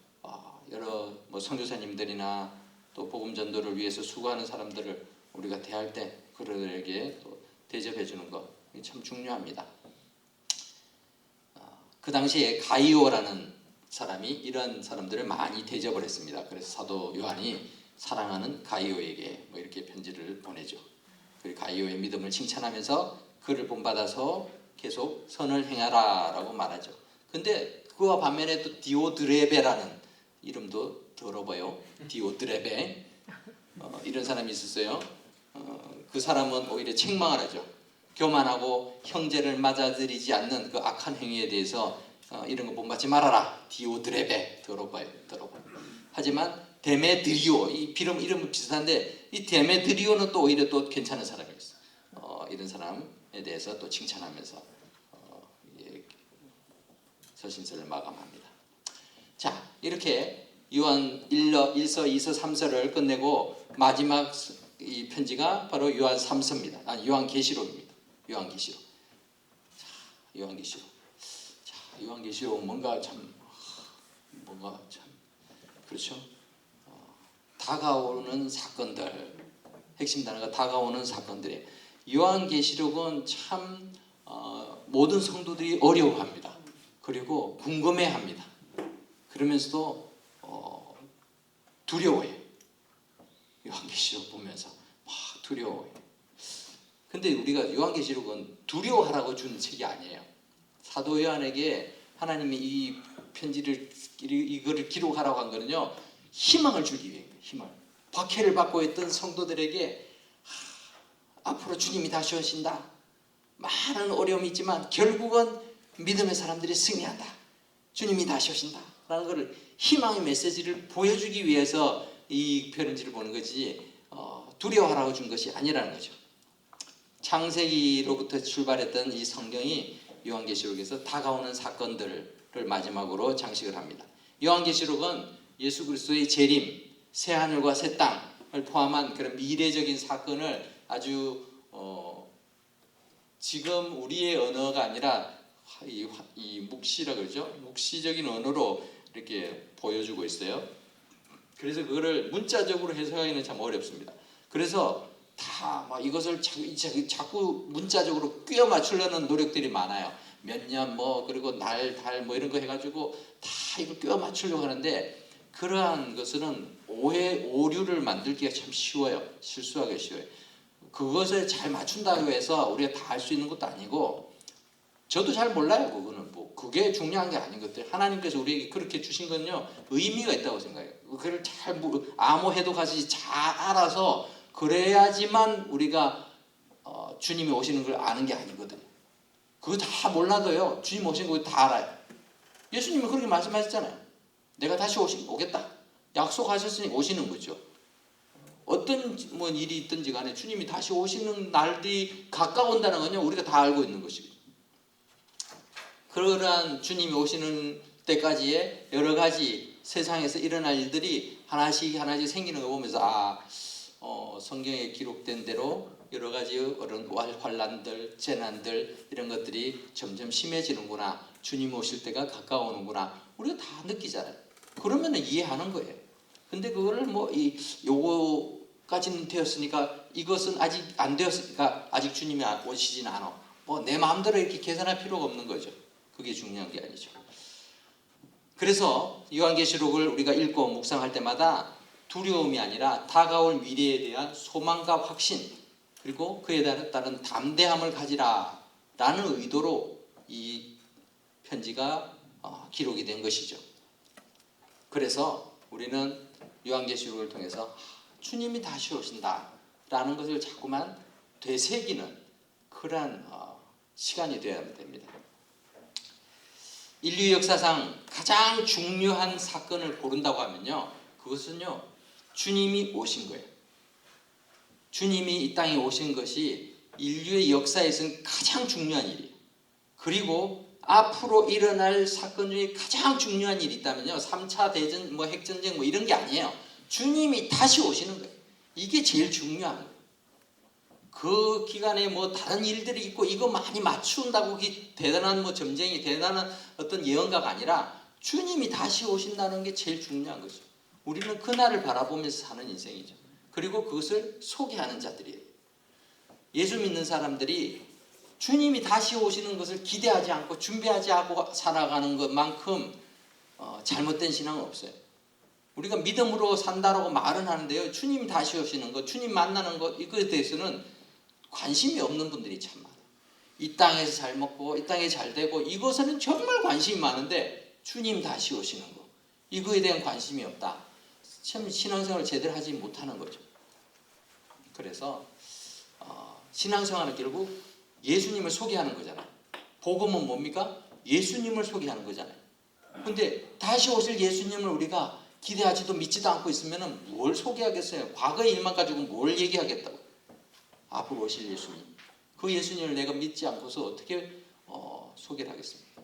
Speaker 1: 여러 선교사님들이나 또 복음 전도를 위해서 수고하는 사람들을 우리가 대할 때 그들에게 또 대접해 주는 것 참 중요합니다. 그 당시에 가이오라는 사람이 이런 사람들을 많이 대접을 했습니다. 그래서 사도 요한이 사랑하는 가이오에게 이렇게 편지를 보내죠. 그리고 가이오의 믿음을 칭찬하면서 그를 본받아서 계속 선을 행하라라고 말하죠. 근데 그와 반면에 또 디오드레베라는 이름도 들어봐요. 디오드레베 이런 사람이 있었어요. 그 사람은 오히려 책망을 하죠. 교만하고 형제를 맞아들이지 않는 그 악한 행위에 대해서 이런 거 본받지 말아라. 디오드레베 들어봐요. 하지만 데메드리오 이 이름은 비슷한데 이 데메드리오는 또 오히려 또 괜찮은 사람이었어요. 이런 사람에 대해서 또 칭찬하면서 서신서를 마감합니다. 자, 이렇게 요한 1서, 2서, 3서를 끝내고 마지막 이 편지가 바로 요한 3서입니다. 요한계시록입니다. 요한계시록. 요한계시록 뭔가 참 그렇죠. 다가오는 사건들, 핵심 단어가 다가오는 사건들이에요. 요한계시록은 참 모든 성도들이 어려워합니다. 그리고 궁금해합니다. 그러면서도 두려워해요. 요한계시록 보면서 막 두려워해요. 근데 우리가 요한계시록은 두려워하라고 준 책이 아니에요. 사도 요한에게 하나님이 이 편지를 이거를 기록하라고 한 거는요. 희망을 주기 위해요. 희망. 박해를 받고 있던 성도들에게 앞으로 주님이 다시 오신다. 많은 어려움이 있지만 결국은 믿음의 사람들이 승리한다. 주님이 다시 오신다 라는 것을 희망의 메시지를 보여주기 위해서 이 편지를 보는 거지 두려워하라고 준 것이 아니라는 거죠. 창세기로부터 출발했던 이 성경이 요한계시록에서 다가오는 사건들을 마지막으로 장식을 합니다. 요한계시록은 예수 그리스도의 재림, 새 하늘과 새 땅을 포함한 그런 미래적인 사건을 아주 지금 우리의 언어가 아니라 이 묵시라 그러죠. 묵시적인 언어로 이렇게 보여주고 있어요. 그래서 그거를 문자적으로 해석하기는 참 어렵습니다. 그래서 다 막 이것을 자꾸 문자적으로 끼워 맞추려는 노력들이 많아요. 몇 년 그리고 날, 달 이런 거 해가지고 다 이걸 끼워 맞추려고 하는데 그러한 것은 오류를 만들기가 참 쉬워요. 실수하기가 쉬워요. 그것을 잘 맞춘다고 해서 우리가 다 할 수 있는 것도 아니고 저도 잘 몰라요. 그거는 그게 중요한 게 아닌 것 같아요. 하나님께서 우리에게 그렇게 주신 건요 의미가 있다고 생각해요. 그걸 잘 아무 해독하지 잘 알아서 그래야지만 우리가 주님이 오시는 걸 아는 게 아니거든요. 그거 다 몰라도요 주님 오시는 거 다 알아요. 예수님이 그렇게 말씀하셨잖아요. 내가 다시 오겠다. 약속하셨으니 오시는 거죠. 어떤 일이 있든지 간에 주님이 다시 오시는 날이 가까운다는 건요 우리가 다 알고 있는 것이고 그러한 주님이 오시는 때까지의 여러 가지 세상에서 일어날 일들이 하나씩 생기는 거 보면서 성경에 기록된 대로 여러 가지 그런 환란들, 재난들 이런 것들이 점점 심해지는구나. 주님 오실 때가 가까우는구나. 우리가 다 느끼잖아요. 그러면 이해하는 거예요. 근데 그거를 요거까지는 되었으니까 이것은 아직 안 되었으니까 아직 주님이 오시진 않아. 내 마음대로 이렇게 계산할 필요가 없는 거죠. 그게 중요한 게 아니죠. 그래서 요한계시록을 우리가 읽고 묵상할 때마다 두려움이 아니라 다가올 미래에 대한 소망과 확신 그리고 그에 따른 담대함을 가지라 라는 의도로 이 편지가 기록이 된 것이죠. 그래서 우리는 요한계시록을 통해서 주님이 다시 오신다 라는 것을 자꾸만 되새기는 그러한 시간이 되어야 됩니다. 인류 역사상 가장 중요한 사건을 고른다고 하면요 그것은요 주님이 오신 거예요. 주님이 이 땅에 오신 것이 인류의 역사에서는 가장 중요한 일이에요. 그리고 앞으로 일어날 사건 중에 가장 중요한 일이 있다면요 3차 대전, 핵전쟁 이런 게 아니에요. 주님이 다시 오시는 거예요. 이게 제일 중요한 거예요. 그 기간에 다른 일들이 있고 이거 많이 맞춘다고 대단한 점쟁이 대단한 어떤 예언가가 아니라 주님이 다시 오신다는 게 제일 중요한 거죠. 우리는 그날을 바라보면서 사는 인생이죠. 그리고 그것을 소개하는 자들이에요. 예수 믿는 사람들이 주님이 다시 오시는 것을 기대하지 않고 준비하지 않고 살아가는 것만큼 잘못된 신앙은 없어요. 우리가 믿음으로 산다라고 말은 하는데요. 주님이 다시 오시는 것, 주님 만나는 것 이거에 대해서는 관심이 없는 분들이 참 많아요. 이 땅에서 잘 먹고 이 땅에 잘 되고 이것에는 정말 관심이 많은데 주님 다시 오시는 것 이거에 대한 관심이 없다. 참 신앙생활을 제대로 하지 못하는 거죠. 그래서 신앙생활은 결국 예수님을 소개하는 거잖아요. 복음은 뭡니까? 예수님을 소개하는 거잖아요. 근데 다시 오실 예수님을 우리가 기대하지도 믿지도 않고 있으면 뭘 소개하겠어요? 과거의 일만 가지고 뭘 얘기하겠다고. 앞으로 오실 예수님. 그 예수님을 내가 믿지 않고서 어떻게 소개를 하겠습니까?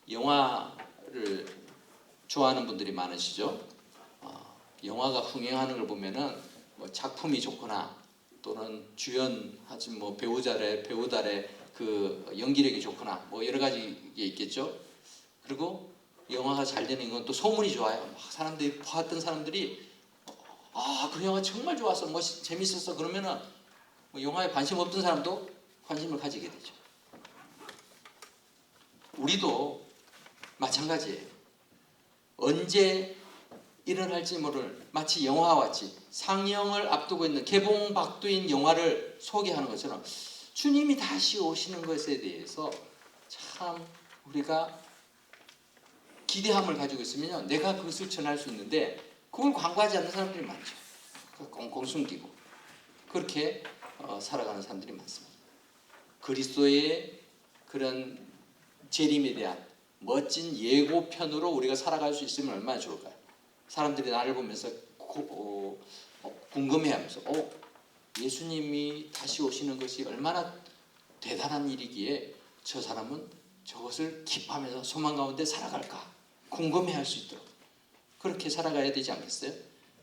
Speaker 1: 영화를 좋아하는 분들이 많으시죠? 영화가 흥행하는 걸 보면은 작품이 좋거나 또는 주연하신 배우달의 그 연기력이 좋거나 여러 가지 게 있겠죠. 그리고 영화가 잘 되는 건 또 소문이 좋아요. 사람들이 봤던 사람들이 그 영화 정말 좋았어, 재밌었어 그러면은 영화에 관심 없던 사람도 관심을 가지게 되죠. 우리도 마찬가지예요. 언제 일어날지 모를 마치 영화와 같이 상영을 앞두고 있는 개봉 박두인 영화를 소개하는 것처럼 주님이 다시 오시는 것에 대해서 참 우리가 기대함을 가지고 있으면 내가 그것을 전할 수 있는데 그걸 광고하지 않는 사람들이 많죠. 꽁꽁 숨기고 그렇게 살아가는 사람들이 많습니다. 그리스도의 그런 재림에 대한 멋진 예고편으로 우리가 살아갈 수 있으면 얼마나 좋을까요? 사람들이 나를 보면서 궁금해하면서 예수님이 다시 오시는 것이 얼마나 대단한 일이기에 저 사람은 저것을 기뻐하면서 소망 가운데 살아갈까 궁금해할 수 있도록 그렇게 살아가야 되지 않겠어요?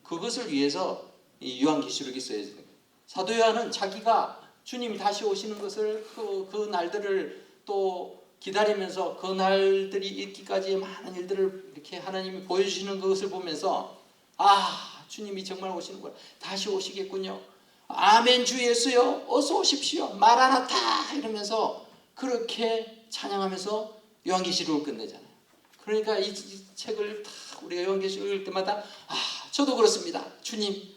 Speaker 1: 그것을 위해서 이 요한계시록이 써야지. 사도 요한은 자기가 주님이 다시 오시는 것을 그 날들을 또 기다리면서 그 날들이 있기까지의 많은 일들을 이렇게 하나님이 보여주시는 것을 보면서 주님이 정말 오시는구나. 다시 오시겠군요. 아멘 주 예수여 어서 오십시오. 마라나타 이러면서 그렇게 찬양하면서 요한계시록을 끝내잖아요. 그러니까 이 책을 다 우리가 요한계시록을 읽을 때마다 저도 그렇습니다. 주님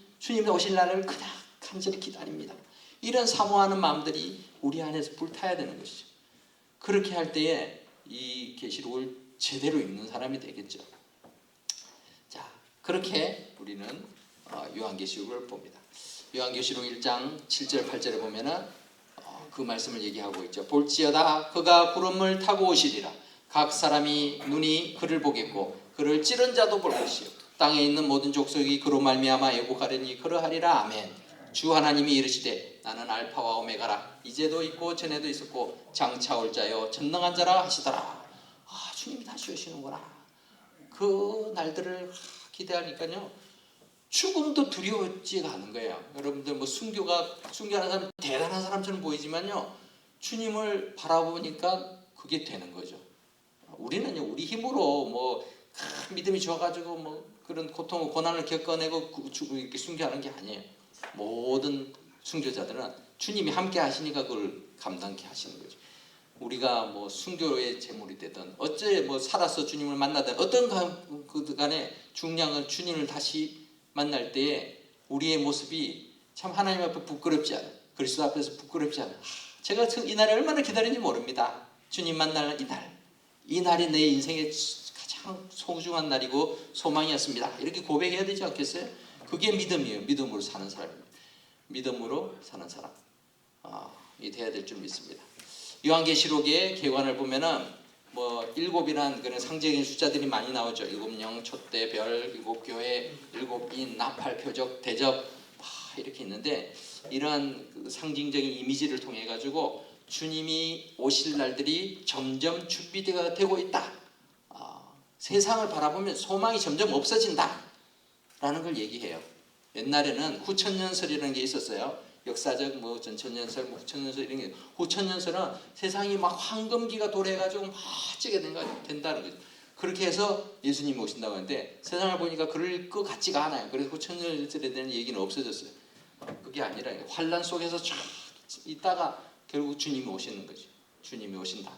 Speaker 1: 오실 날을 그냥 간절히 기다립니다. 이런 사모하는 마음들이 우리 안에서 불타야 되는 것이죠. 그렇게 할 때에 이 계시록을 제대로 읽는 사람이 되겠죠. 자, 그렇게 우리는 요한계시록을 봅니다. 요한계시록 1장 7절 8절에 보면은 그 말씀을 얘기하고 있죠. 볼지어다 그가 구름을 타고 오시리라. 각 사람이 눈이 그를 보겠고 그를 찌른 자도 볼 것이요 땅에 있는 모든 족속이 그로 말미암아 애곡하려니 그러하리라. 아멘. 주 하나님이 이르시되 나는 알파와 오메가라. 이제도 있고 전에도 있었고 장차 올 자여 전능한 자라 하시더라. 주님이 다시 오시는구나. 그 날들을 기대하니까요 죽음도 두려워지가 않은 거예요. 여러분들 뭐 순교하는 사람 대단한 사람처럼 보이지만요 주님을 바라보니까 그게 되는 거죠. 우리는요 우리 힘으로 뭐 믿음이 좋아가지고 뭐 그런 고통 고난을 겪어내고 이렇게 순교하는 게 아니에요. 모든 순교자들은 주님이 함께 하시니까 그걸 감당케 하시는 거죠. 우리가 뭐 순교의 제물이 되든 어째 뭐 살아서 주님을 만나든 어떤 간에 중요한 건 주님을 다시 만날 때에 우리의 모습이 참 하나님 앞에 부끄럽지 않아요. 그리스도 앞에서 부끄럽지 않아요. 제가 이 날을 얼마나 기다리는지 모릅니다. 주님 만날 이 날이 내 인생의 가장 소중한 날이고 소망이었습니다. 이렇게 고백해야 되지 않겠어요? 그게 믿음이에요. 믿음으로 사는 사람입니다. 믿음으로 사는 사람 이 돼야 될 줄 믿습니다. 요한계시록의 개관을 보면은 뭐 7이라는 그런 상징적인 숫자들이 많이 나오죠. 7영, 촛대, 별, 7교회, 7인, 나팔, 표적, 대접 이렇게 있는데 이러한 그 상징적인 이미지를 통해 가지고 주님이 오실 날들이 점점 준비가 되고 있다. 세상을 바라보면 소망이 점점 없어진다 라는 걸 얘기해요. 옛날에는 후천년설이라는 게 있었어요. 역사적 뭐 전천년설, 후천년설 이런 게 후천년설은 세상이 막 황금기가 도래해가지고 막 찌게 된다는 거죠. 그렇게 해서 예수님이 오신다고 하는데 세상을 보니까 그럴 것 같지가 않아요. 그래서 후천년설에 대한 얘기는 없어졌어요. 그게 아니라 환란 속에서 쫙 있다가 결국 주님이 오시는 거죠. 주님이 오신다.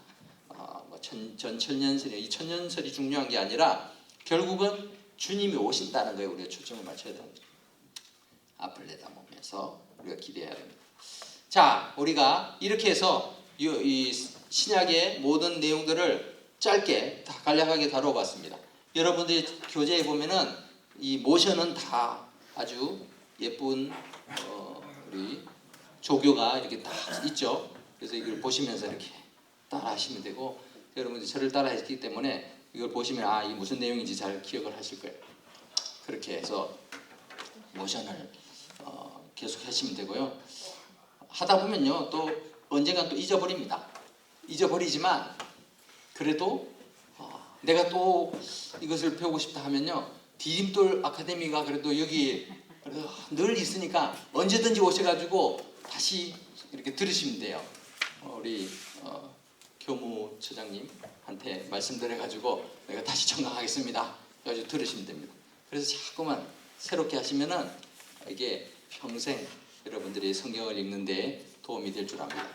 Speaker 1: 전천년설이 이 천년설이 중요한 게 아니라 결국은 주님이 오신다는 거에 우리가 초점을 맞춰야 되는 거죠. 앞을 내다보면서 우리가 기대해야 됩니다. 자, 우리가 이렇게 해서 이 신약의 모든 내용들을 짧게 다 간략하게 다뤄봤습니다. 여러분들이 교재에 보면은 이 모션은 다 아주 예쁜 우리 조교가 이렇게 딱 있죠. 그래서 이걸 보시면서 이렇게 따라하시면 되고 여러분들이 저를 따라했기 때문에 이걸 보시면 이게 무슨 내용인지 잘 기억을 하실 거예요. 그렇게 해서 모션을 계속 하시면 되고요. 하다 보면요 또 언젠간 또 잊어버립니다. 잊어버리지만 그래도 내가 또 이것을 배우고 싶다 하면요 디딤돌 아카데미가 그래도 여기 늘 있으니까 언제든지 오셔가지고 다시 이렇게 들으시면 돼요. 우리 교무처장님한테 말씀드려가지고 내가 다시 청강하겠습니다. 그래가지고 들으시면 됩니다. 그래서 자꾸만 새롭게 하시면은 이게 평생 여러분들이 성경을 읽는데 도움이 될 줄 압니다.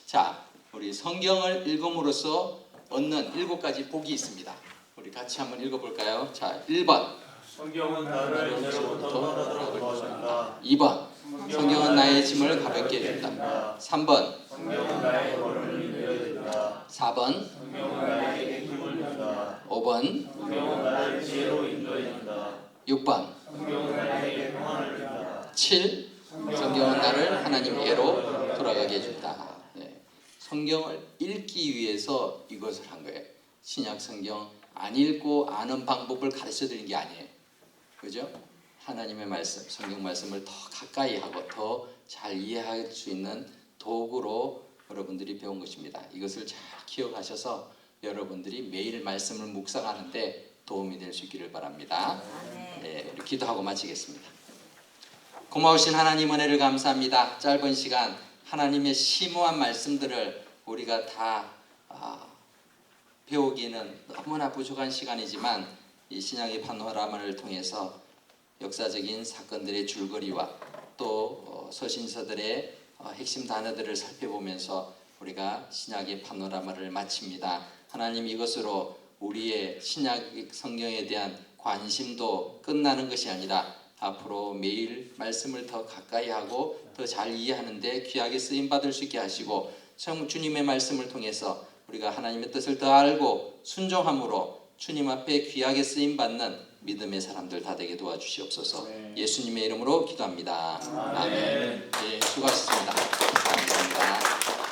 Speaker 1: 자, 우리 성경을 읽음으로써 얻는 7가지 복이 있습니다. 우리 같이 한번 읽어볼까요? 자, 1번
Speaker 3: 성경은 나를 죄로부터 떠나도록 도와준다.
Speaker 1: 2번 성경은 나의 짐을 가볍게 해준다. 3번
Speaker 3: 성경은 나의 걸음을 인도해준다.
Speaker 1: 4번
Speaker 3: 성경은 나에게 힘을 준다.
Speaker 1: 5번
Speaker 3: 성경은 나를 지혜로 인도해준다.
Speaker 1: 6번
Speaker 3: 성경은 나에게 평안을 준다.
Speaker 1: 7 성경은 나를 하나님께로 돌아가게 해준다. 네. 성경을 읽기 위해서 이것을 한 거예요. 신약 성경 안 읽고 아는 방법을 가르쳐 드리는 게 아니에요. 그죠? 하나님의 말씀, 성경 말씀을 더 가까이 하고 더 잘 이해할 수 있는 도구로 여러분들이 배운 것입니다. 이것을 잘 기억하셔서 여러분들이 매일 말씀을 묵상하는데 도움이 될 수 있기를 바랍니다. 네, 우리 기도하고 마치겠습니다. 고마우신 하나님 은혜를 감사합니다. 짧은 시간 하나님의 심오한 말씀들을 우리가 다 배우기는 너무나 부족한 시간이지만 이 신약의 파노라마를 통해서 역사적인 사건들의 줄거리와 또 서신서들의 핵심 단어들을 살펴보면서 우리가 신약의 파노라마를 마칩니다. 하나님, 이것으로 우리의 신약 성경에 대한 관심도 끝나는 것이 아니라 앞으로 매일 말씀을 더 가까이 하고 더 잘 이해하는 데 귀하게 쓰임 받을 수 있게 하시고 주님의 말씀을 통해서 우리가 하나님의 뜻을 더 알고 순종함으로 주님 앞에 귀하게 쓰임 받는 믿음의 사람들 다 되게 도와주시옵소서. 예수님의 이름으로 기도합니다. 아멘. 예, 수고하셨습니다. 감사합니다.